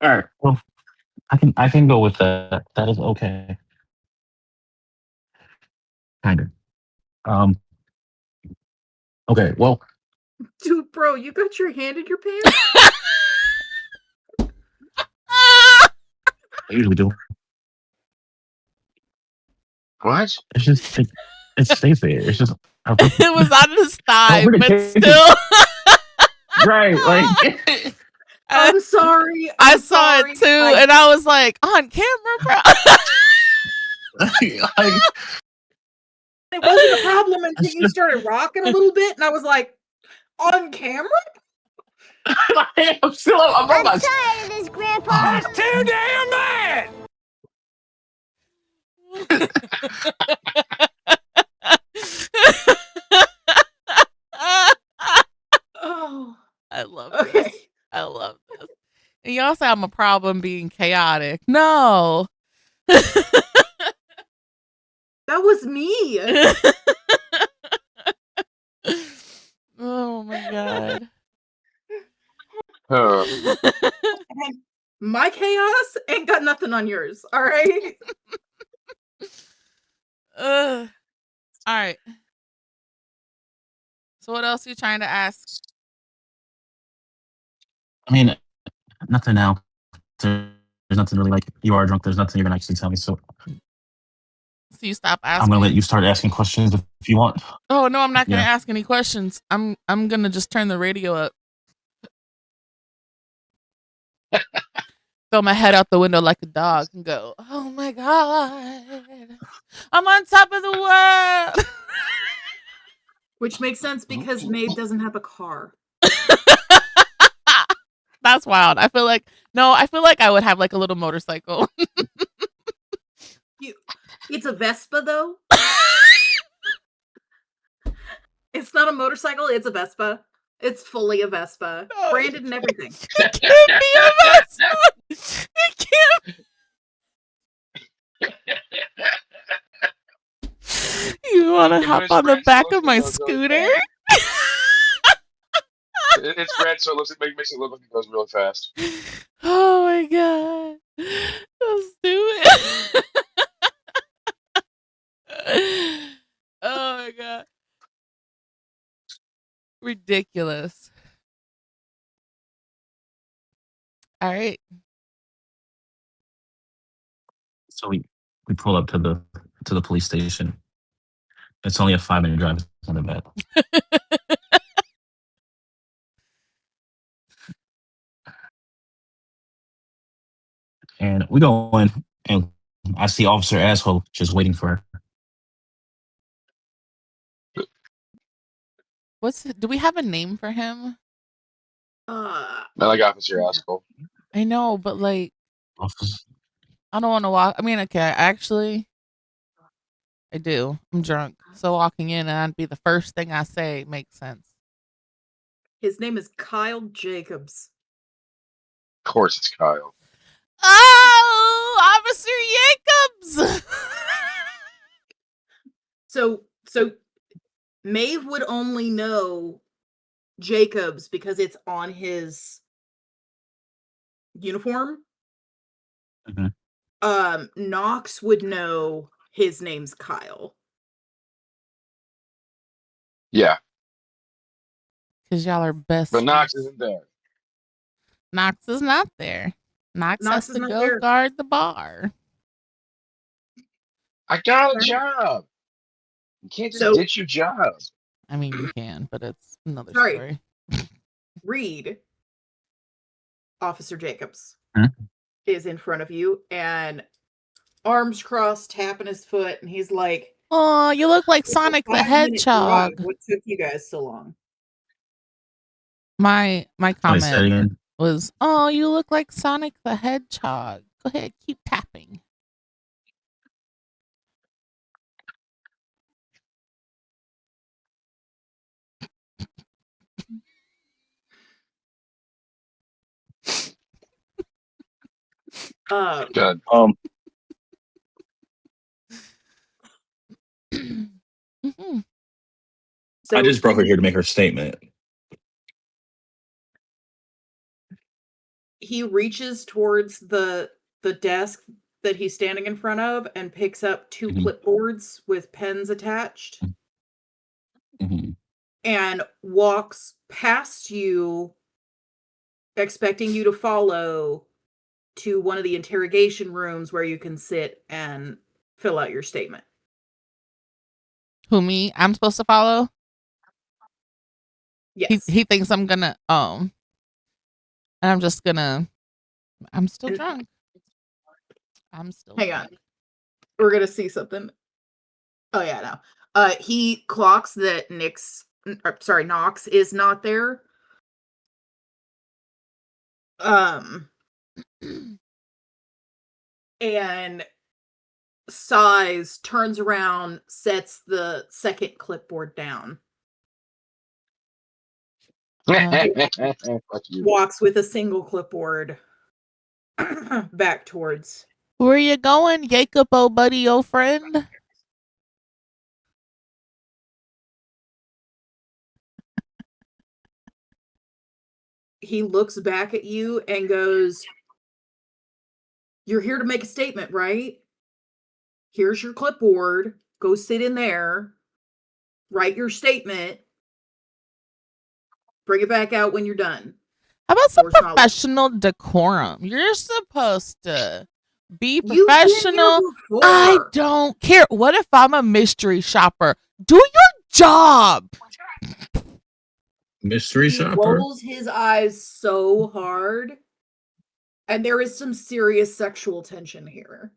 All right. Well, I can go with that. That is okay. Kind of. Okay. Well, Dude, bro, you got your hand in your pants? I usually do. What? It's just it stays there. It's just it was on his thigh, really but still. Right. Like I'm sorry. I saw it too, and I was like, on camera, bro. like, it wasn't a problem until you started rocking a little bit, and I was like, on camera? I'm still I'm tired of this, Grandpa. That's too damn bad. Oh, I love this. I love this. And y'all say I'm a problem being chaotic. No. That was me. Oh my god. My chaos ain't got nothing on yours, all right? All right. So what else are you trying to ask? I mean, nothing now. There's nothing really, like, you are drunk. There's nothing you're gonna actually tell me. So So you stop asking. I'm gonna let you start asking questions if you want. Oh no, I'm not gonna Yeah. ask any questions. I'm gonna just turn the radio up. Throw my head out the window like a dog and go, "Oh my god, I'm on top of the world." Which makes sense because Maeve doesn't have a car. That's wild. I feel like I would have like a little motorcycle. It's a Vespa though. It's not a motorcycle, it's a Vespa. It's fully a Vespa. No. Branded and everything. It can't be a Vespa. It can't. You want to hop on the back of my scooter? It's red, so it makes it look like it goes really fast. Oh my god. Let's do it. Oh my god. Ridiculous. All right. So we pull up to the police station. It's only a 5-minute drive. It's not that bad. And we go in, and I see Officer Asshole just waiting for her. Do we have a name for him? I like Officer Asshole. I know, but like, Officer. I don't want to walk. I mean, okay, actually, I do. I'm drunk, so walking in and that'd be the first thing I say makes sense. His name is Kyle Jacobs. Of course, it's Kyle. Oh, Officer Jacobs. So Maeve would only know Jacobs because it's on his uniform. Mhm. Knox would know his name's Kyle. Yeah. Because y'all are best. But Knox isn't there. Knox is not there. Knox has to go there. guard the bar. I got a job. You can't just ditch your job. I mean, you can, but it's another Sorry. story. Reed, Officer Jacobs, Hmm? is in front of you and arms crossed, tapping his foot, and he's like, "Oh, you look like Sonic the 5-minute Hedgehog." drive. What took you guys so long? My comment again. was, "Oh, you look like Sonic the Hedgehog." Go ahead, keep tapping. Good. Mhm. I just brought her here to make her statement. He reaches towards the desk that he's standing in front of and picks up 2 clipboards with pens attached and walks past you, expecting you to follow to one of the interrogation rooms where you can sit and fill out your statement. Who, me? I'm supposed to follow? Yes. He thinks I'm gonna, and I'm just gonna, I'm still drunk. I'm still Hang drunk. on. We're gonna see something. Oh yeah, no. He clocks that Knox is not there. And sighs, turns around, sets the second clipboard down. Walks with a single clipboard back towards. Where you going, Jacob, oh buddy, oh friend? He looks back at you and goes, "You're here to make a statement, right? Here's your clipboard. Go sit in there. Write your statement. Bring it back out when you're done." How about some professional decorum? You're supposed to Be You've been here professional. I before. don't care. What if I'm a mystery shopper? Do your job. Mystery He shopper. rolls his eyes so hard, and there is some serious sexual tension here.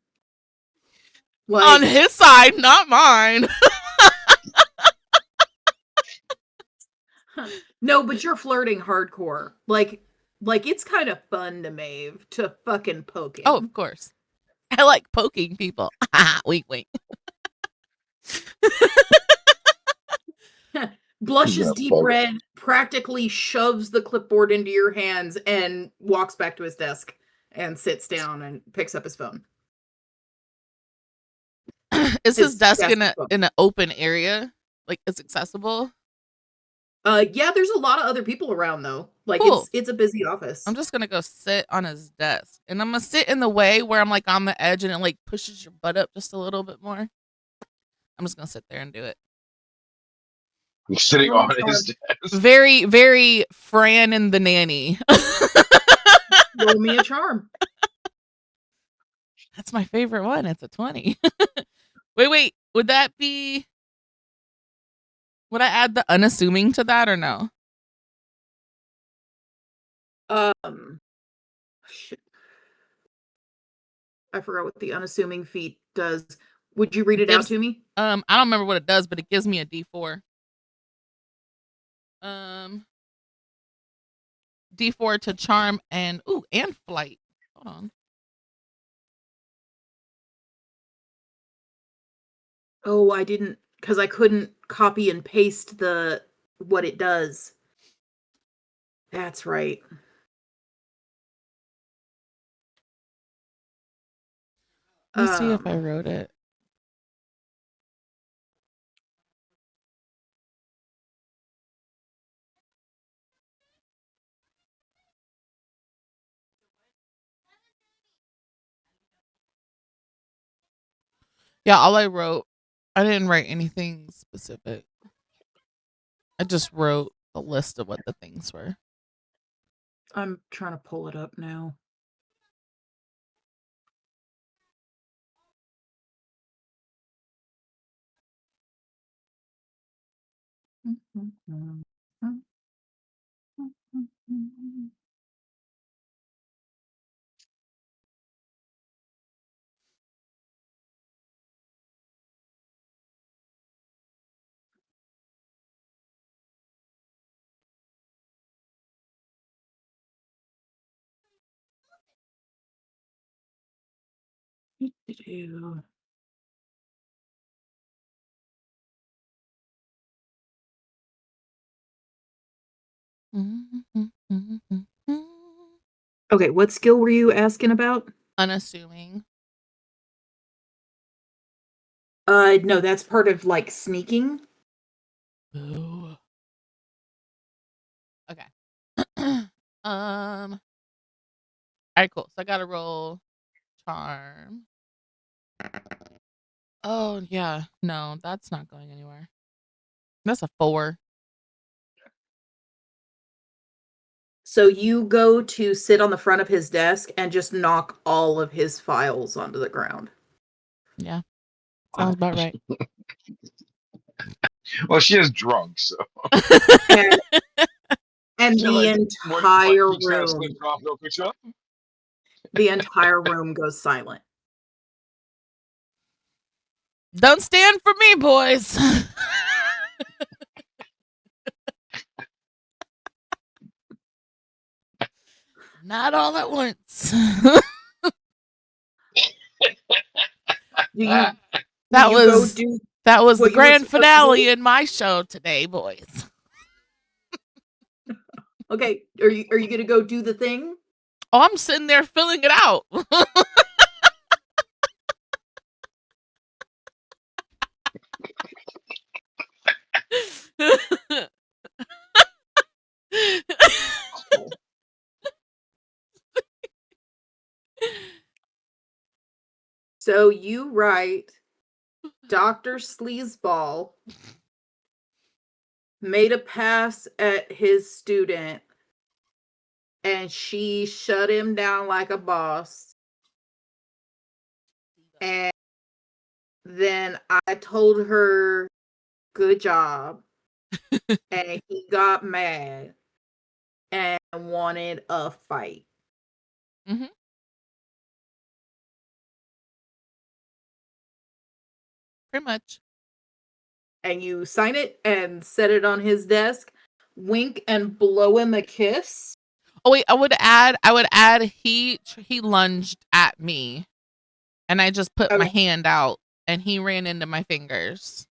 On his side, not mine. No, but you're flirting hardcore. Like it's kind of fun to Maeve to fucking poke him. Oh, of course. I like poking people. Wink, wink. Blushes deep red, practically shoves the clipboard into your hands and walks back to his desk and sits down and picks up his phone. Is his desk in an open area? Like it's accessible? Yeah, there's a lot of other people around though. Like cool. it's a busy office. I'm just gonna go sit on his desk. And I'm gonna sit in the way where I'm like on the edge and it like pushes your butt up just a little bit more. I'm just gonna sit there and do it. He's sitting on his desk. Very, very Fran and the nanny. Roll me a charm. That's my favorite one. It's a 20. Wait. Would that be... Would I add the unassuming to that or no? Shit. I forgot what the unassuming feat does. Would you read it out to me? I don't remember what it does, but it gives me a D4. D4 to charm and flight. Hold on. Oh, I didn't, because I couldn't copy and paste what it does. That's right. Let's see if I wrote it. Yeah, all I wrote, I didn't write anything specific. I just wrote a list of what the things were. I'm trying to pull it up now. Okay, what skill were you asking about? Unassuming. No, that's part of like sneaking. Ooh. Okay. All right, cool. So I gotta roll charm. Oh yeah, no, that's not going anywhere. That's a 4. So you go to sit on the front of his desk and just knock all of his files onto the ground. Yeah, sounds about right. Well, she is drunk, so. and the entire room. The entire room goes silent. Don't stand for me, boys. Not all at once. That was the grand finale in my show today, boys. Okay, are you gonna go do the thing? Oh, I'm sitting there filling it out. So you write, Dr. Sleazeball made a pass at his student and she shut him down like a boss. And then I told her, good job. And he got mad and wanted a fight. Mm-hmm. Pretty much. And you sign it and set it on his desk, wink and blow him a kiss. Oh wait, I would add he lunged at me and I just put my hand out and he ran into my fingers.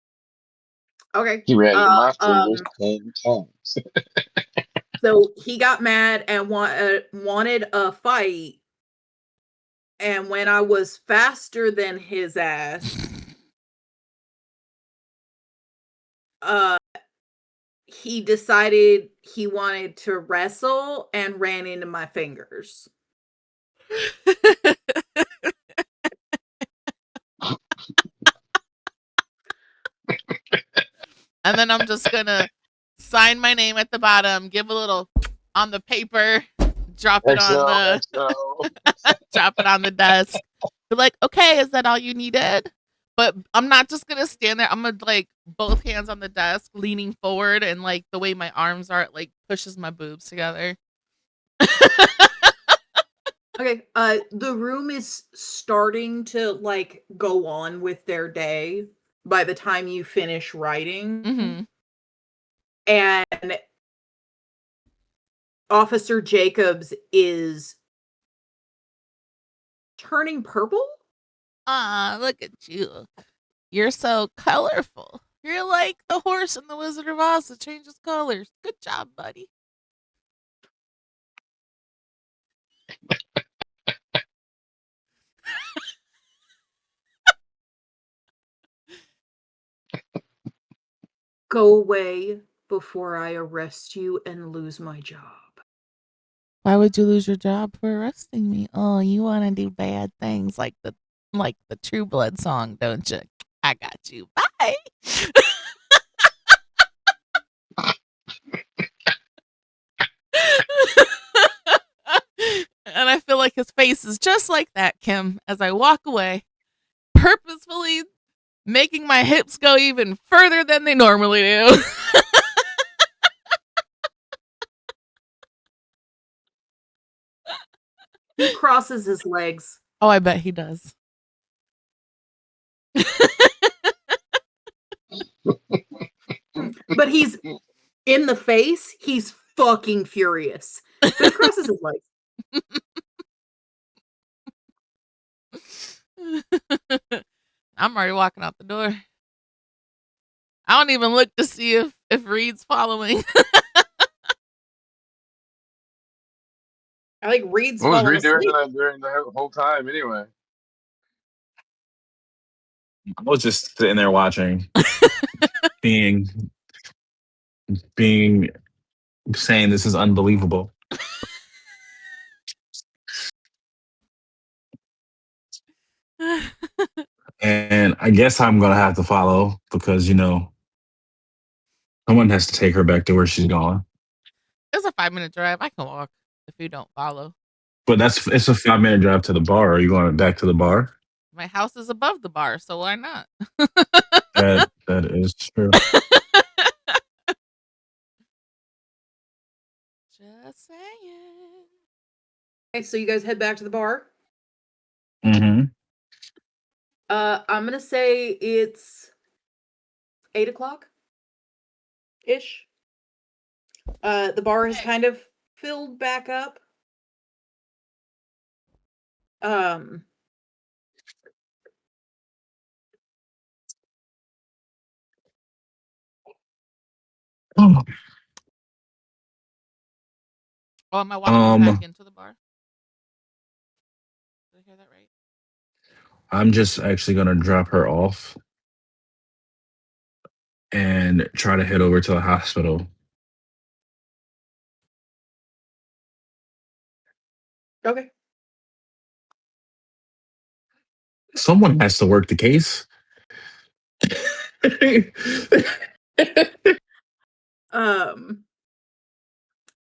Okay. He ran into my fingers 10 times. So he got mad and wanted a fight. And when I was faster than his ass, he decided he wanted to wrestle and ran into my fingers. And then I'm just gonna sign my name at the bottom, give a little on the paper, drop it on the desk. Be like, okay, is that all you needed? But I'm not just gonna stand there. I'm gonna like both hands on the desk, leaning forward, and like the way my arms are, it like pushes my boobs together. Okay, the room is starting to like go on with their day by the time you finish writing. Mm-hmm. And Officer Jacobs is turning purple. Look at you. You're so colorful. You're like the horse in the Wizard of Oz that changes colors. Good job, buddy. Go away before I arrest you and lose my job. Why would you lose your job for arresting me? Oh, you want to do bad things like the True Blood song, don't you? I got you. Bye. And I feel like his face is just like that, Kim, as I walk away, purposefully making my hips go even further than they normally do. He crosses his legs. Oh, I bet he does. But he's in the face, he's fucking furious. But he crosses his legs. I'm already walking out the door. I don't even look to see if Reed's following. I think Reed's What was falling Reed doing asleep. during the whole time anyway? I was just sitting there watching, being saying this is unbelievable. And I guess I'm gonna have to follow because someone has to take her back to where she's going. It's a 5-minute drive. I can walk if you don't follow. But it's a 5-minute drive to the bar. Are you going back to the bar? My house is above the bar, so why not? That is true. Just saying. Okay, so you guys head back to the bar. Mm-hmm. I'm gonna say it's 8:00 ish. The bar has kind of filled back up. Oh, am I walking back into the bar? Did I hear that right? I'm just actually gonna drop her off and try to head over to the hospital. Okay. Someone has to work the case.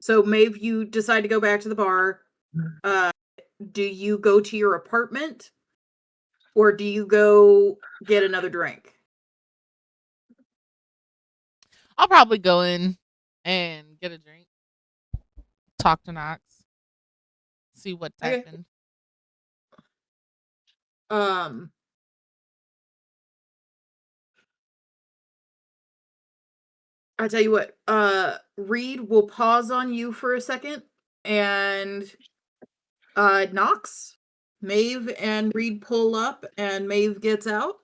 So Maeve, you decide to go back to the bar. Do you go to your apartment? Or do you go get another drink? I'll probably go in and get a drink. Talk to Knox. See what's Okay. happened. I tell you what, Reed will pause on you for a second, and Knox, Maeve and Reed pull up, and Maeve gets out.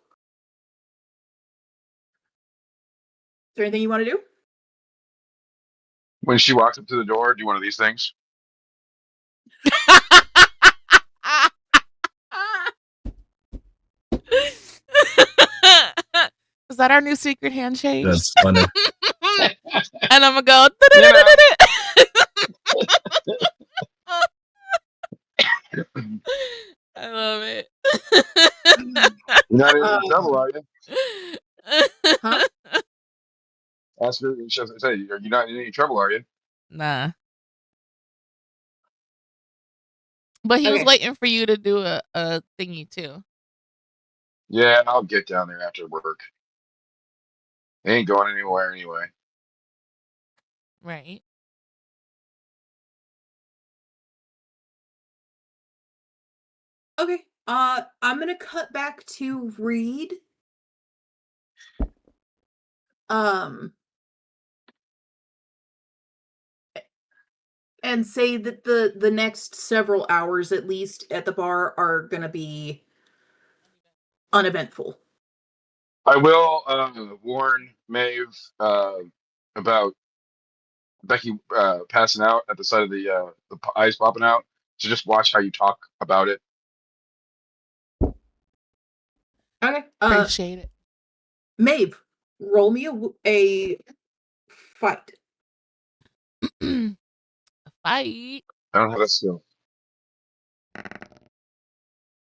Is there anything you want to do? When she walks up to the door, do one of these things. Is that our new secret handshake? That's funny. And I'm gonna go. I love it. You're not in any trouble, are you? Huh? Ask her. She'll say, "Are you not in any trouble, are you?" Nah. But he was Okay. waiting for you to do a thingy too. Yeah, I'll get down there after work. They ain't going anywhere anyway. Right. Okay. I'm gonna cut back to Reed. And say that the next several hours, at least at the bar, are gonna be uneventful. I will warn Maeve about Becky passing out at the side of the eyes popping out. So just watch how you talk about it. Okay. Appreciate it. Maeve, roll me a fight. A fight. I don't have that skill.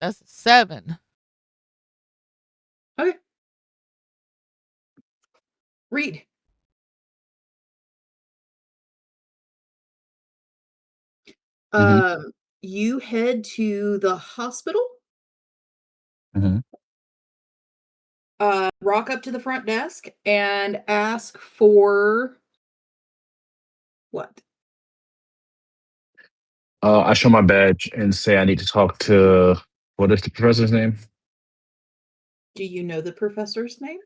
That's a 7. Okay. Reed. You head to the hospital. Mhm. Rock up to the front desk and ask for what? I show my badge and say I need to talk to what is the professor's name? Do you know the professor's name?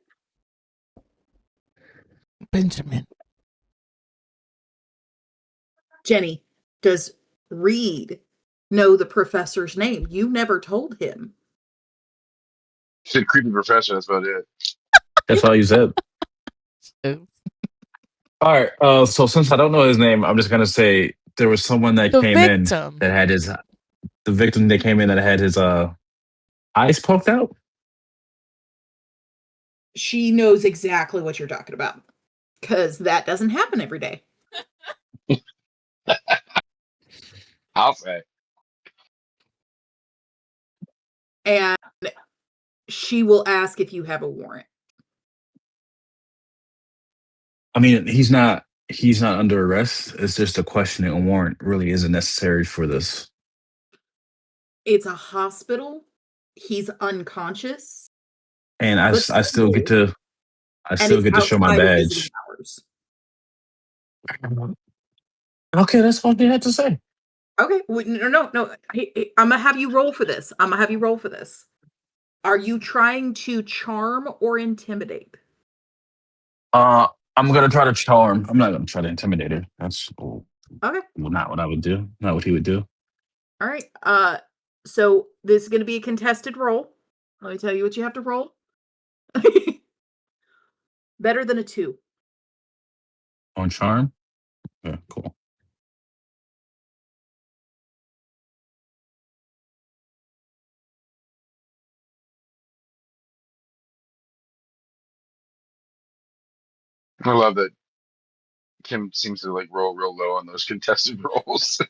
Benjamin. Jenny, does Reed know the professor's name? You never told him. She said creepy professor. That's about it. That's all you said. Oops. All right. So since I don't know his name, I'm just gonna say there was someone that The came in victim. that had the victim that came in that had his eyes poked out. She knows exactly what you're talking about, because that doesn't happen every day. I'll say. And she will ask if you have a warrant. I mean, he's not under arrest. It's just a questioning. A warrant really isn't necessary for this. It's a hospital. He's unconscious. And I But still get still, to and it's show my outside of visiting badge. hours. Okay, that's all they had to say. Okay, no. Hey, I'm gonna have you roll for this. Are you trying to charm or intimidate? I'm gonna try to charm. I'm not gonna try to intimidate her. That's Okay. not what I would do. Not what he would do. All right. So this is gonna be a contested roll. Let me tell you what you have to roll. Better than a 2. On charm. Yeah, cool. I love that Kim seems to like roll real low on those contested rolls.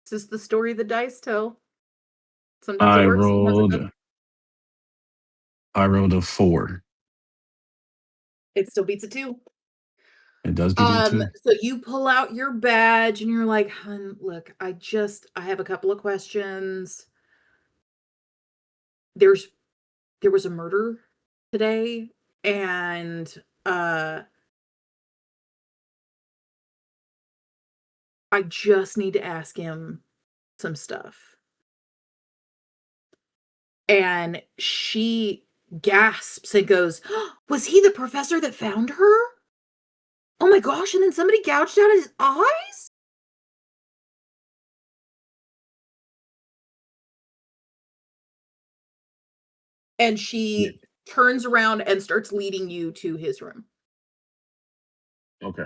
This is the story the dice tell. Sometimes it I works, sometimes it doesn't. rolled a 4. It still beats a 2. It does give you 2. So you pull out your badge and you're like, "Hun, look, I have a couple of questions. There was a murder today, and I just need to ask him some stuff." And she gasps and goes, "Was he the professor that found her? Oh my gosh, and then somebody gouged out his eyes?" And she turns around and starts leading you to his room. Okay.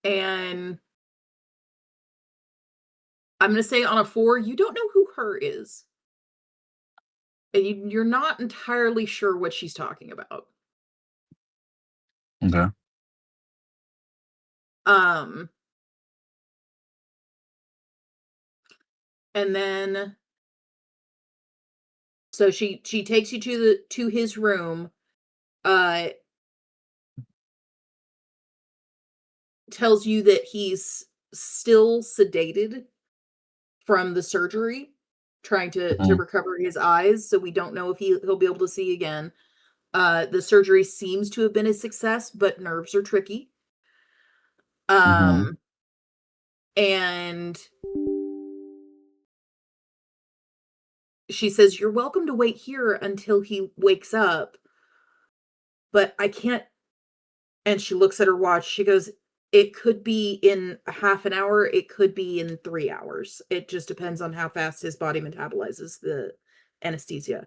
And I'm gonna say on a 4, you don't know who her is. And you're not entirely sure what she's talking about. Okay. And then so she takes you to his room, tells you that he's still sedated from the surgery, trying to Mhm. recover his eyes, so we don't know if he'll be able to see again. The surgery seems to have been a success, but nerves are tricky. Mhm. And she says, "You're welcome to wait here until he wakes up, but I can't." And she looks at her watch. She goes, "It could be in a half an hour. It could be in 3 hours. It just depends on how fast his body metabolizes the anesthesia."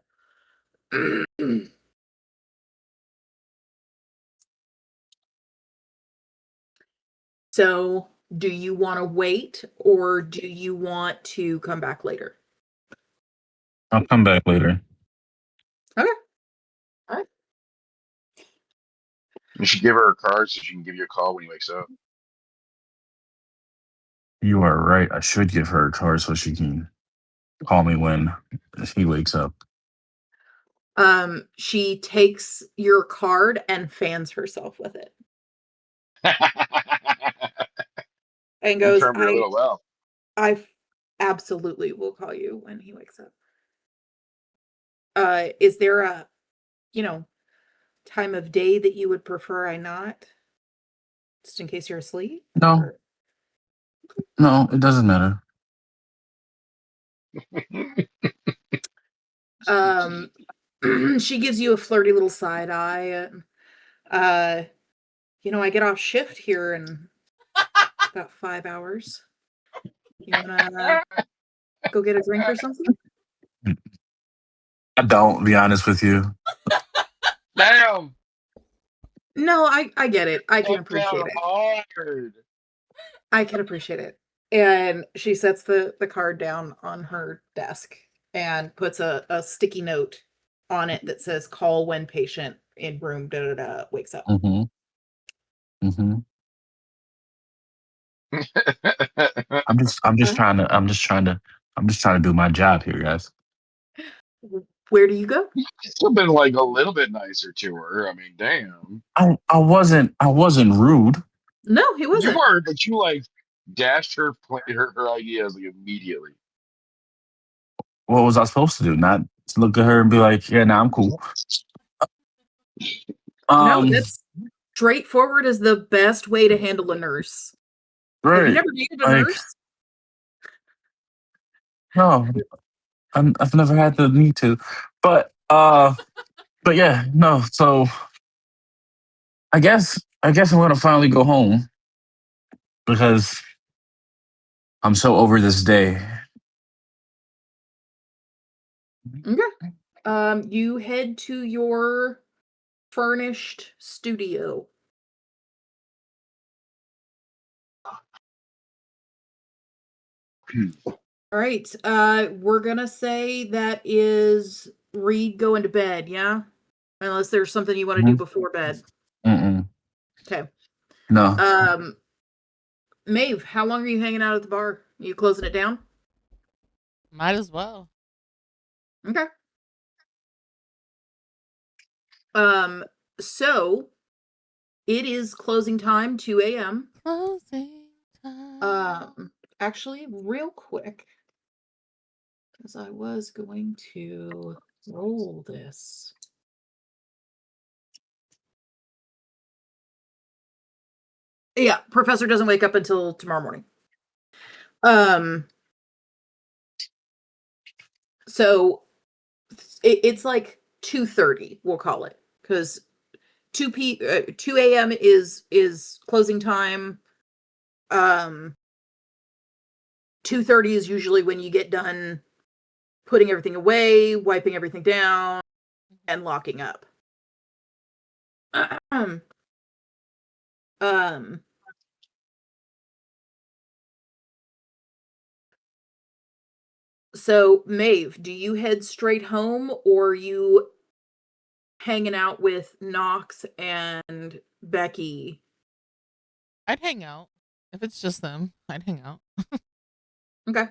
So, do you want to wait or do you want to come back later? I'll come back later. Okay. All right. You should give her a card so she can give you a call when he wakes up. You are right. I should give her a card so she can call me when he wakes up. She takes your card and fans herself with it and You goes, turned me a little well. I absolutely will call you when he wakes up. Is there a, you know, time of day that you would prefer I not? Just in case you're asleep? No, no, it doesn't matter. Um, she gives you a flirty little side eye. Uh, I get off shift here in about 5 hours. You wanna go get a drink or something? I don't, be honest with you. Damn. No, I get it. I can That appreciate down it. hard. I can appreciate it. And she sets the card down on her desk and puts a sticky note on it that says, "Call when patient in room wakes up." Mm-hmm. Mm-hmm. I'm just trying to do my job here, guys. Where do you go? It's still been like a little bit nicer to her. I mean, damn. I wasn't rude. No, he You wasn't. were, but you like dashed her ideas like immediately. What was I supposed to do? Not look at her and be like, yeah, nah, I'm cool. No, that's straightforward is the best way to handle a nurse. Have you Right. never dated a Like, nurse? no, I've never had the need to. But yeah, no. So I guess I'm gonna finally go home because I'm so over this day. Okay. You head to your furnished studio. All right. We're gonna say that is Reed going to bed, yeah? Unless there's something you want to do Mhm. before bed. Mm-mm. Okay. No, Maeve, how long are you hanging out at the bar? You closing it down? Might as well. Okay. So it is closing time, 2 a.m. Closing time. Actually, real quick, because I was going to roll this. Yeah, Professor doesn't wake up until tomorrow morning. So it's like 2:30, we'll call it, because 2 a.m. is closing time. 2:30 is usually when you get done putting everything away, wiping everything down, and locking up. So Maeve, do you head straight home, or are you hanging out with Knox and Becky? I'd hang out. If it's just them, I'd hang out. Okay.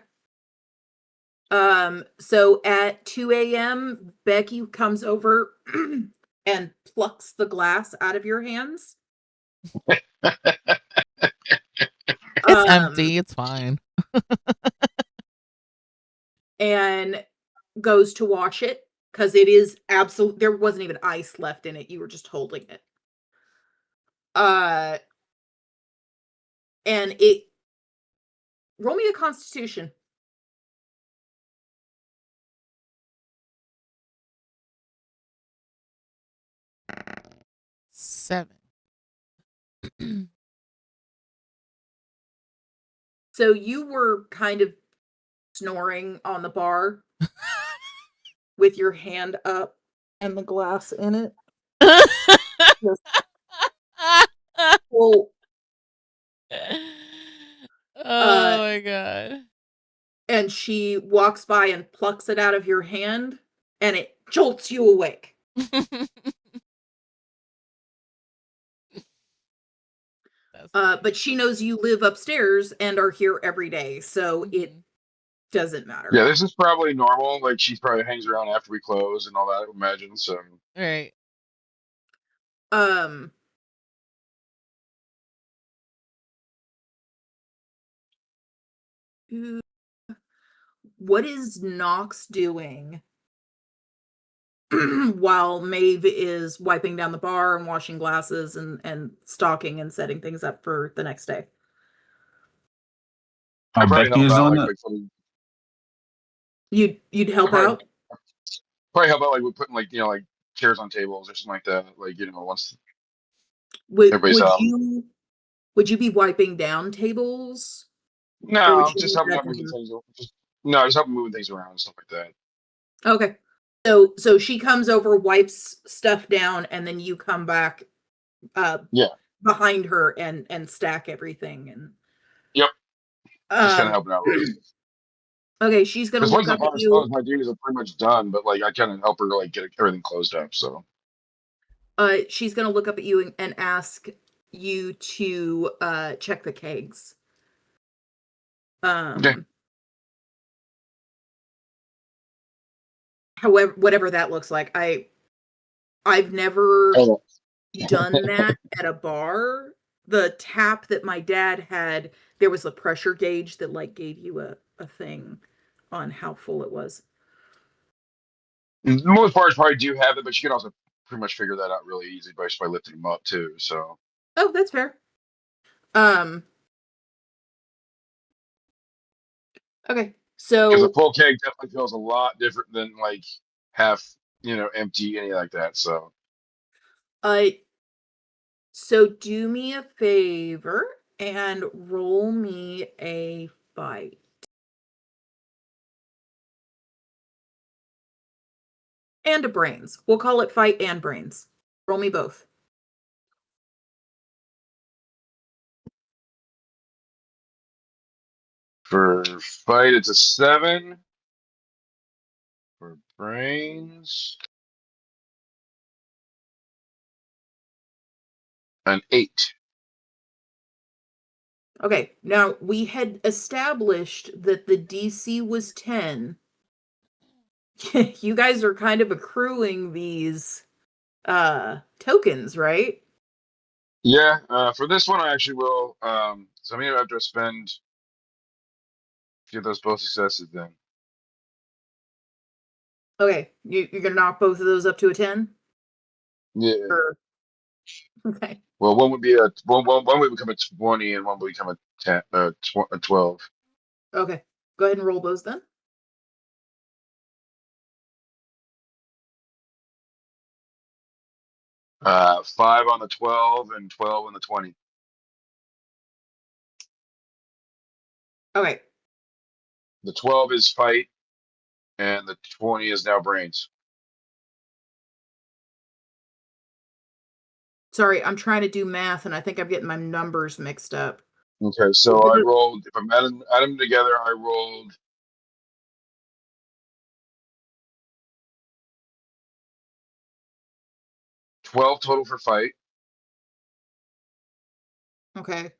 So at 2 a.m., Becky comes over and plucks the glass out of your hands. It's empty. It's fine. And goes to wash it because it is absolute. There wasn't even ice left in it. You were just holding it. And it. Roll me a Constitution. 7. So you were kind of snoring on the bar with your hand up and the glass in it. Just full. Oh my god. And she walks by and plucks it out of your hand, and it jolts you awake. But she knows you live upstairs and are here every day, so it doesn't matter. Yeah, this is probably normal. Like she probably hangs around after we close and all that, I would imagine. So Right. What is Knox doing while Maeve is wiping down the bar and washing glasses and stocking and setting things up for the next day? I probably Becky help is out doing like it. like some, You'd help probably, out? probably help out like with putting like like chairs on tables or something like that. Like once everybody's Would out. you be wiping down tables? Or would No, you just leave helping that out to moving her? things. Just helping moving things around and stuff like that. Okay. So she comes over, wipes stuff down, and then you come back Yeah. behind her and stack everything. And Yep. Just kind of helping out a little bit. Okay, she's gonna Because look once the up at bar's you. closed, my duties are pretty much done. But like I kind of help her like get everything closed up. So She's gonna look up at you and ask you to check the kegs. okay. However, whatever that looks like. I've never done that at a bar. The tap that my dad had, there was a pressure gauge that like gave you a thing on how full it was. Most bars probably do have it, but you can also pretty much figure that out really easy by just by lifting them up too. So Oh, that's fair. Okay, because a so full keg definitely feels a lot different than like half, empty, any like that. So so do me a favor and roll me a fight. And a brains. We'll call it fight and brains. Roll me both. for fight, it's a 7. For brains, an 8. Okay, now we had established that the DC was 10. You guys are kind of accruing these tokens, right? Yeah, for this one I actually will. So I'm gonna have to spend give those both successes then. Okay, you're gonna knock both of those up to a 10? Yeah. Or okay. Well, one would be a one would become a 20, and one would become a 10, a 12. Okay. Go ahead and roll those then. Uh, 5 on the 12 and 12 on the 20. Okay. The 12 is fight, and the 20 is now brains. Sorry, I'm trying to do math and I think I'm getting my numbers mixed up. Okay, so I rolled. If I'm adding them together, I rolled 12 total for fight, Okay.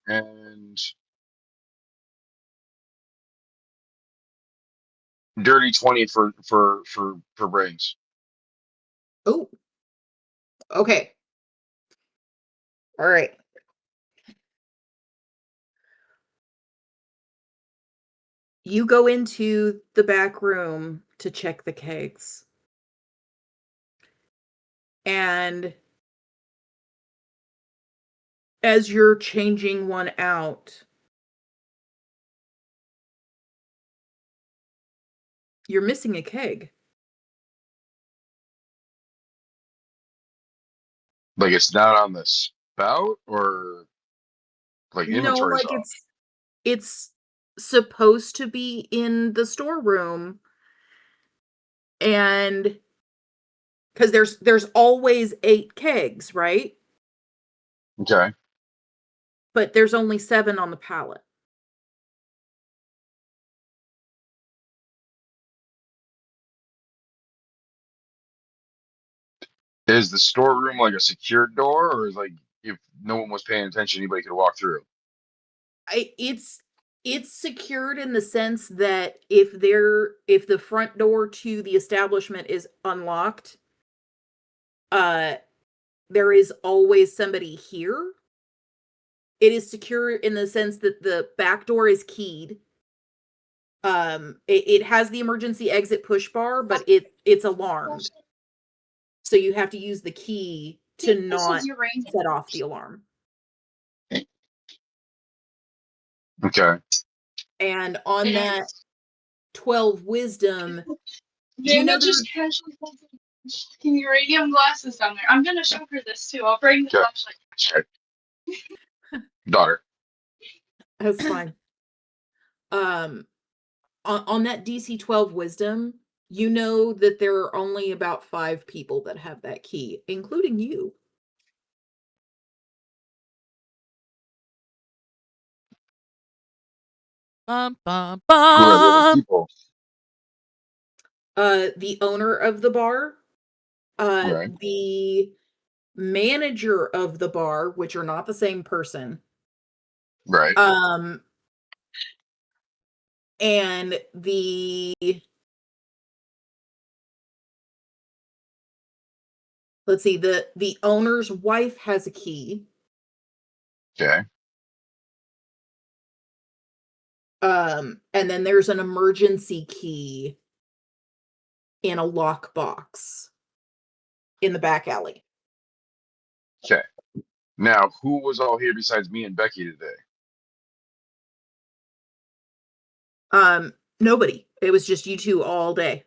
and dirty 20 for brains. Oh. Okay. All right. You go into the back room to check the kegs. And as you're changing one out, you're missing a keg. Like it's not on the spout, or like No, inventory's like off. it's supposed to be in the storeroom, and because there's always 8 kegs, right? Okay. But there's only 7 on the pallet. Is the storeroom like a secured door, or is like if no one was paying attention, anybody could walk through? It's secured in the sense that if the front door to the establishment is unlocked, there is always somebody here. It is secure in the sense that the back door is keyed. It has the emergency exit push bar, but it's alarmed. So you have to use the key to not set off the alarm. Okay. And on that 12 wisdom, Nana just casually holds fucking uranium glasses down there. I'm gonna show her this too. I'll bring the Okay. flashlight. Sorry. Daughter. that's fine. On that DC 12 wisdom, you know that there are only about 5 people that have that key, including you. Bum, bum, Who are the other bum. people? The owner of the bar, Right. the manager of the bar, which are not the same person, Right. and the let's see, the owner's wife has a key. Okay. And then there's an emergency key in a lockbox in the back alley. Okay. Now, who was all here besides me and Becky today? Nobody. It was just you two all day.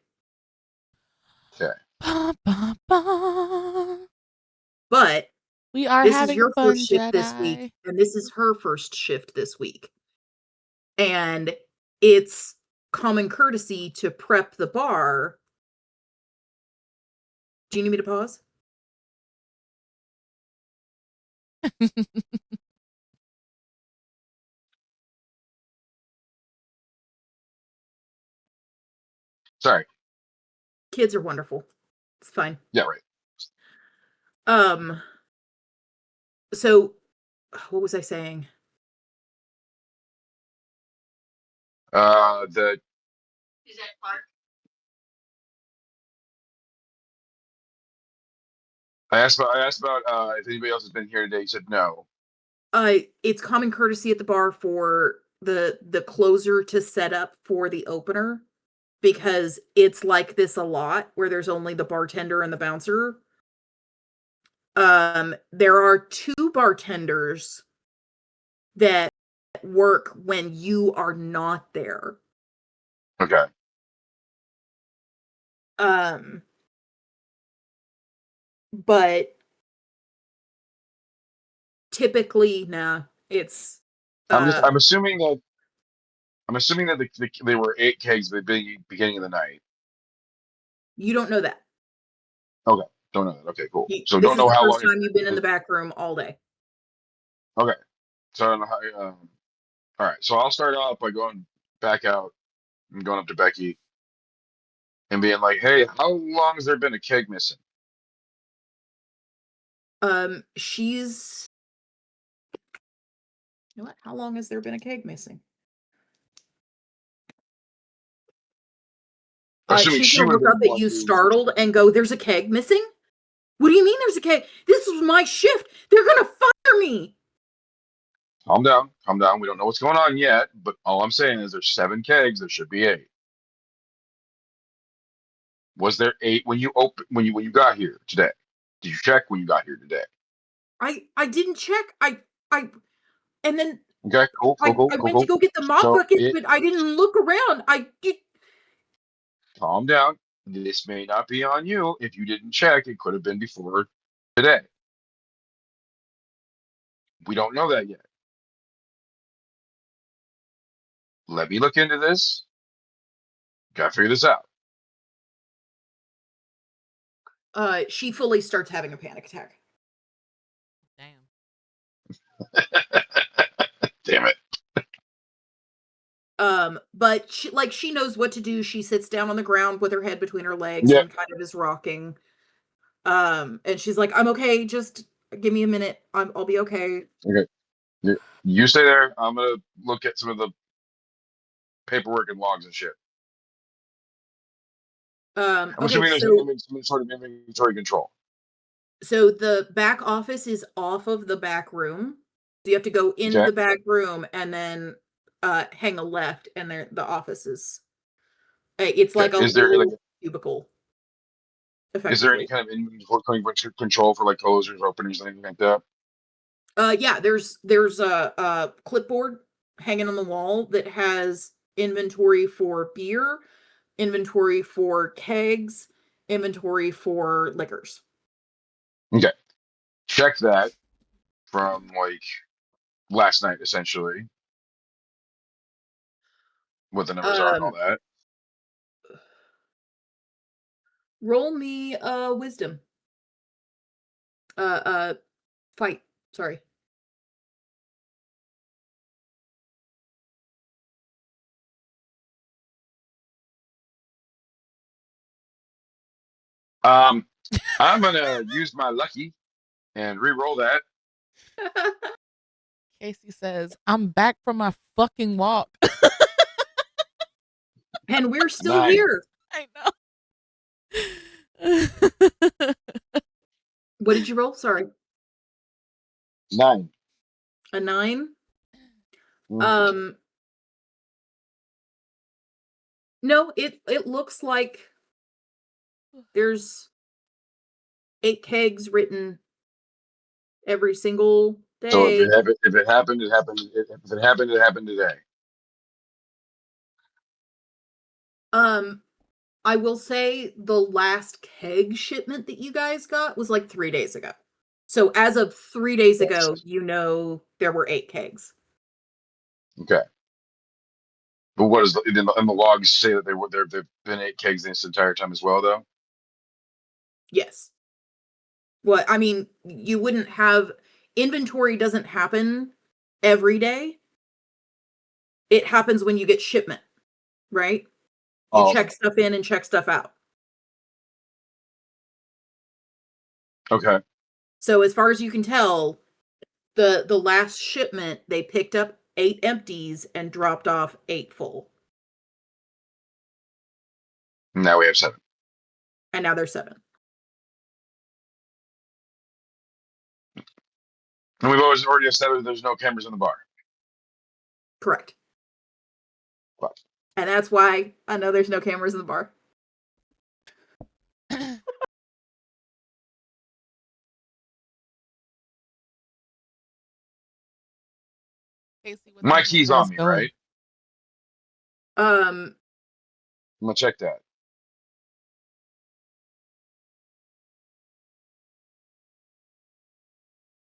Okay. Bum, bum, bum. But We are this is having your fun, first shift this week, Jedi. and this is her first shift this week. And it's common courtesy to prep the bar. Do you need me to pause? Sorry. Kids are wonderful. It's fine. Yeah, right. So what was I saying? The Is that Clark? I asked about if anybody else has been here today. He said no. It's common courtesy at the bar for the closer to set up for the opener, because it's like this a lot where there's only the bartender and the bouncer. There are 2 bartenders that work when you are not there. Okay. But typically, nah, it's I'm assuming that they were 8 kegs at the beginning of the night. you don't know that. Okay, don't know that. Okay, cool. So This don't is know the how first long. time you've been in the back room all day. Okay, so I don't know how. All right, so I'll start off by going back out and going up to Becky and being like, "Hey, how long has there been a keg missing?" She's. You know what? How long has there been a keg missing? Assuming She's she gonna would have look been up the at one you doing the first startled one. and go, "There's a keg missing? What do you mean there's a keg? This was my shift. They're gonna fire me." Calm down, calm down. We don't know what's going on yet, but all I'm saying is there's 7 kegs. There should be 8. Was there 8 when you got here today? Did you check when you got here today? I didn't check. And then Okay, cool. I went to go get the mop So bucket, but I didn't look around. calm down. This may not be on you. If you didn't check, it could have been before today. We don't know that yet. Let me look into this. Gotta figure this out. She fully starts having a panic attack. Damn. Damn it. But she knows what to do. She sits down on the ground with her head between her legs Yep. and kind of is rocking. And she's like, "I'm okay. Just give me a minute. I'll be okay." Okay. You stay there. I'm gonna look at some of the paperwork and logs and shit. I'm Okay, assuming there's some sort of inventory control. so the back office is off of the back room. So you have to go into Okay. the back room and then hang a left, and there the office is. It's like a Is there little cubicle. is there any Effectively. kind of inventory control for like closers, openers, anything like that? Yeah, there's a clipboard hanging on the wall that has inventory for beer, inventory for kegs, inventory for liquors. Okay. Check that from like last night, essentially, what the numbers are and all Um, that. roll me wisdom. Fight. Sorry. I'm gonna use my lucky and re-roll that. Casey says, "I'm back from my fucking walk." And we're still 9. here. I know. What did you roll? Sorry. 9. A 9? Mhm. No, it looks like there's 8 kegs written every single So day. if it happened, it happened. If it happened, it happened today. I will say the last keg shipment that you guys got was like 3 days ago. So as of 3 days ago, you know there were 8 kegs. Okay. But what is in the logs say that there've been 8 kegs this entire time as well, though? Yes. Well, I mean, you wouldn't have inventory doesn't happen every day. It happens when you get shipment, right? You Oh, check stuff in and check stuff out. okay. So as far as you can tell, the last shipment they picked up 8 empties and dropped off 8 full. Now we have 7. And now there's 7. And we've always already established there's no cameras in the bar. Correct. What? And that's why I know there's no cameras in the bar. Casey, what My time key's you guys on me, going? right? Um, I'm gonna check that.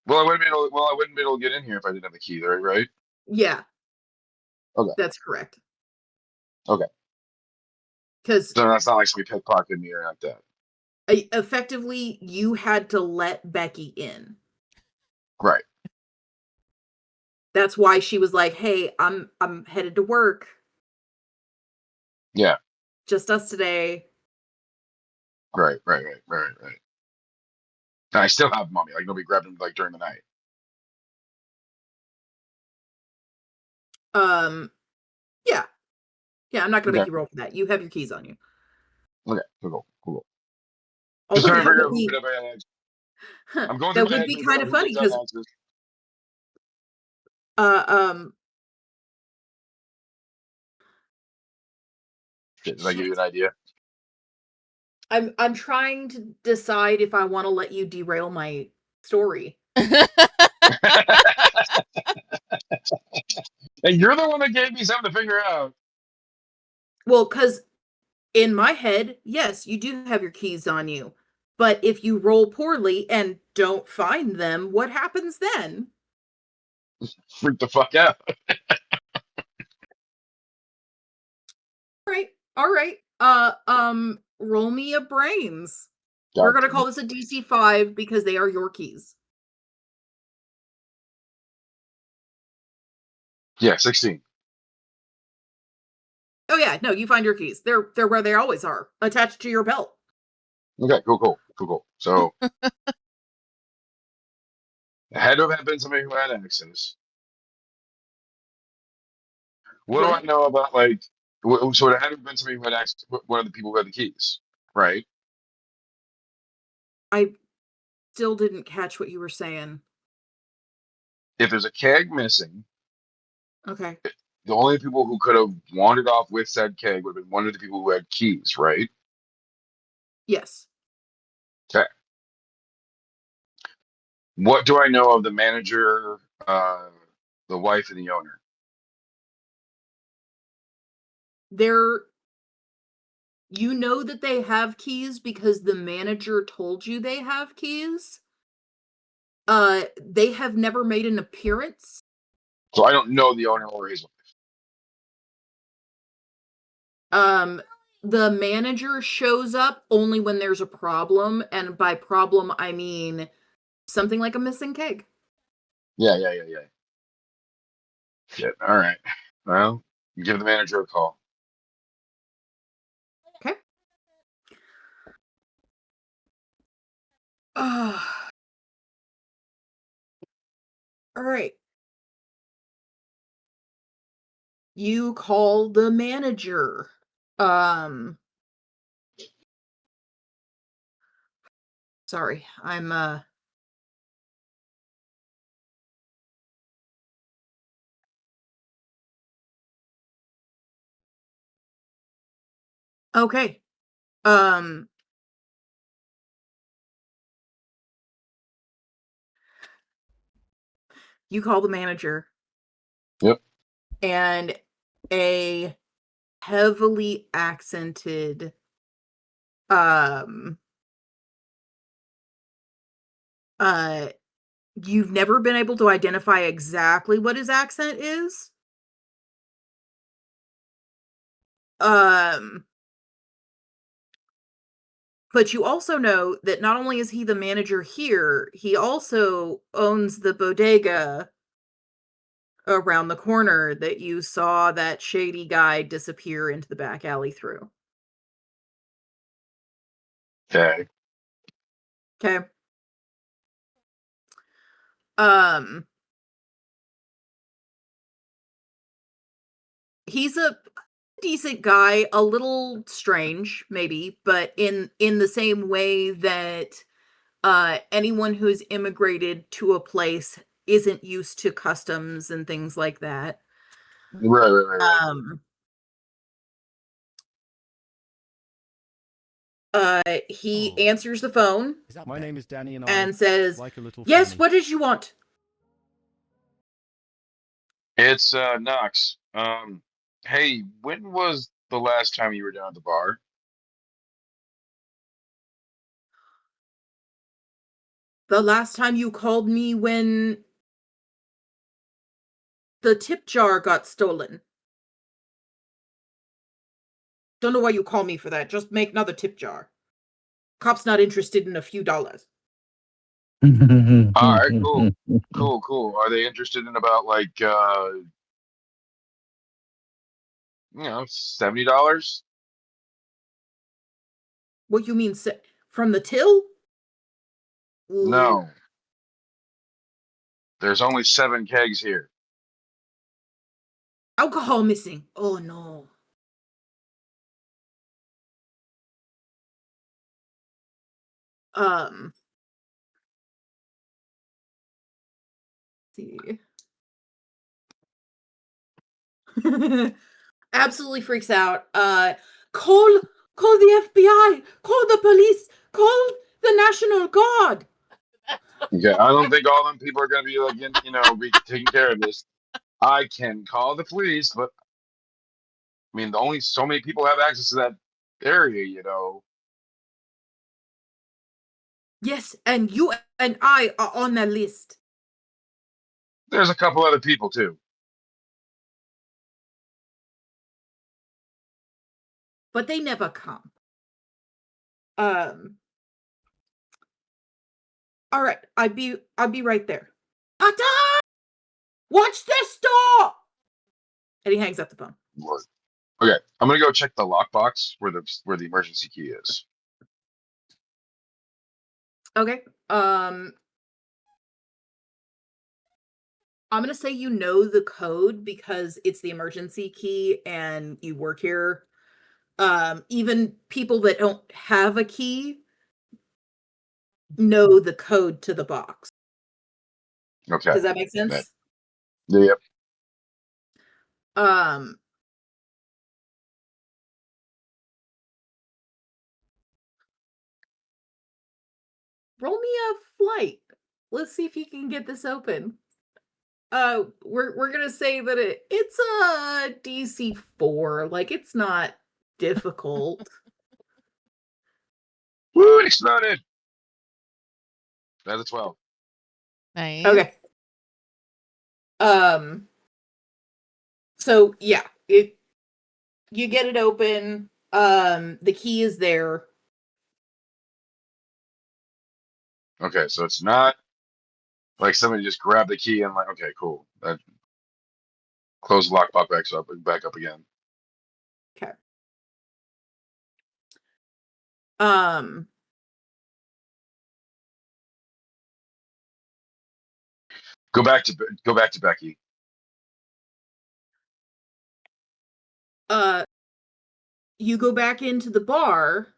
Well, I wouldn't be able to get in here if I didn't have the key, right? yeah. Okay. That's correct. Okay. Because So that's not like somebody pickpocketed me or like that. effectively, you had to let Becky in. Right. That's why she was like, "Hey, I'm headed to work. Yeah. Just us today." Right. And I still have mommy. Like nobody grabbed him like during the night. Yeah. Yeah, I'm not gonna Okay. make you roll for that. You have your keys on you. Okay. Cool. Just Although trying to that figure would out who be could have had access. I'm going through that my would head be trying to figure kind out of who funny could have because access. uh Did I give you an idea? I'm trying to decide if I want to let you derail my story. Hey, you're the one that gave me something to figure out. Well, because in my head, yes, you do have your keys on you. But if you roll poorly and don't find them, what happens then? Freak the fuck out. All right. Roll me a brains. We're God gonna damn call it. this a DC 5 because they are your keys. Yeah, 16. Oh yeah, no, you find your keys. They're where they always are, attached to your belt. Okay, cool. So it had to have been somebody who had access. What do I know about like? So it had to have been somebody who had access. One of the people who had the keys, right? I still didn't catch what you were saying. If there's a keg missing, Okay. the only people who could have wandered off with said keg would have been one of the people who had keys, right? Yes. Okay. What do I know of the manager, the wife, and the owner? You know that they have keys because the manager told you they have keys. They have never made an appearance. So I don't know the owner or his wife. The manager shows up only when there's a problem, and by problem I mean something like a missing keg. Yeah. Shit. All right. Well, give the manager a call. Okay. All right. You call the manager. Sorry, I'm okay. You call the manager. Yep. And a heavily accented you've never been able to identify exactly what his accent is. But you also know that not only is he the manager here, he also owns the bodega around the corner that you saw that shady guy disappear into the back alley through. Okay. Okay. Um he's decent guy, a little strange, maybe, but in the same way that anyone who's immigrated to a place isn't used to customs and things like that. Right. He answers the phone My name is Danny, and and says, like a little "Yes, Fanny." what did you want?" It's Knox. Hey, when was the last time you were down at the bar? The last time you called me when the tip jar got stolen. Don't know why you call me for that. Just make another tip jar. Cop's not interested in a few dollars. All right, cool. Are they interested in about like $70? What you mean, from the till? Ooh. No. There's only 7 kegs here. Alcohol missing. Oh no. See. Absolutely freaks out. Call the FBI, call the police, call the National Guard. Okay, I don't think all them people are gonna be like, be taking care of this. I can call the police, but I mean, only so many people have access to that area. Yes, and you and I are on that list. There's a couple other people too. But they never come. All right, I'll be right there. Potter! Watch the store! And he hangs up the phone. Lord. Okay, I'm gonna go check the lockbox where the emergency key is. Okay. I'm gonna say you know the code because it's the emergency key and you work here. Even people that don't have a key know the code to the box. Okay. Does that make sense? Yep. Roll me a flight. Let's see if you can get this open. We're gonna say that it's a DC 4. Like, it's not difficult. Woo! It exploded. That's a 12. Nice. Okay. So yeah, you get it open. The key is there. Okay, so it's not like somebody just grabbed the key and like, okay, cool. Close the lockbox back up again. Okay. Go back to Becky. You go back into the bar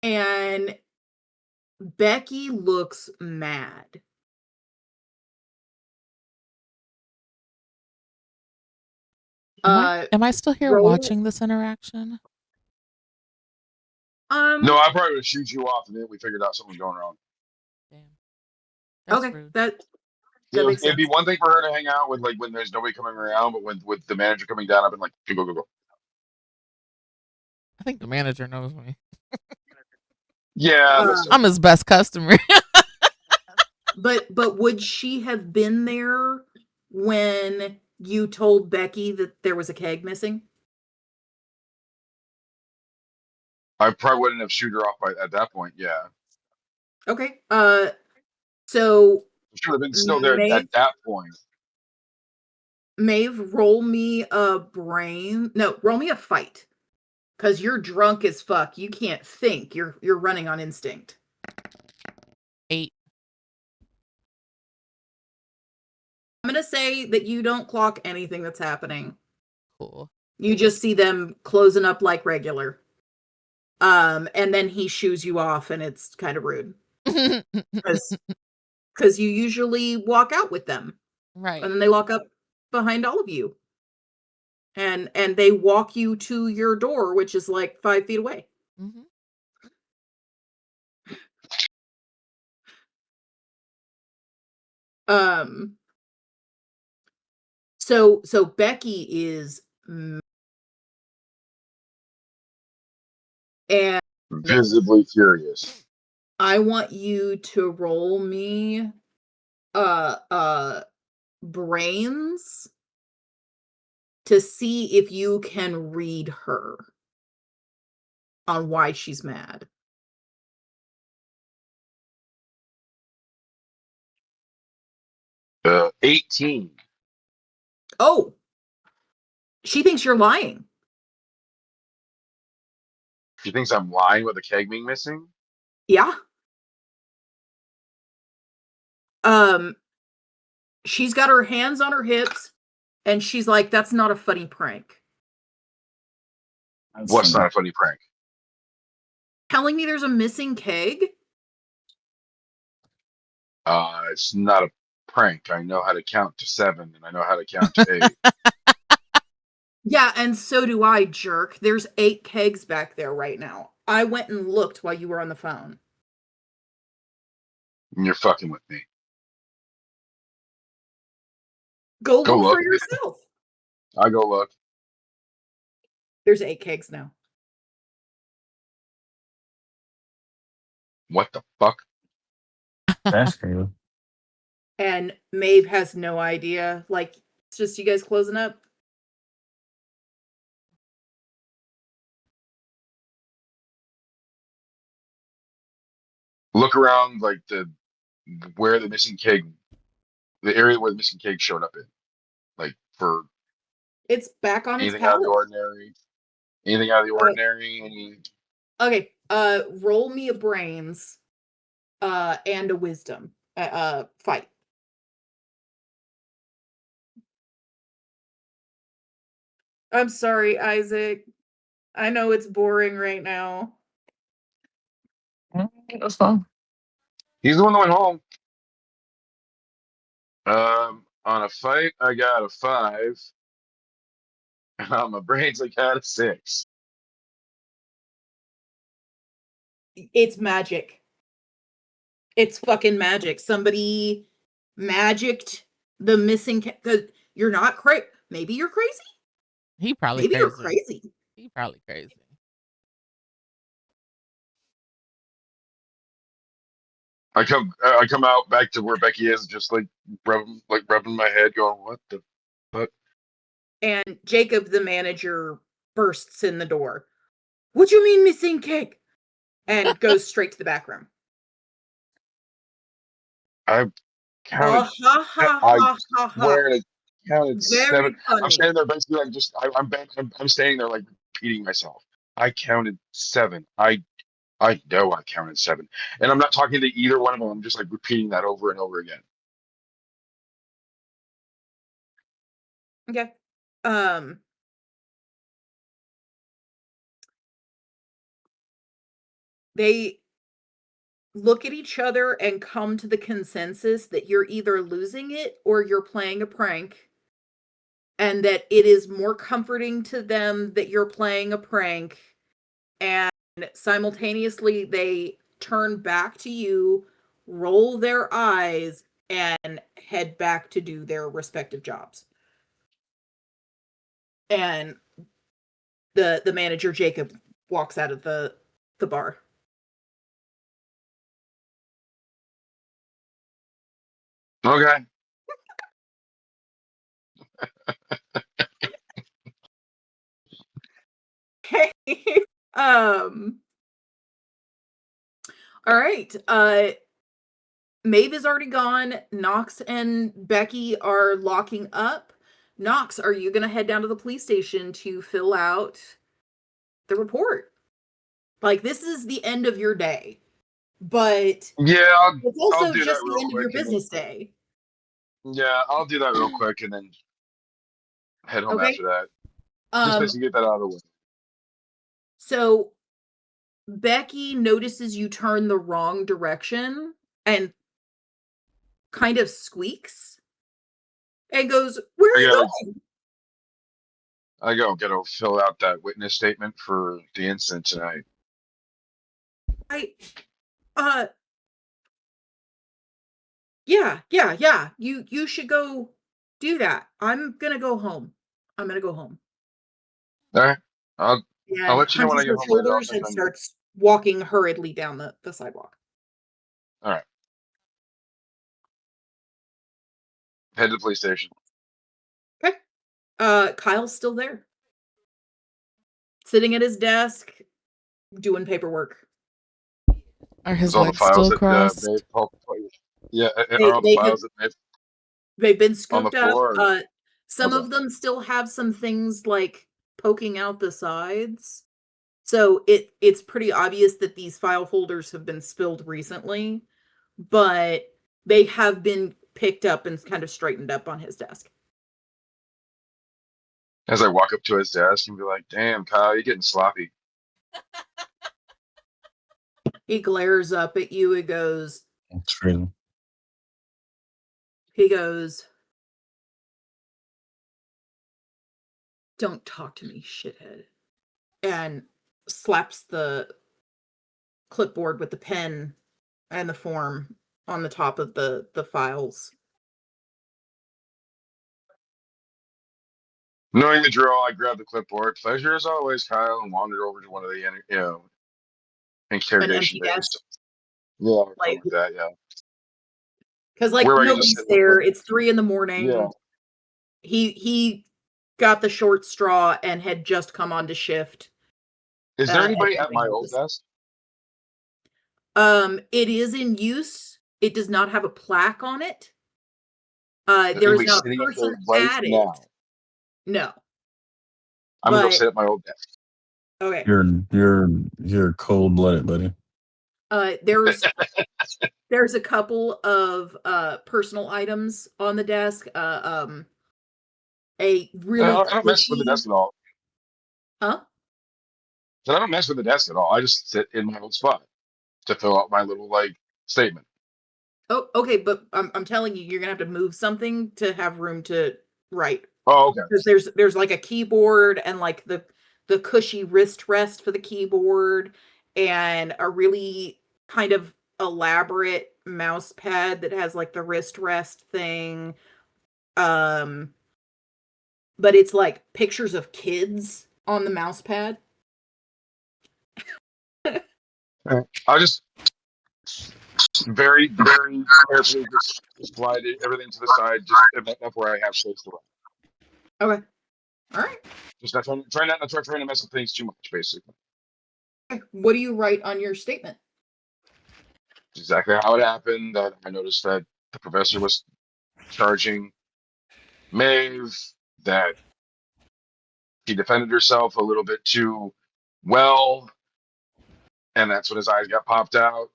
and Becky looks mad. Am I still here watching this interaction? No, I probably would shoot you off, and then we figured out something was going wrong. Damn. That's okay, rude. that makes sense. It'd be one thing for her to hang out with like when there's nobody coming around, but with the manager coming down, I've been like, go. I think the manager knows me. Yeah, I'm his best customer. But would she have been there when you told Becky that there was a keg missing? I probably wouldn't have shoot her off at that point. Yeah. Okay. So She would have been still there at that point. Maeve, roll me a fight. Because you're drunk as fuck. You can't think. You're running on instinct. 8. going to say that you don't clock anything that's happening. Cool. You just see them closing up like regular. And then he shoos you off, and it's kind of rude. Because you usually walk out with them. Right. And then they lock up behind all of you. And they walk you to your door, which is like 5 feet away. Mm-hmm. So Becky is and visibly furious. I want you to roll me brains to see if you can read her on why she's mad. Uh, 18. Oh, she thinks you're lying. She thinks I'm lying with a keg being missing? Yeah. She's got her hands on her hips, and she's like, "That's not a funny prank." What's not a funny prank? Telling me there's a missing keg? It's not a prank. I know how to count to 7, and I know how to count to 8. Yeah, and so do I, jerk. There's 8 kegs back there right now. I went and looked while you were on the phone. And you're fucking with me. Go look for yourself. I go look. There's 8 kegs now. What the fuck? That's crazy. And Maeve has no idea. Like, it's just you guys closing up. Look around, like where the missing keg, the area where the missing keg showed up in, like for It's back on its anything out of the pallet. ordinary. Anything out of the ordinary? Any? Okay. Roll me a brains, and a wisdom, fight. I'm sorry, Isaac. I know it's boring right now. That's fine. He's the one that went home. On a fight, I got a 5. On my brains, I got a 6. It's magic. It's fucking magic. Somebody magicked the missing you're not crazy. Maybe you're crazy. He probably Maybe crazy. you're crazy. He probably crazy. I come out back to where Becky is, just like rubbing my head, going, "What the fuck?" And Jacob, the manager, bursts in the door. What do you mean missing cake? And goes straight to the back room. I counted. I swear I counted Very 7. funny. I'm standing there basically like I'm standing there like repeating myself. I counted 7. I know I counted 7, and I'm not talking to either one of them. I'm just like repeating that over and over again. Okay. They look at each other and come to the consensus that you're either losing it or you're playing a prank, and that it is more comforting to them that you're playing a prank. And simultaneously, they turn back to you, roll their eyes, and head back to do their respective jobs. And the manager, Jacob, walks out of the bar. Okay. Hey. All right. Maeve is already gone. Knox and Becky are locking up. Knox, are you going to head down to the police station to fill out the report? Like, this is the end of your day, but yeah, it's also I'll do just that the real end of your quick. business day. Yeah, I'll do that real quick and then head home Okay. after that. Just basically get that out of the way. So Becky notices you turn the wrong direction and kind of squeaks and goes, "Where are you going?" I gotta fill out that witness statement for the incident tonight. Uh yeah. You should go do that. I'm gonna go home. I'm gonna go home. All right. I'll And let you know when I hunches get her home later. I'll shoulders check and on you. starts walking hurriedly down the sidewalk. All right. Head to the police station. Okay. Kyle's still there. Sitting at his desk, doing paperwork. Are his With all the legs files still that crossed? yeah, are They all the they have files that they've been on the scooped up. floor? Some Okay. of them still have some things like poking out the sides. So it's pretty obvious that these file folders have been spilled recently, but they have been picked up and kind of straightened up on his desk. As I walk up to his desk and be like, "Damn, Kyle, you're getting sloppy." He glares up at you and goes, It's crazy. he goes, "Don't talk to me, shithead." And slaps the clipboard with the pen and the form on the top of the files. Knowing the drill, I grab the clipboard. Pleasure as always, Kyle, and wander over to one of the An interrogation empty bays. desk. Yeah, Like, something like that. Yeah, because like where I can just nobody's sit and there. look. It's 3 Yeah. a.m. He got the short straw and had just come on to shift. Is there At anybody at something my like old this. desk? It is in use. It does not have a plaque on it. There is Anybody not a sitting at person there right at it. now? No. I'm gonna go But sit at my old desk. okay. You're cold blooded, buddy. There's a couple of personal items on the desk. A really I don't mess with the cushy, desk at all. huh? So I don't mess with the desk at all. I just sit in my old spot to fill out my little statement. Oh, okay, but I'm telling you, you're gonna have to move something to have room to write. Oh, okay. Because there's like a keyboard and like the cushy wrist rest for the keyboard and a really kind of elaborate mouse pad that has like the wrist rest thing. But it's like pictures of kids on the mouse pad. I just very, very carefully just slide everything to the side, just enough where I have space to write. Okay. All right. Just not trying to mess with things too much, basically. Okay. What do you write on your statement? Exactly how it happened. That I noticed that the professor was charging Maeve, that she defended herself a little bit too well, and that's when his eyes got popped out.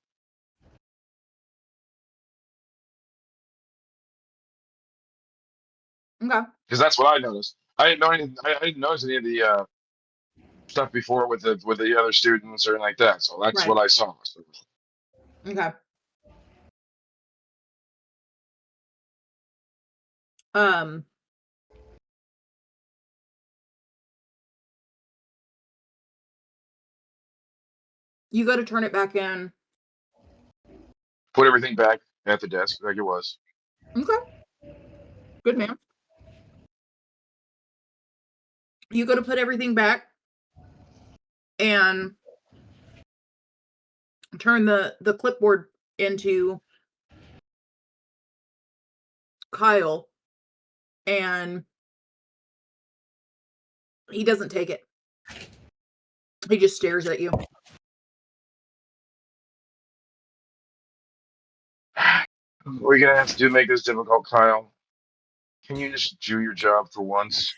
Okay. Because that's what I noticed. I didn't know anything. I didn't notice any of the stuff before with the other students or anything like that. So that's Right. what I saw. So, Okay. Um you go to turn it back in. put everything back at the desk like it was. Okay. Good man. You go to put everything back and turn the clipboard into Kyle, and he doesn't take it. He just stares at you. What are you gonna have to do to make this difficult, Kyle? Can you just do your job for once?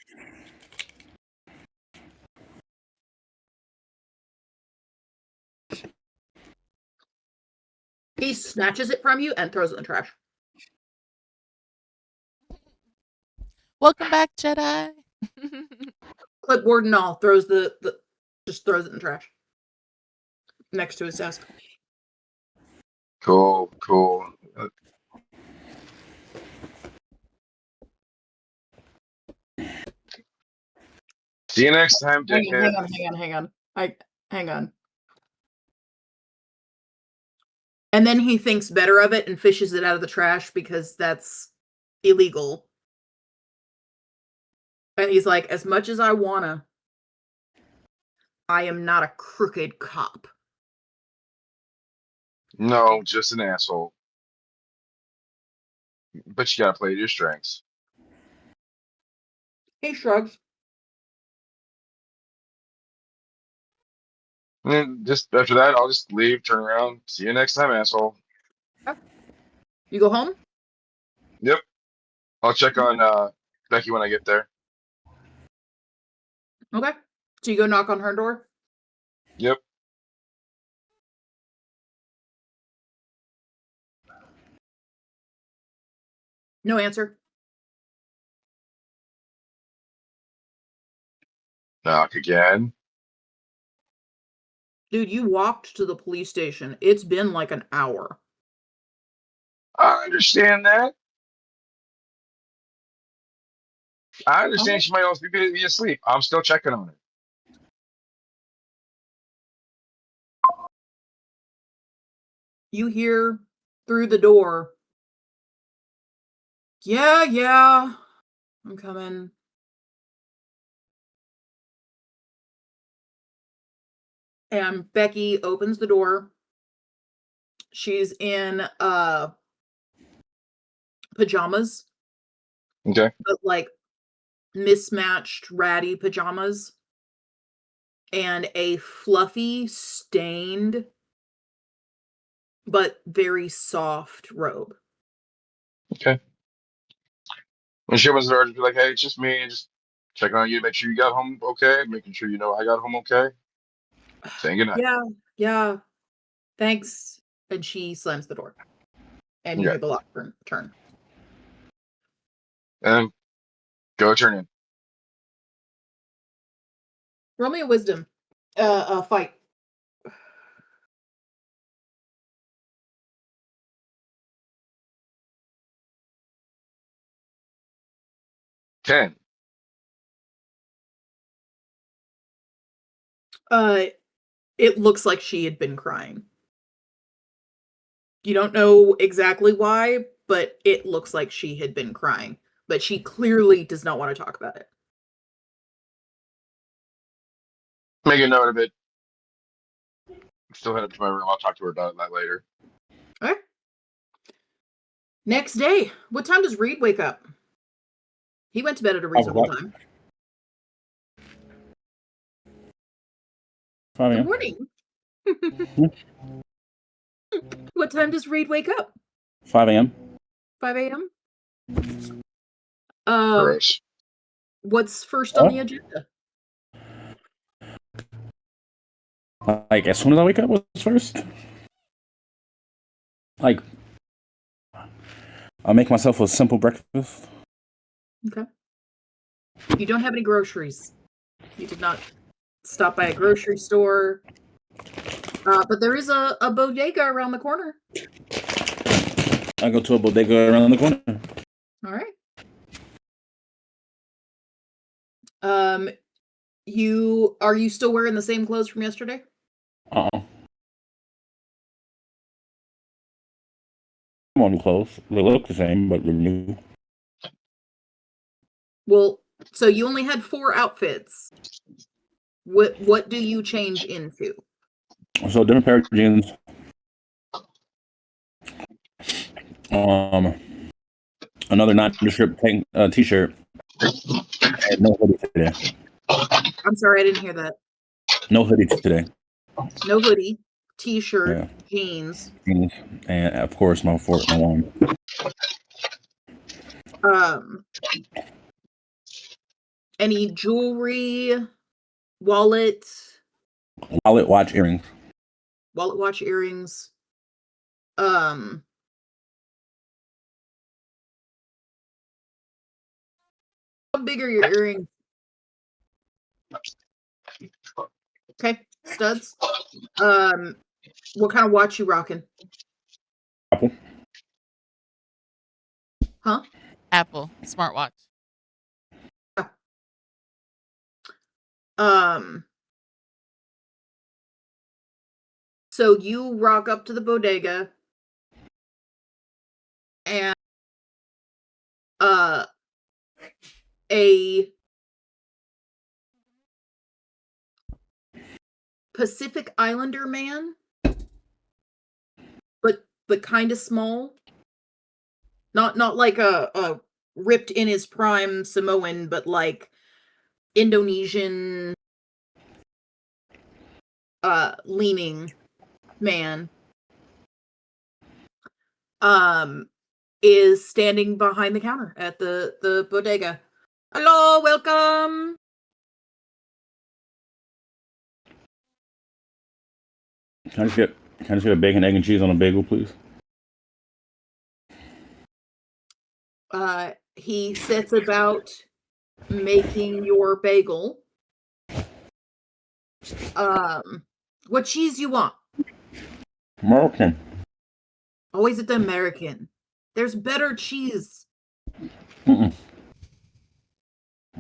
He snatches it from you and throws it in the trash. Welcome back, Jedi. Clipboard and all, just throws it in the trash next to his desk. Cool. See you next time, dickhead. Hang on. And then he thinks better of it and fishes it out of the trash because that's illegal. And he's like, as much as I wanna, I am not a crooked cop. No, just an asshole. But you gotta play to your strengths. He shrugs. And then just after that, I'll just leave, turn around. See you next time, asshole. You go home? Yep. I'll check on Becky when I get there. Okay. So you go knock on her door? Yep. No answer. Knock again. Dude, you walked to the police station. It's been like an hour. I understand that. I understand she might also be asleep. I'm still checking on her. You hear through the door, yeah, I'm coming. And Becky opens the door. She's in pajamas. Okay. But like mismatched ratty pajamas. And a fluffy, stained, but very soft robe. Okay. When she opens the door, just be like, hey, it's just me. Just checking on you, make sure you got home okay, making sure you know I got home okay. Saying goodnight. Yeah. Thanks. And she slams the door. And you hear the lock turn. And go turn in. Roll me a wisdom. Fight. Ten. It looks like she had been crying. You don't know exactly why, but it looks like she had been crying. But she clearly does not want to talk about it. Make a note of it. Still head up to my room. I'll talk to her about that later. Okay. Next day. What time does Reed wake up? He went to bed at a reasonable time. 5 Good a.m. morning. What time does Reed wake up? 5 a.m. 5 a.m. Gross. What's first on the agenda? Like, as soon as I wake up, what's first? Like, I'll make myself a simple breakfast. Okay. You don't have any groceries. You did not stop by a grocery store. But there is a bodega around the corner. I go to a bodega around the corner. All right. Are you still wearing the same clothes from yesterday? I'm on clothes. They look the same, but they're new. Well, so you only had 4 outfits. What do you change into? So different pair of jeans. Another nondescript t-shirt. And no hoodie today. I'm sorry, I didn't hear that. No hoodie today. No hoodie, t-shirt, jeans. And of course my wine. Any jewelry, wallet, watch, earrings. Wallet, watch, earrings. How big are your earrings? Okay, studs. What kind of watch you rocking? Apple. Huh? Apple smartwatch. So you rock up to the bodega and a Pacific Islander man, but kind of small. Not like a ripped in his prime Samoan, but like Indonesian leaning man is standing behind the counter at the bodega. Hello, welcome. Can I just get a bacon, egg, and cheese on a bagel, please? He sets about making your bagel. What cheese you want? American. Always at the American. There's better cheese. Mm-mm.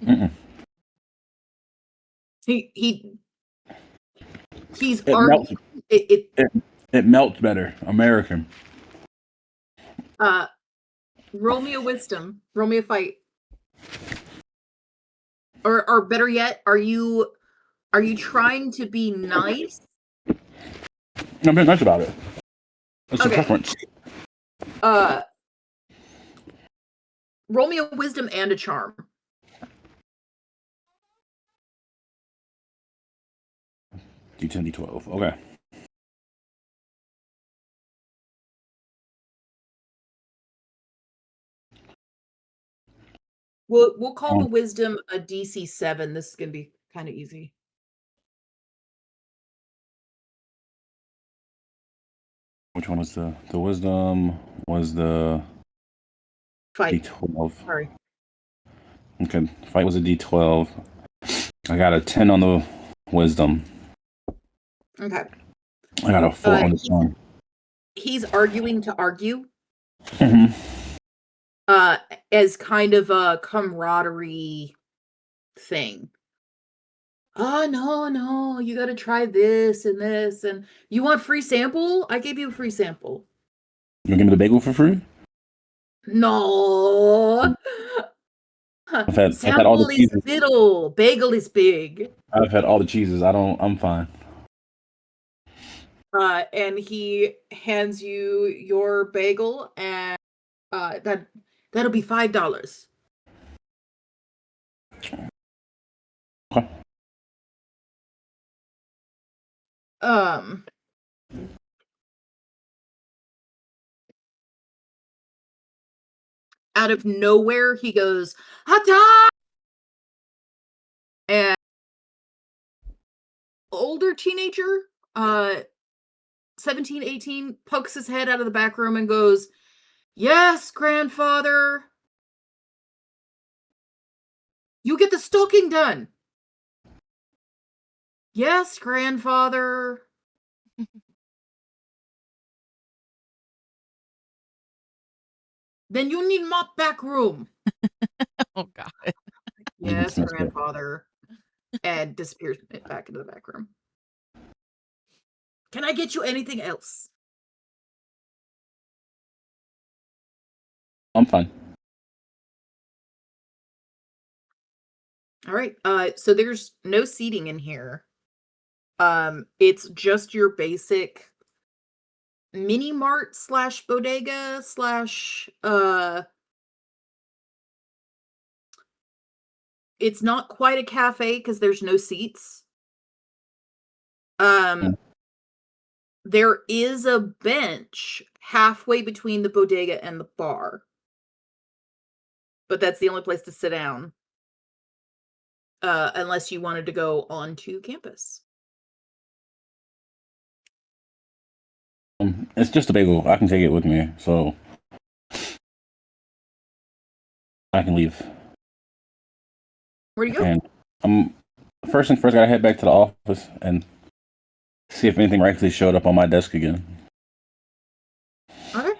Mm-mm. He's It melts. It melts better. American. Roll me a wisdom. Roll me a fight. Or better yet, are you trying to be nice? I'm being nice about it. It's Okay. a preference. Roll me a wisdom and a charm. D10, D12. Okay. We'll call the wisdom a DC 7. This is gonna be kind of easy. Which one was the wisdom? Was the Fight. D12? Sorry. Okay, fight was a D12. I got a 10 on the wisdom. Okay. I got a 4 on the charm. He's arguing to argue. Mm-hmm. As kind of a camaraderie thing. Oh, no, you gotta try this, and you want free sample? I gave you a free sample. You gonna give me the bagel for free? No. I've had all Sample the is cheeses. little, bagel is big. I've had all the cheeses. I'm fine. And he hands you your bagel, and that'll be $5. Okay. Out of nowhere, he goes, "Hata!" And older teenager, 17, 18, pokes his head out of the back room and goes, "Yes, grandfather. You get the stocking done." "Yes, grandfather." "Then you need mop back room." Oh God. "Yes, grandfather." And disappears back into the back room. "Can I get you anything else?" I'm fine. All right. So there's no seating in here. It's just your basic mini mart / bodega it's not quite a cafe because there's no seats. There is a bench halfway between the bodega and the bar, but that's the only place to sit down. Unless you wanted to go onto campus. It's just a bagel. I can take it with me, so I can leave. Where do you go? And first thing first, I gotta head back to the office and see if anything miraculously showed up on my desk again. Okay.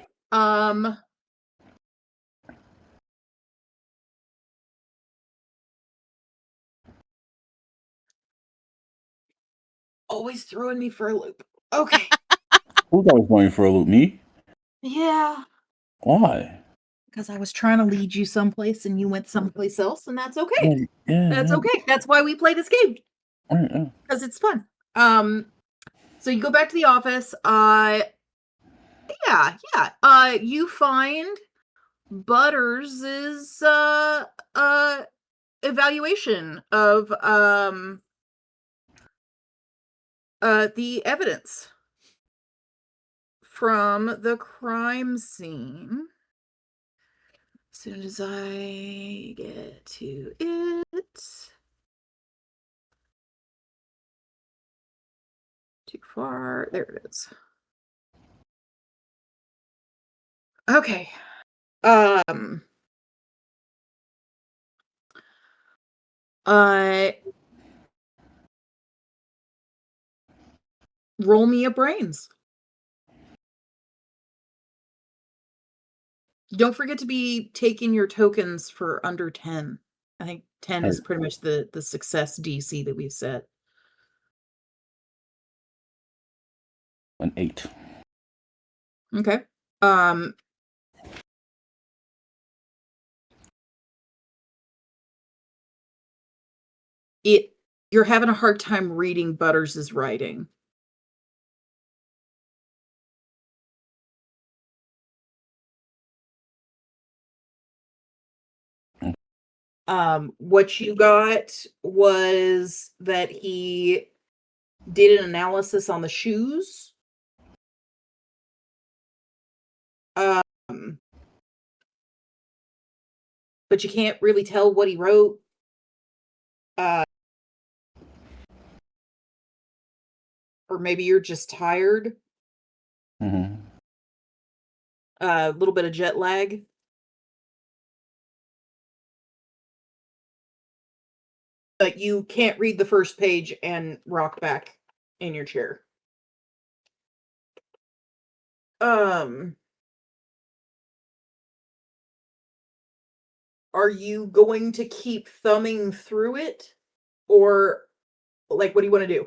Always throwing me for a loop. Okay. Who's always going for a loop? Me? Yeah. Why? Because I was trying to lead you someplace and you went someplace else, and that's okay. That's Yeah. okay. That's why we play this game. Yeah. Because it's fun. So you go back to the office. You find Butters' evaluation of the evidence from the crime scene. As soon as I get to it. Too far. There it is. Okay. Roll me a brains. Don't forget to be taking your tokens for under 10. I think 10 is pretty much the success DC that we've set. An 8. Okay. You're having a hard time reading Butters' writing. What you got was that he did an analysis on the shoes. But you can't really tell what he wrote. Or maybe you're just tired. Mm-hmm. A little bit of jet lag. But you can't read the first page and rock back in your chair. Are you going to keep thumbing through it? Or, like, what do you want to do?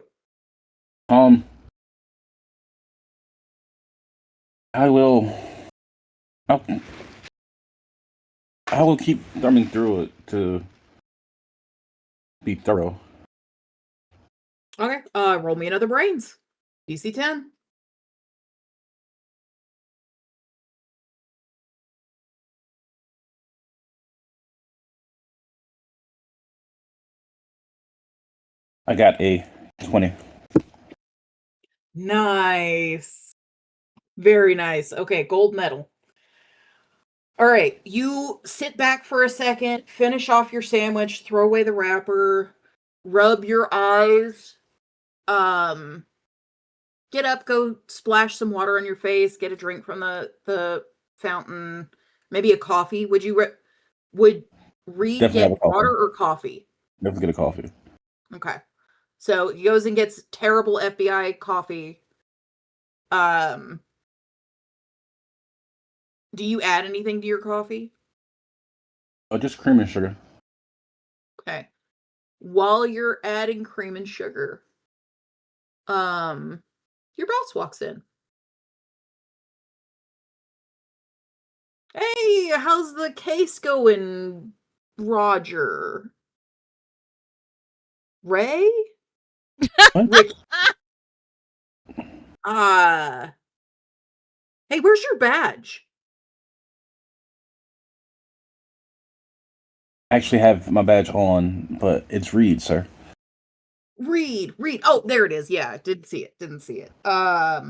I will keep thumbing through it to be thorough. Okay. Roll me another brains. DC 10. I got a 20. Nice. Very nice. Okay, gold medal. All right, you sit back for a second, finish off your sandwich, throw away the wrapper, rub your eyes, get up, go splash some water on your face, get a drink from the fountain, maybe a coffee. Would Reed Definitely have a get coffee. water or coffee? Definitely get a coffee. Okay. So he goes and gets terrible FBI coffee. Do you add anything to your coffee? Oh, just cream and sugar. Okay. While you're adding cream and sugar, your boss walks in. Hey, how's the case going, Roger? Ray? Rick. Hey, where's your badge? I actually have my badge on, but it's Reed, sir. Reed. Oh, there it is. Yeah, didn't see it. Yeah,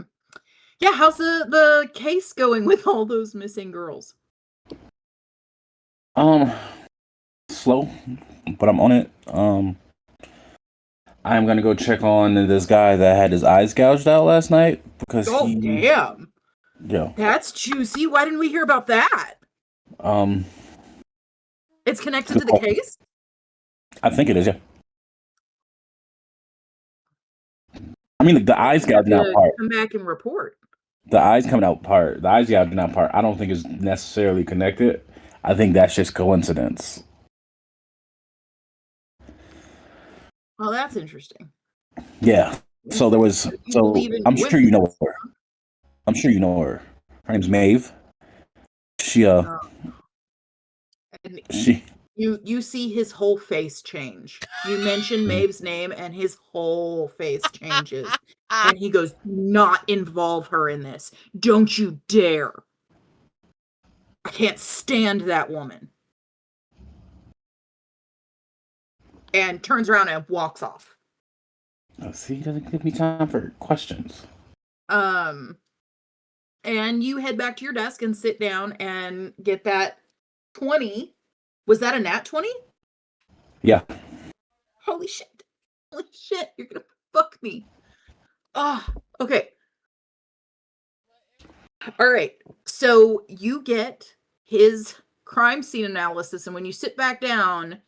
how's the case going with all those missing girls? Slow, but I'm on it. I'm gonna go check on this guy that had his eyes gouged out last night because damn. Yeah. That's juicy. Why didn't we hear about that? It's connected to the case? I think it is, yeah. I mean, the eyes gouging out part. Come back and report. The eyes coming out part. The eyes gouging out part. I don't think is necessarily connected. I think that's just coincidence. Well, that's interesting. Yeah. So there was. So I'm sure you know her. I'm sure you know her. Her name's Maeve. She You see his whole face change. You mention Maeve's name and his whole face changes. And he goes, "Not involve her in this. Don't you dare. I can't stand that woman." And turns around and walks off. Oh, see, he doesn't give me time for questions. And you head back to your desk and sit down and get that 20. Was that a nat 20? Yeah. Holy shit. Holy shit. You're going to fuck me. Oh, okay. All right. So you get his crime scene analysis. And when you sit back down,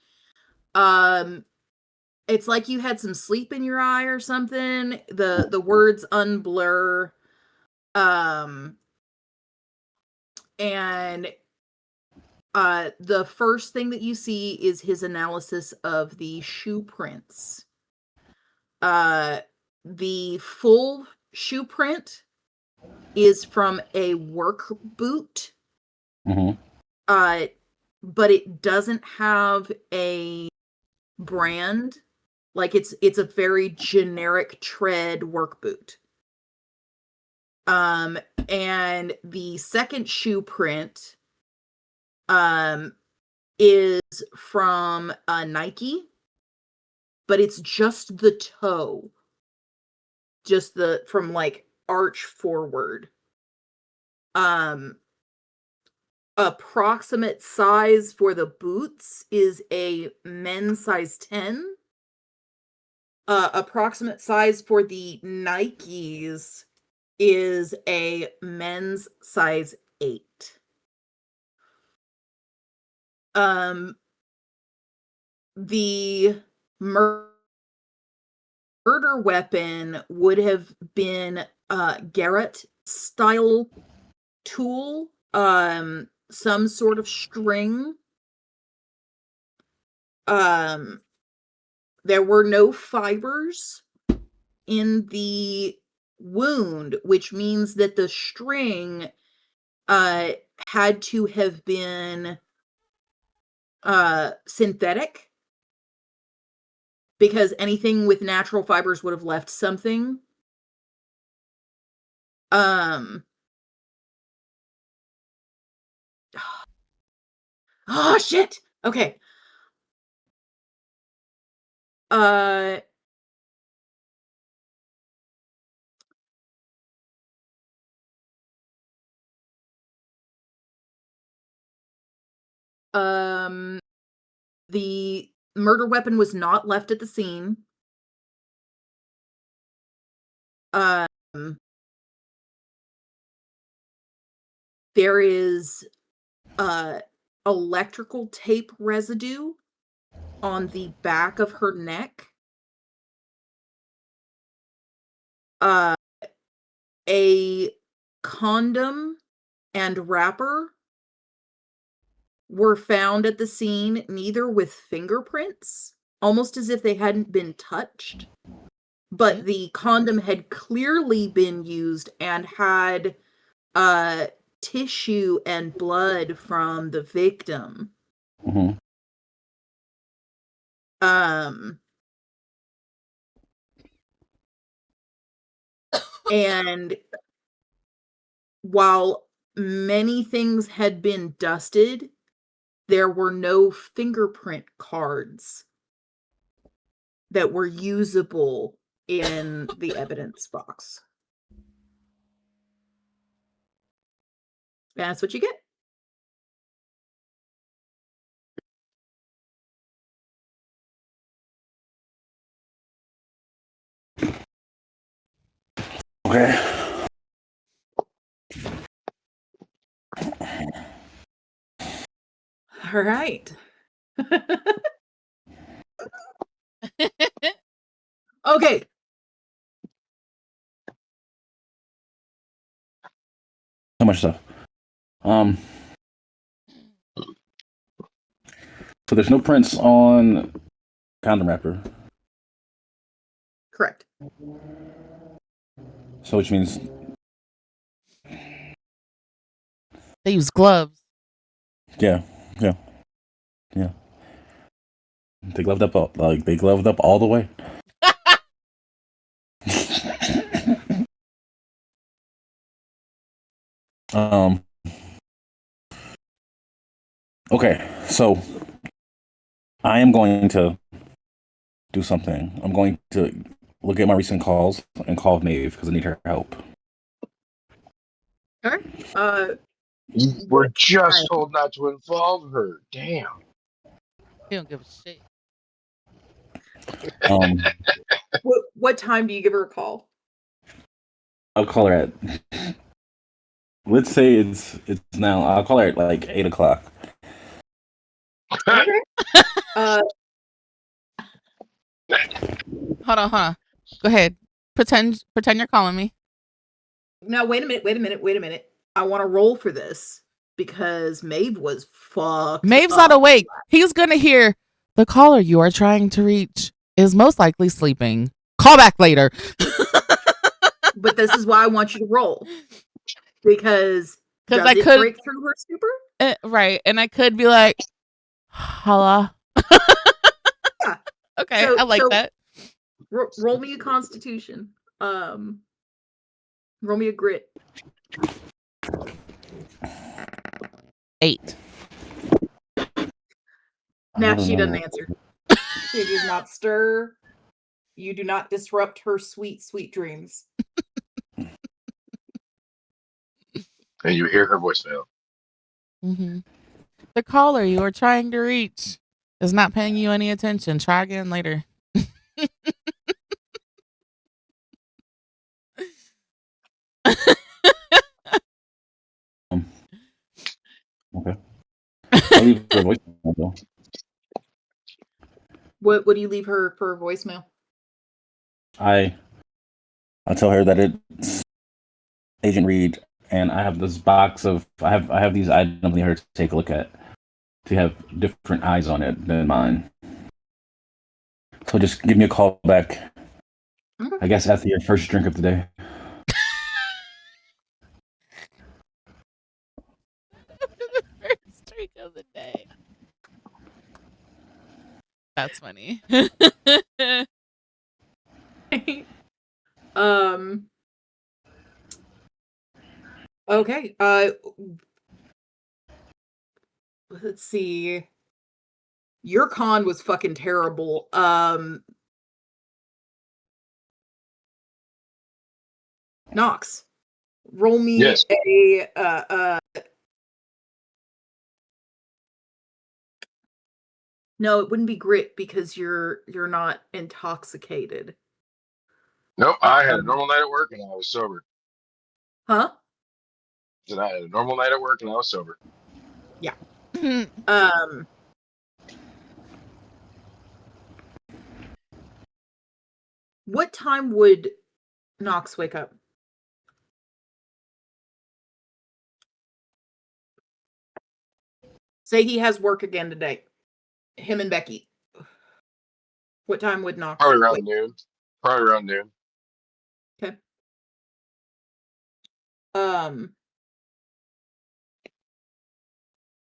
it's like you had some sleep in your eye or something. The words unblur. And the first thing that you see is his analysis of the shoe prints. The full shoe print is from a work boot. Mm-hmm. But it doesn't have a brand. Like it's a very generic tread work boot. And the second shoe print is from Nike, but it's just the toe. Just from like arch forward. Approximate size for the boots is a men's size 10. Approximate size for the Nikes is a men's size 8. The murder weapon would have been Garrett style tool, some sort of string. There were no fibers in the wound, which means that the string had to have been synthetic, because anything with natural fibers would have left something. Oh shit. Okay. The murder weapon was not left at the scene. There is electrical tape residue on the back of her neck. A condom and wrapper were found at the scene, neither with fingerprints, almost as if they hadn't been touched. But the condom had clearly been used and had tissue and blood from the victim. Mm-hmm. And while many things had been dusted, there were no fingerprint cards that were usable in the evidence box. That's what you get. Okay. All right. Okay. So much stuff. So there's no prints on condom wrapper. Correct. So which means They use gloves. yeah. They gloved up all the way. Okay, so I am going to do something. I'm going to look at my recent calls and call Maeve because I need her help. All right. We're just told not to involve her. Damn. He don't give a shit. What time do you give her a call? I'll call her at. Let's say it's now. I'll call her at like 8 o'clock. Okay. Hold on. Go ahead. Pretend you're calling me. Now wait a minute. I want to roll for this because Maeve was fucked. Maeve's not awake. He's gonna hear the caller you are trying to reach is most likely sleeping. Call back later. But this is why I want you to roll. Because I could break through her stupor? Right. And I could be like, hello. Yeah. Okay, I like that. Roll me a constitution. Roll me a grit. 8. Now she doesn't answer. She does not stir. You do not disrupt her sweet, sweet dreams. And you hear her voicemail. Mm-hmm. The caller you are trying to reach is not paying you any attention. Try again later. Okay. I'll leave her a voicemail though. What do you leave her for a voicemail? I tell her that it's Agent Reed, and I have this box of I have these items I need her to take a look at to have different eyes on it than mine. So just give me a call back. Okay. I guess after your first drink of the day. First drink of the day. That's funny. Okay. Let's see. Your con was fucking terrible. Knox, roll me a no, it wouldn't be grit because you're not intoxicated. Nope, I had a normal night at work and I was sober. Huh? And I had a normal night at work and I was sober. Yeah. What time would Knox wake up? Say he has work again today. Him and Becky. What time would Knox? Probably around noon. Probably around noon. Okay.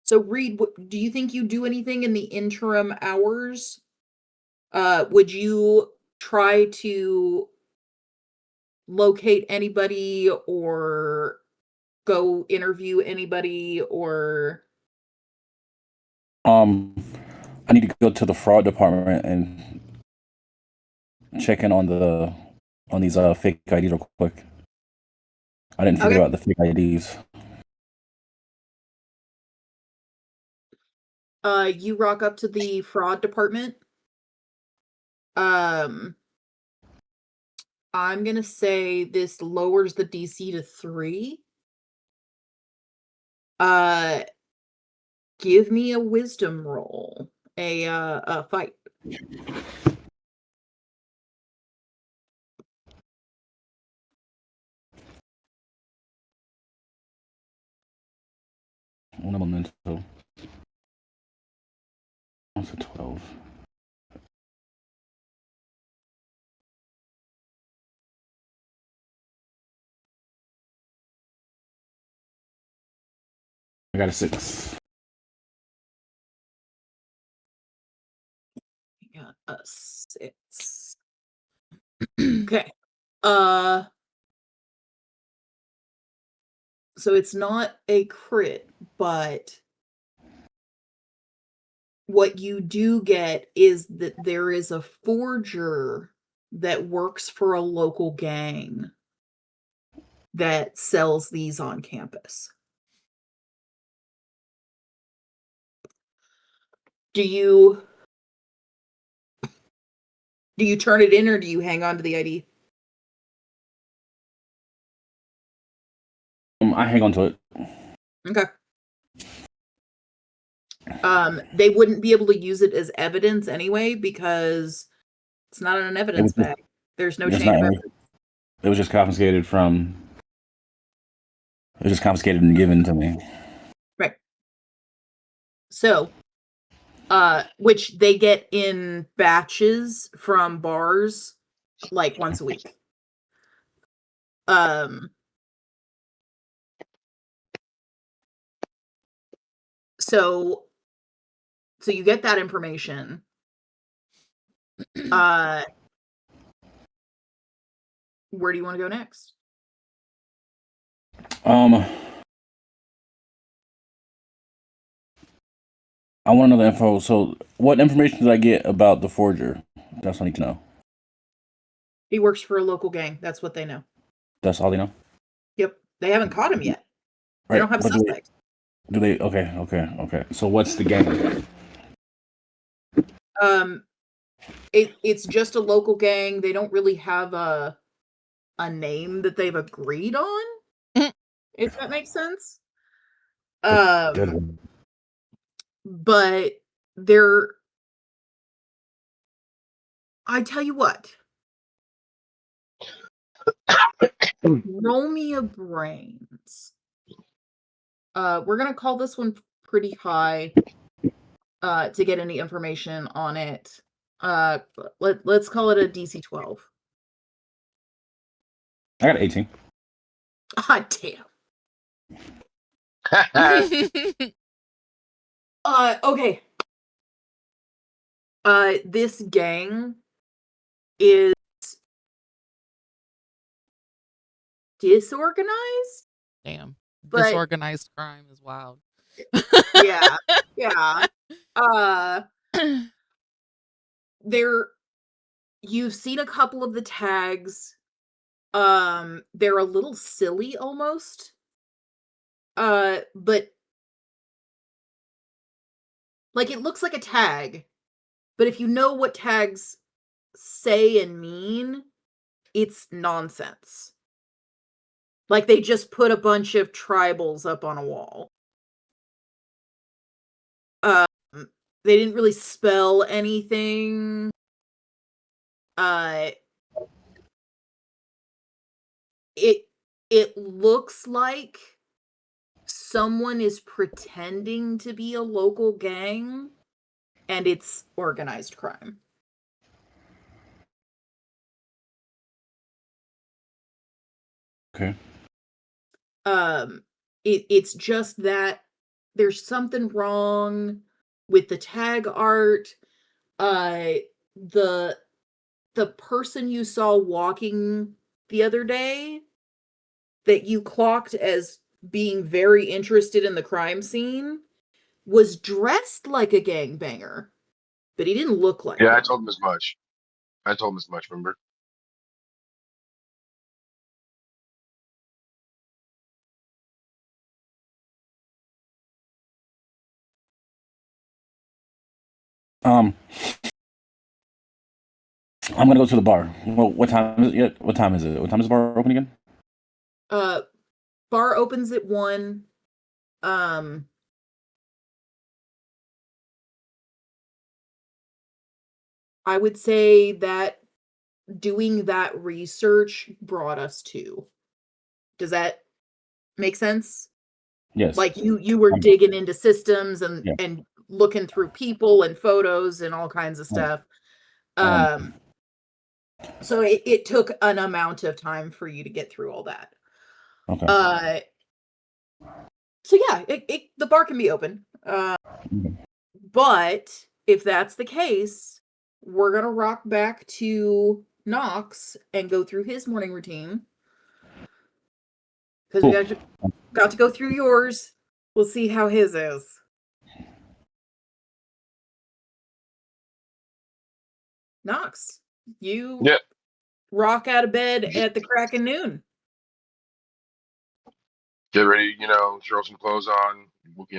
So Reed, do you think you do anything in the interim hours? Would you try to locate anybody or go interview anybody or I need to go to the fraud department and check in on these fake IDs real quick. I didn't forget about the fake IDs. You rock up to the fraud department. I'm gonna say this lowers the DC to 3. Give me a wisdom roll. A fight. One elemental. Also 12. I got a 6. Got a 6. Okay. So it's not a crit, but what you do get is that there is a forger that works for a local gang that sells these on campus. Do you turn it in or do you hang on to the ID? I hang on to it. Okay. They wouldn't be able to use it as evidence anyway because it's not in an evidence bag. There's no chain of evidence. It was just confiscated from. It was just confiscated and given to me. Right. So, which they get in batches from bars, like once a week. So you get that information. Where do you want to go next? I want to know the info. So, what information did I get about the forger? That's what I need to know. He works for a local gang. That's what they know. That's all they know? Yep. They haven't caught him yet. They don't have a suspect. Do they? Okay. So, what's the gang? It's just a local gang. They don't really have a name that they've agreed on. If that makes sense. But they're, I tell you what, roll me a brains. We're gonna call this one pretty high to get any information on it. Let's call it a DC 12. I got 18. Ah, damn. Okay. This gang is disorganized. Damn. But disorganized crime is wild. yeah. You've seen a couple of the tags. They're a little silly almost. But like it looks like a tag, but if you know what tags say and mean, it's nonsense. Like they just put a bunch of tribals up on a wall. They didn't really spell anything. It looks like someone is pretending to be a local gang, and it's organized crime. Okay. It's just that there's something wrong with the tag art. The person you saw walking the other day that you clocked as being very interested in the crime scene was dressed like a gangbanger, but he didn't look like Yeah, one. I told him as much. Remember? I'm gonna go to the bar. Well, what time is it yet? What time is it? What time is the bar open again? Bar opens at 1. I would say that doing that research brought us to. Does that make sense? Yes. Like you were digging into systems and Yeah. and looking through people and photos and all kinds of stuff. So it took an amount of time for you to get through all that. Okay. So yeah, the bar can be open. But if that's the case, we're gonna rock back to Knox and go through his morning routine. Because we got to go through yours. We'll see how his is. Knox, you rock out of bed at the crack of noon. Get ready, throw some clothes on,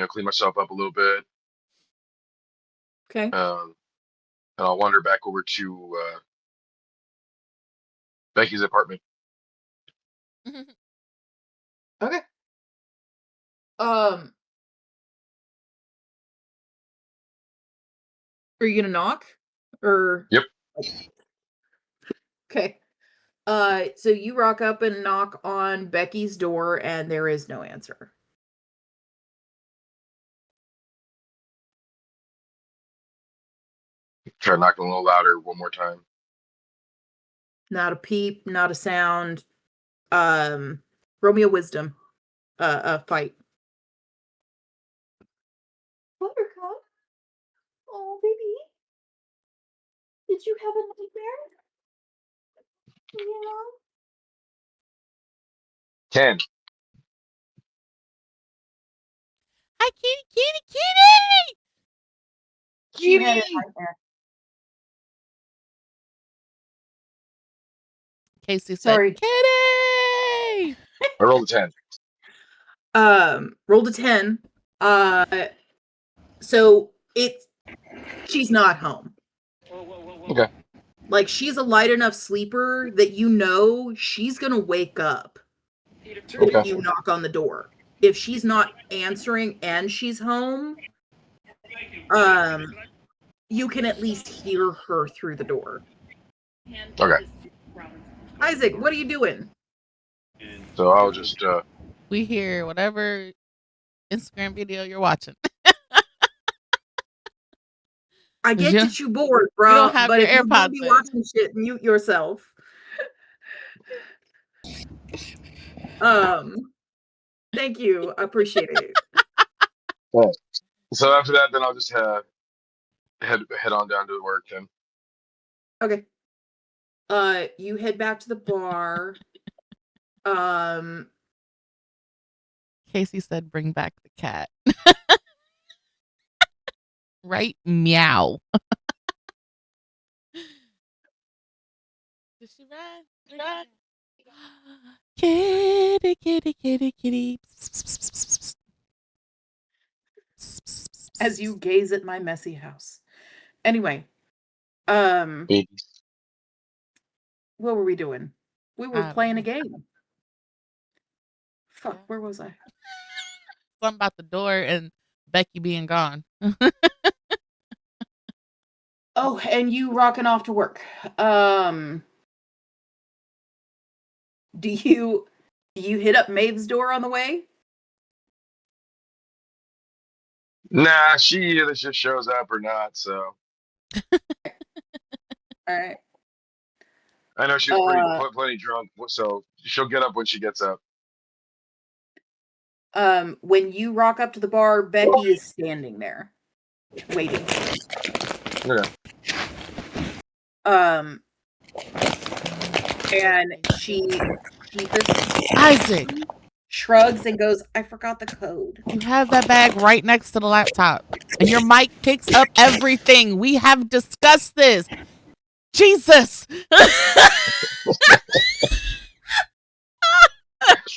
clean myself up a little bit. Okay. And I'll wander back over to Becky's apartment. Okay. Are you gonna knock? Or Yep. Okay. So you rock up and knock on Becky's door, and there is no answer. Try knocking a little louder one more time. Not a peep, not a sound. Roll me a wisdom. Fight. Buttercup? Oh, baby. Did you have a nightmare? Yeah. 10. Hi, kitty, kitty, kitty! She had a nightmare. Casey said, Sorry. kitty! I rolled a 10. Rolled a 10. So she's not home. Okay. Like, she's a light enough sleeper that she's gonna wake up if you knock on the door. If she's not answering and she's home, you can at least hear her through the door. Okay. Isaac, what are you doing? So I'll just we hear whatever Instagram video you're watching. I get that you bored, bro. You don't have but your if you're gonna AirPods be in. watching shit, mute yourself. Thank you. I appreciate it. So after that, then I'll just head on down to work then. Okay. You head back to the bar. Casey said, "Bring back the cat." Right? Meow. Did she run? Kitty, kitty, kitty, kitty. As you gaze at my messy house. Anyway, what were we doing? We were playing a game. Fuck, where was I? Something about the door and Becky being gone. Oh, and you rocking off to work. Do you hit up Maeve's door on the way? Nah, she either just shows up or not, so. Alright. I know she's plenty drunk, so she'll get up when she gets up. When you rock up to the bar, Becky is standing there, waiting. Okay. And she just Isaac shrugs and goes, "I forgot the code." You have that bag right next to the laptop, and your mic picks up everything. We have discussed this. Jesus.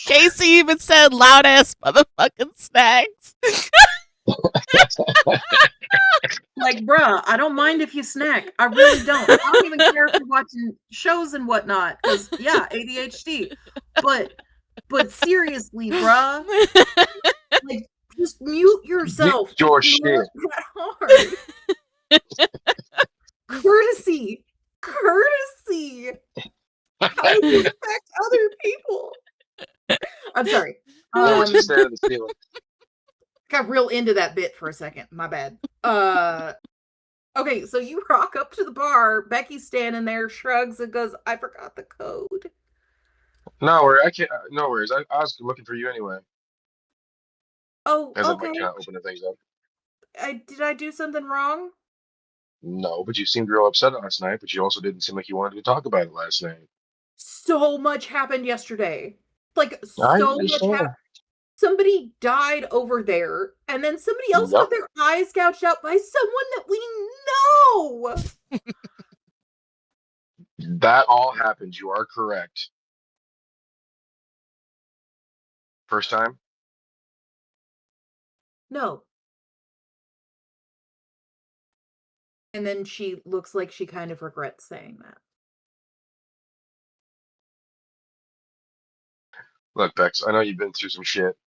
Casey even said loud ass motherfucking snacks. Like, bruh, I don't mind if you snack. I really don't. I don't even care if you're watching shows and whatnot. Because yeah, ADHD. But seriously, bruh, like, just mute yourself. Get your It's shit. not that hard. Courtesy. How do you affect other people? I'm sorry. You know what you said in the ceiling. got real into that bit for a second. My bad. Okay, so you rock up to the bar. Becky's standing there, shrugs, and goes, "I forgot the code." No worries. I can't. No worries. I was looking for you anyway. Oh, As I'm like okay. kind of opening things up. Did I do something wrong? No, but you seemed real upset last night. But you also didn't seem like you wanted to talk about it last night. So much happened yesterday. Like, I so much understand. happened. Somebody died over there, and then somebody else Yep. got their eyes gouged out by someone that we know. That all happened. You are correct. First time? No. And then she looks like she kind of regrets saying that. Look, Bex, I know you've been through some shit.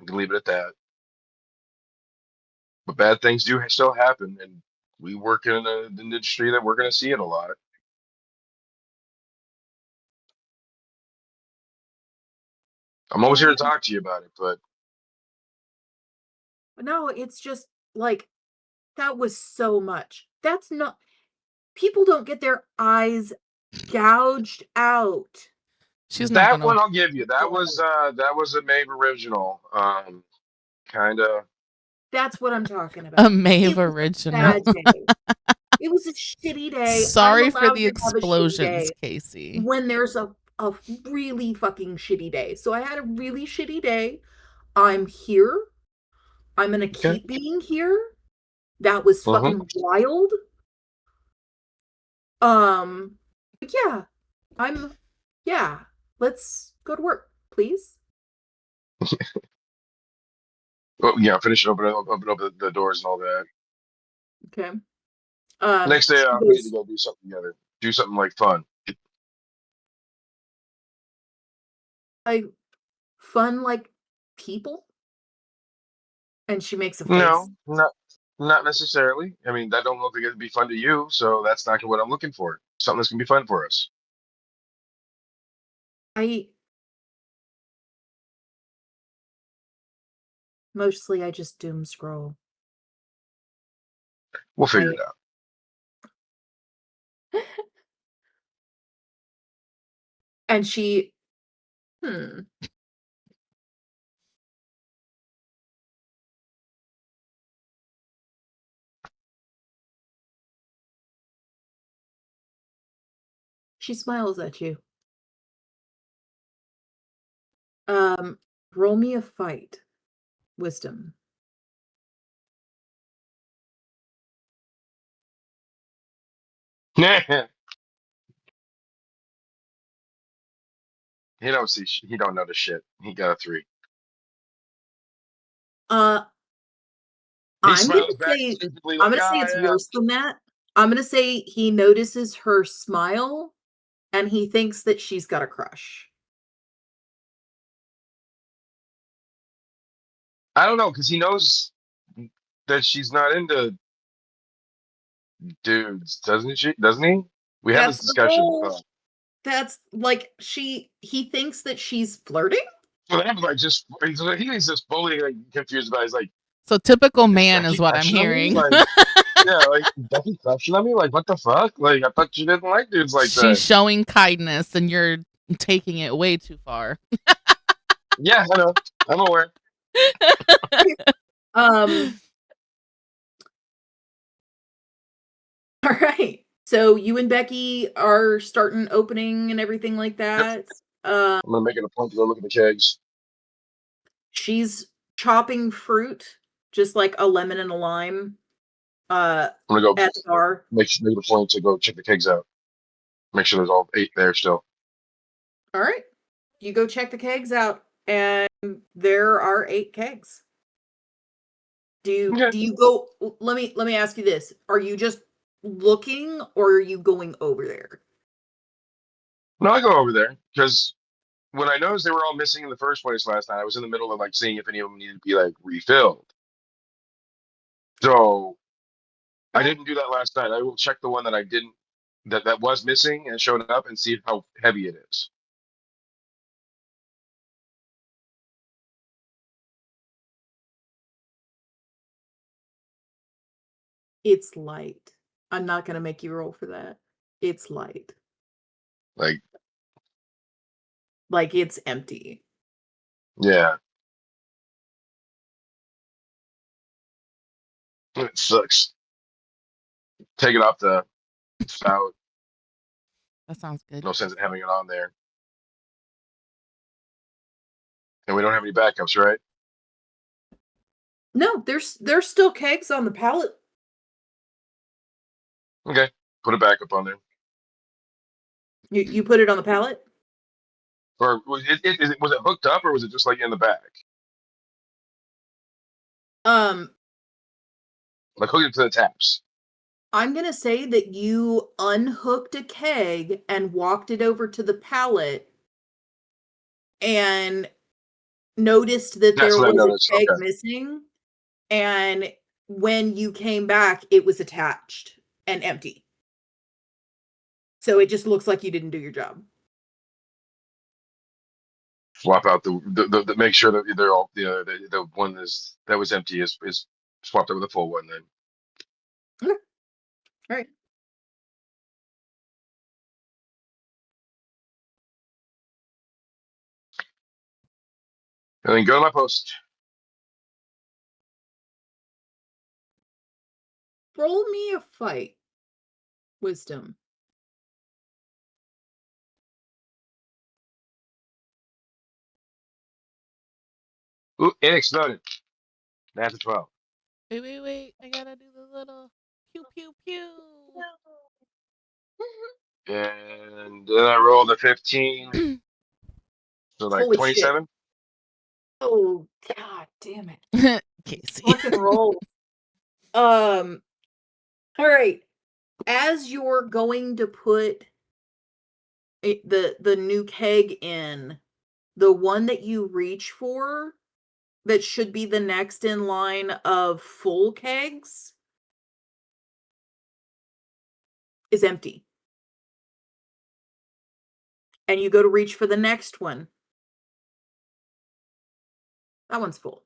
We can leave it at that. But bad things do still happen, and we work in an industry that we're going to see it a lot. I'm always here to talk to you about it, but No, it's just like that was so much. That's not people don't get their eyes gouged out. She's not that gonna. one I'll give you. That was a Maeve original. Kind of. That's what I'm talking about. A Maeve It was a original. bad day. It was a shitty day. Sorry I'm for allowed the to have a shitty explosions, day Casey. when there's a really fucking shitty day. So I had a really shitty day. I'm here. I'm gonna Okay. keep being here. That was fucking wild. But yeah. Let's go to work, please. Well, yeah, finish it, open up the doors and all that. Okay. Next day, she we need to goes, go do something together. Do something like fun. fun like people? And she makes a face. No, not necessarily. I mean, that don't look like it'd be fun to you, so that's not what I'm looking for. Something that's gonna be fun for us. Mostly I just doom scroll. We'll figure it out. And she she smiles at you. Roll me a fight. Wisdom. He don't know the shit. He got a 3. He I'm gonna smiles back say stupidly I'm like, gonna say ah, it's yeah. worse than that. I'm gonna say he notices her smile and he thinks that she's got a crush. I don't know, because he knows that she's not into dudes, doesn't she? Doesn't he? We had this That's the discussion. goal. That's like he thinks that she's flirting. So I'm like, he's just fully like confused about. It. He's like, So typical "Is man Becky is what I'm crushing on me?" hearing. Like, yeah, like Becky crushing on me. Like, what the fuck? Like, I thought you didn't like dudes like She's that. showing kindness, and you're taking it way too far. Yeah, I know. I'm aware. All right. So you and Becky are starting opening and everything like that. I'm gonna make it a point to go look at the kegs. She's chopping fruit, just like a lemon and a lime. I'm gonna go at the bar. make it a point to go check the kegs out. Make sure there's all 8 there still. All right. You go check the kegs out, and there are 8 kegs. Do you go? Let me ask you this: are you just looking, or are you going over there? No, I go over there because when I noticed they were all missing in the first place last night, I was in the middle of like seeing if any of them needed to be like refilled. So I didn't do that last night. I will check the one that I didn't that was missing and showed up and see how heavy it is. It's light. I'm not gonna make you roll for that. It's light. Like, Like it's empty. yeah. It sucks. Take it off the spout. That sounds good. No sense in having it on there. And we don't have any backups, right? No, there's still kegs on the pallet. Okay. Put a backup on there. You put it on the pallet? Or was it hooked up or was it just like in the back? Like hooked it to the taps. I'm gonna say that you unhooked a keg and walked it over to the pallet and noticed that That's there what I was noticed. a keg Okay. missing, and when you came back, it was attached and empty. So it just looks like you didn't do your job. Swap out the make sure that they're all the one that was empty is swapped out with a full one then. Okay. All right. And then go to my post. Roll me a fight. Wisdom. Ooh, it exploded. That's a 12. Wait. I gotta do the little pew pew pew. And then I rolled a 15. So like Holy 27. shit. Oh god damn it. Casey. Fucking roll. All right. As you're going to put the new keg in, the one that you reach for that should be the next in line of full kegs is empty. And you go to reach for the next one. That one's full.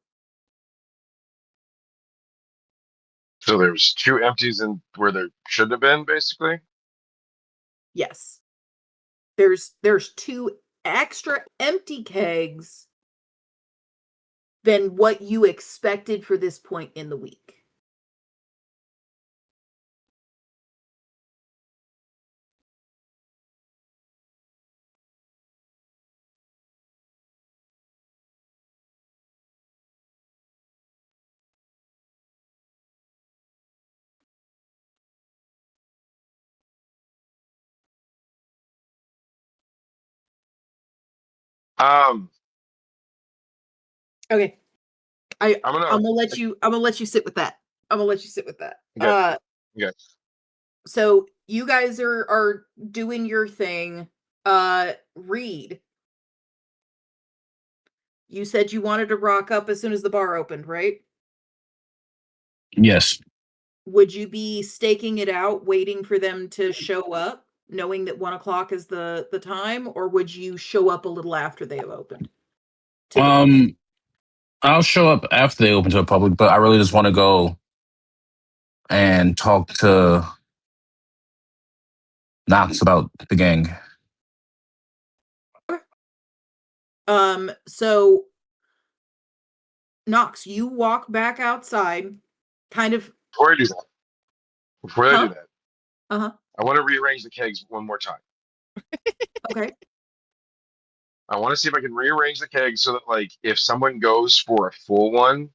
So there's 2 empties in where there shouldn't have been, basically. Yes. There's 2 extra empty kegs than what you expected for this point in the week. Okay. I'm gonna let you sit with that. Okay. Okay. So you guys are doing your thing. Reed, you said you wanted to rock up as soon as the bar opened, right? Yes. Would you be staking it out, waiting for them to show up, knowing that 1:00 is the time, or would you show up a little after they have opened? to the bar? I'll show up after they open to the public, but I really just want to go and talk to Knox about the gang. So Knox, you walk back outside, kind of. Before I do that, Uh-huh. I want to rearrange the kegs one more time. Okay. I want to see if I can rearrange the kegs so that, like, if someone goes for a full one,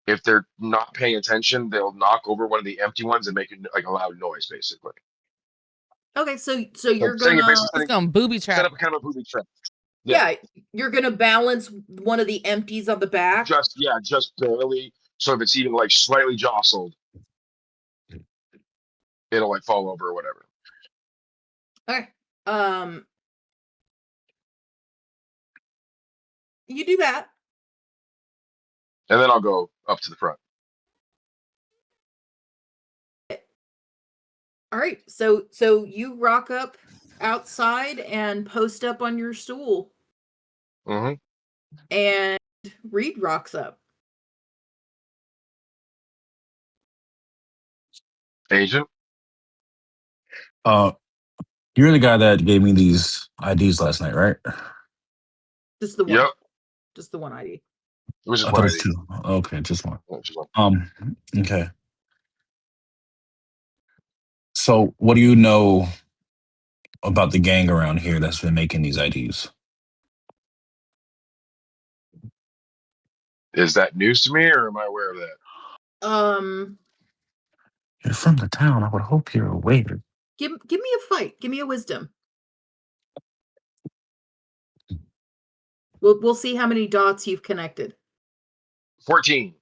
if they're not paying attention, they'll knock over one of the empty ones and make like a loud noise, basically. Okay, so you're It's gonna booby trap. Set up kind of a booby trap. Yeah, you're gonna balance one of the empties on the back. Just barely. So if it's even like slightly jostled, it'll like fall over or whatever. Okay. You do that. And then I'll go up to the front. All right. So you rock up outside and post up on your stool. Mm-hmm. And Reed rocks up. Agent? You're the guy that gave me these IDs last night, right? Just the one. Yep. Just the one ID. It was I just thought one it was ID. two. Okay, just one. Yeah, just one. Okay. So, what do you know about the gang around here that's been making these IDs? Is that news to me, or am I aware of that? You're from the town. I would hope you're aware. Give me a fight. Give me a wisdom. We'll see how many dots you've connected. 14.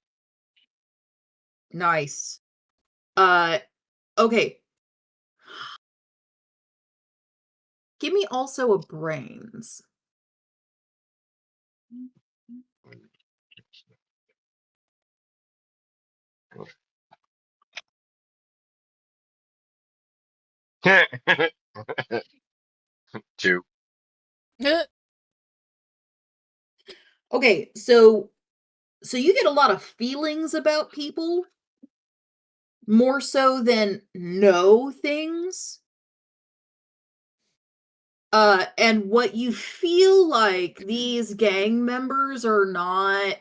Nice. Okay. Give me also a brains. Two. Okay, so you get a lot of feelings about people more so than know things. And what you feel like these gang members are not,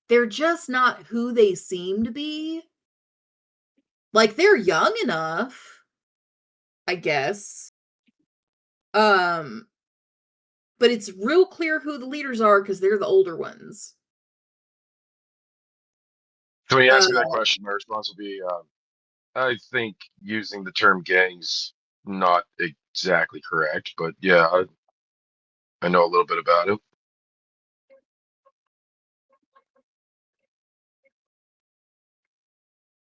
they're just not who they seem to be. Like, they're young enough, I guess. But it's real clear who the leaders are because they're the older ones. So when you ask me that question, my response will be, I think using the term gang's not exactly correct, but yeah, I know a little bit about it.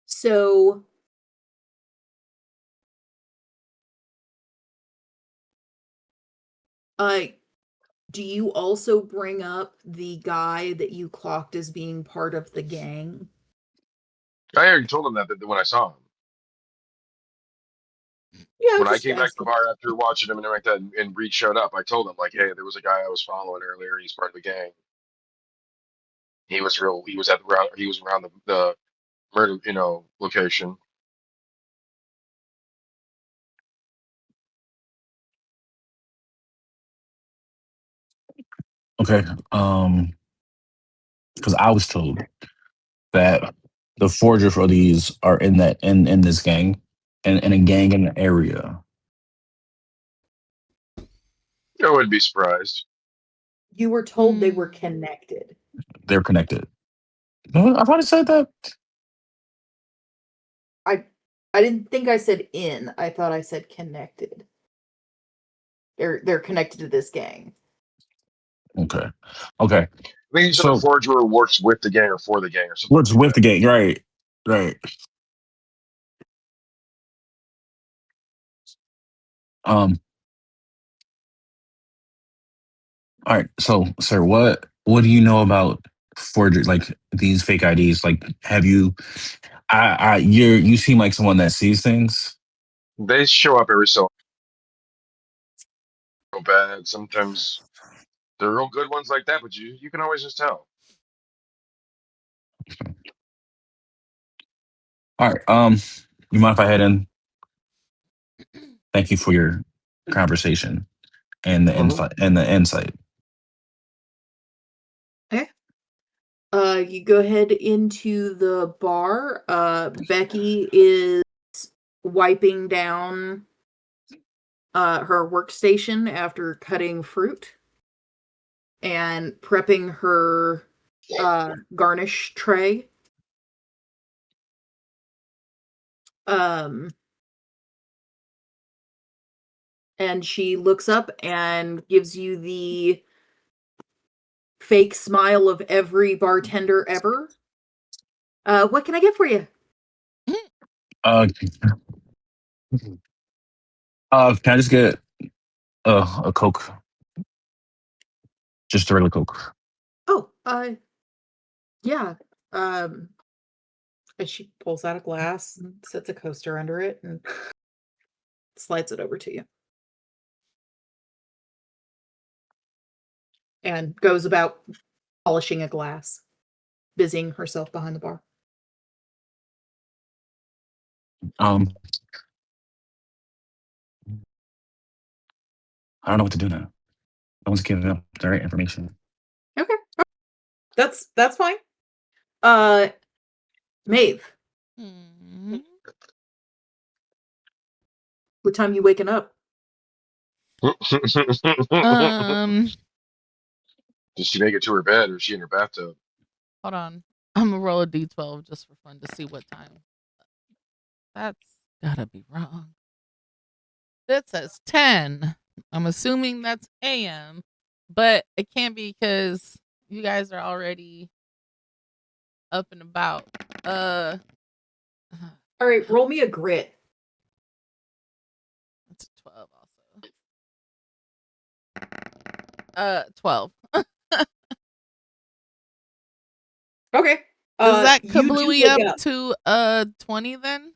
So do you also bring up the guy that you clocked as being part of the gang? I already told him that when I saw him. Yeah, When I just came back to the asking. bar after watching him and everything like that, and Reed showed up, I told him, like, hey, there was a guy I was following earlier. He's part of the gang. He was real. He was around the murder, location. Okay. Because I was told that the forger for these are in this gang and in a gang in the area. I wouldn't be surprised. You were told they were connected. They're connected. No, I thought I said that. I didn't think I said in. I thought I said connected. They're connected to this gang. Okay. I think he said the So forger works with the gang or for the gang or something what's like with that. the gang? Right. Right. Um. All right. So, sir, what do you know about forgery? Like these fake IDs? Like, have you? You seem like someone that sees things. They show up every so bad. Sometimes they're real good ones like that, but you can always just tell. All right. You mind if I head in? Thank you for your conversation and the Mm-hmm. insight. Okay. You go ahead into the bar. Becky is wiping down her workstation after cutting fruit and prepping her garnish tray. And she looks up and gives you the fake smile of every bartender ever. What can I get for you? Uh, can I just get a Coke? Just a regular Coke. Oh, yeah. And she pulls out a glass and sets a coaster under it and slides it over to you. And goes about polishing a glass, busying herself behind the bar. I don't know what to do now. No one's giving up the right information. Okay. That's fine. Maeve, Hmm. what time you waking up? Did she make it to her bed, or is she in her bathtub? Hold on. I'm gonna roll a d12 just for fun to see what time. That's gotta be wrong. That says 10. I'm assuming that's AM, but it can't be because you guys are already up and about. All right, roll me a grit. It's a 12 also. 12. Okay. Does that you do kablooey wake up up. to 20 then?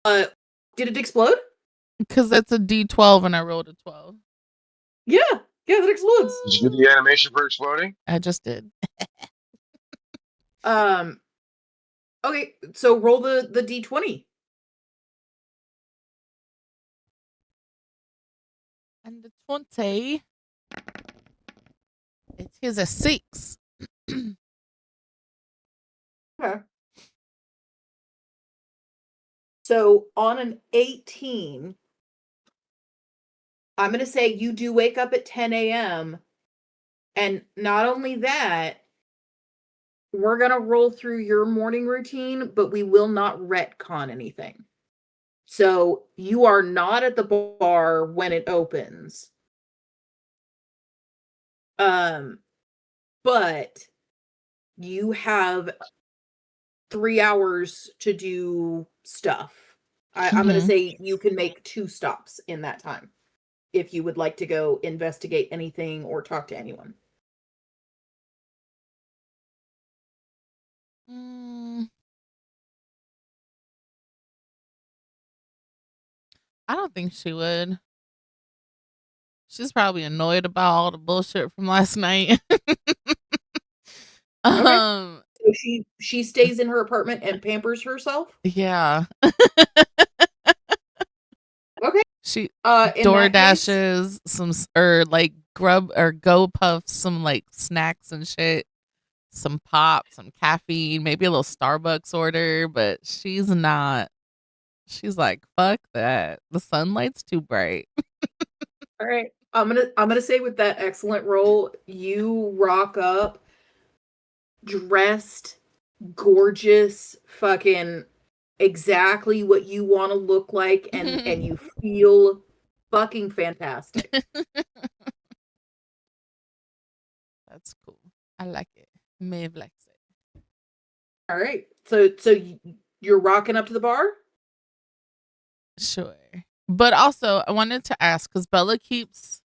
Did it explode? Because that's a D12 and I rolled a 12. Yeah, that explodes. Did you do the animation for exploding? I just did. Okay, so roll the D20. And the 20. It is a 6. Okay. So on an 18, I'm going to say you do wake up at 10 a.m. And not only that, we're going to roll through your morning routine, but we will not retcon anything. So you are not at the bar when it opens. But you have 3 hours to do stuff. I'm going to say you can make 2 stops in that time if you would like to go investigate anything or talk to anyone. I don't think she would. She's probably annoyed about all the bullshit from last night. So she stays in her apartment and pampers herself? Yeah. Okay. She in door that case, dashes some or like grub or go puffs some like snacks and shit. Some pop, some caffeine, maybe a little Starbucks order, but she's not. She's like, fuck that. The sunlight's too bright. all right. I'm gonna say with that excellent roll, you rock up dressed, gorgeous, fucking exactly what you want to look like, and you feel fucking fantastic. That's cool. I like it. Maeve likes it. All right. So you're rocking up to the bar? Sure. But also, I wanted to ask because Bella keeps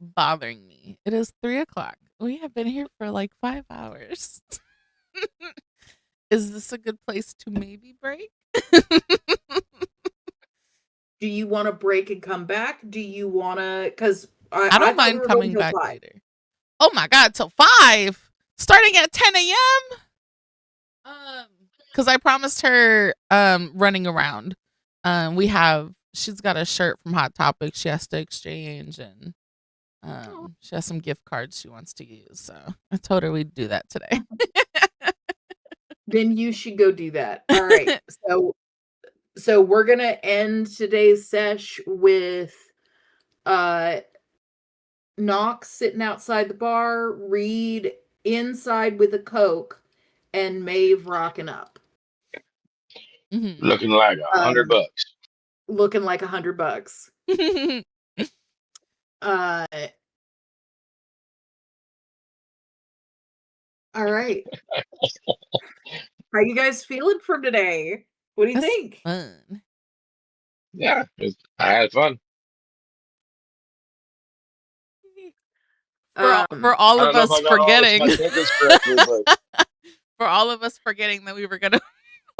bothering me. It is 3:00. We have been here for like 5 hours. Is this a good place to maybe break? Do you want to break and come back? Do you want to? Because I don't mind coming back later. Oh my god, till 5, starting at 10 a.m. Because I promised her running around. She's got a shirt from Hot Topic she has to exchange, and she has some gift cards she wants to use. So I told her we'd do that today. Then you should go do that. All right. So we're gonna end today's sesh with Knox sitting outside the bar, Reed inside with a Coke, and Maeve rocking up. Mm-hmm. Looking like $100. Looking like $100. All right. How you guys feeling for today? What do you think? Fun. Yeah, I had fun. For all of us forgetting. My sentence correctly, but for all of us forgetting that we were gonna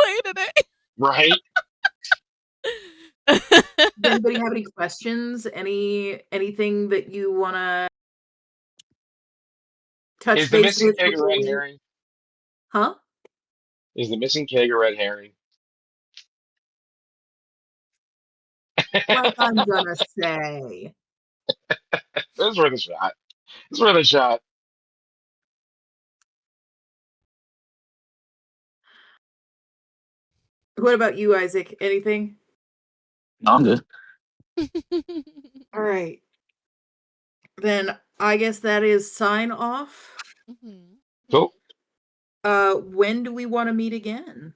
play today. Right. Does anybody have any questions? Anything that you wanna touch base? Is the missing keg a red with? herring? Huh? Is the missing keg a red herring? Like I'm gonna say. It's worth a shot. It's worth a shot. What about you, Isaac? Anything? No, I'm good. All right. Then I guess that is sign off. Mhm. Cool. When do we want to meet again?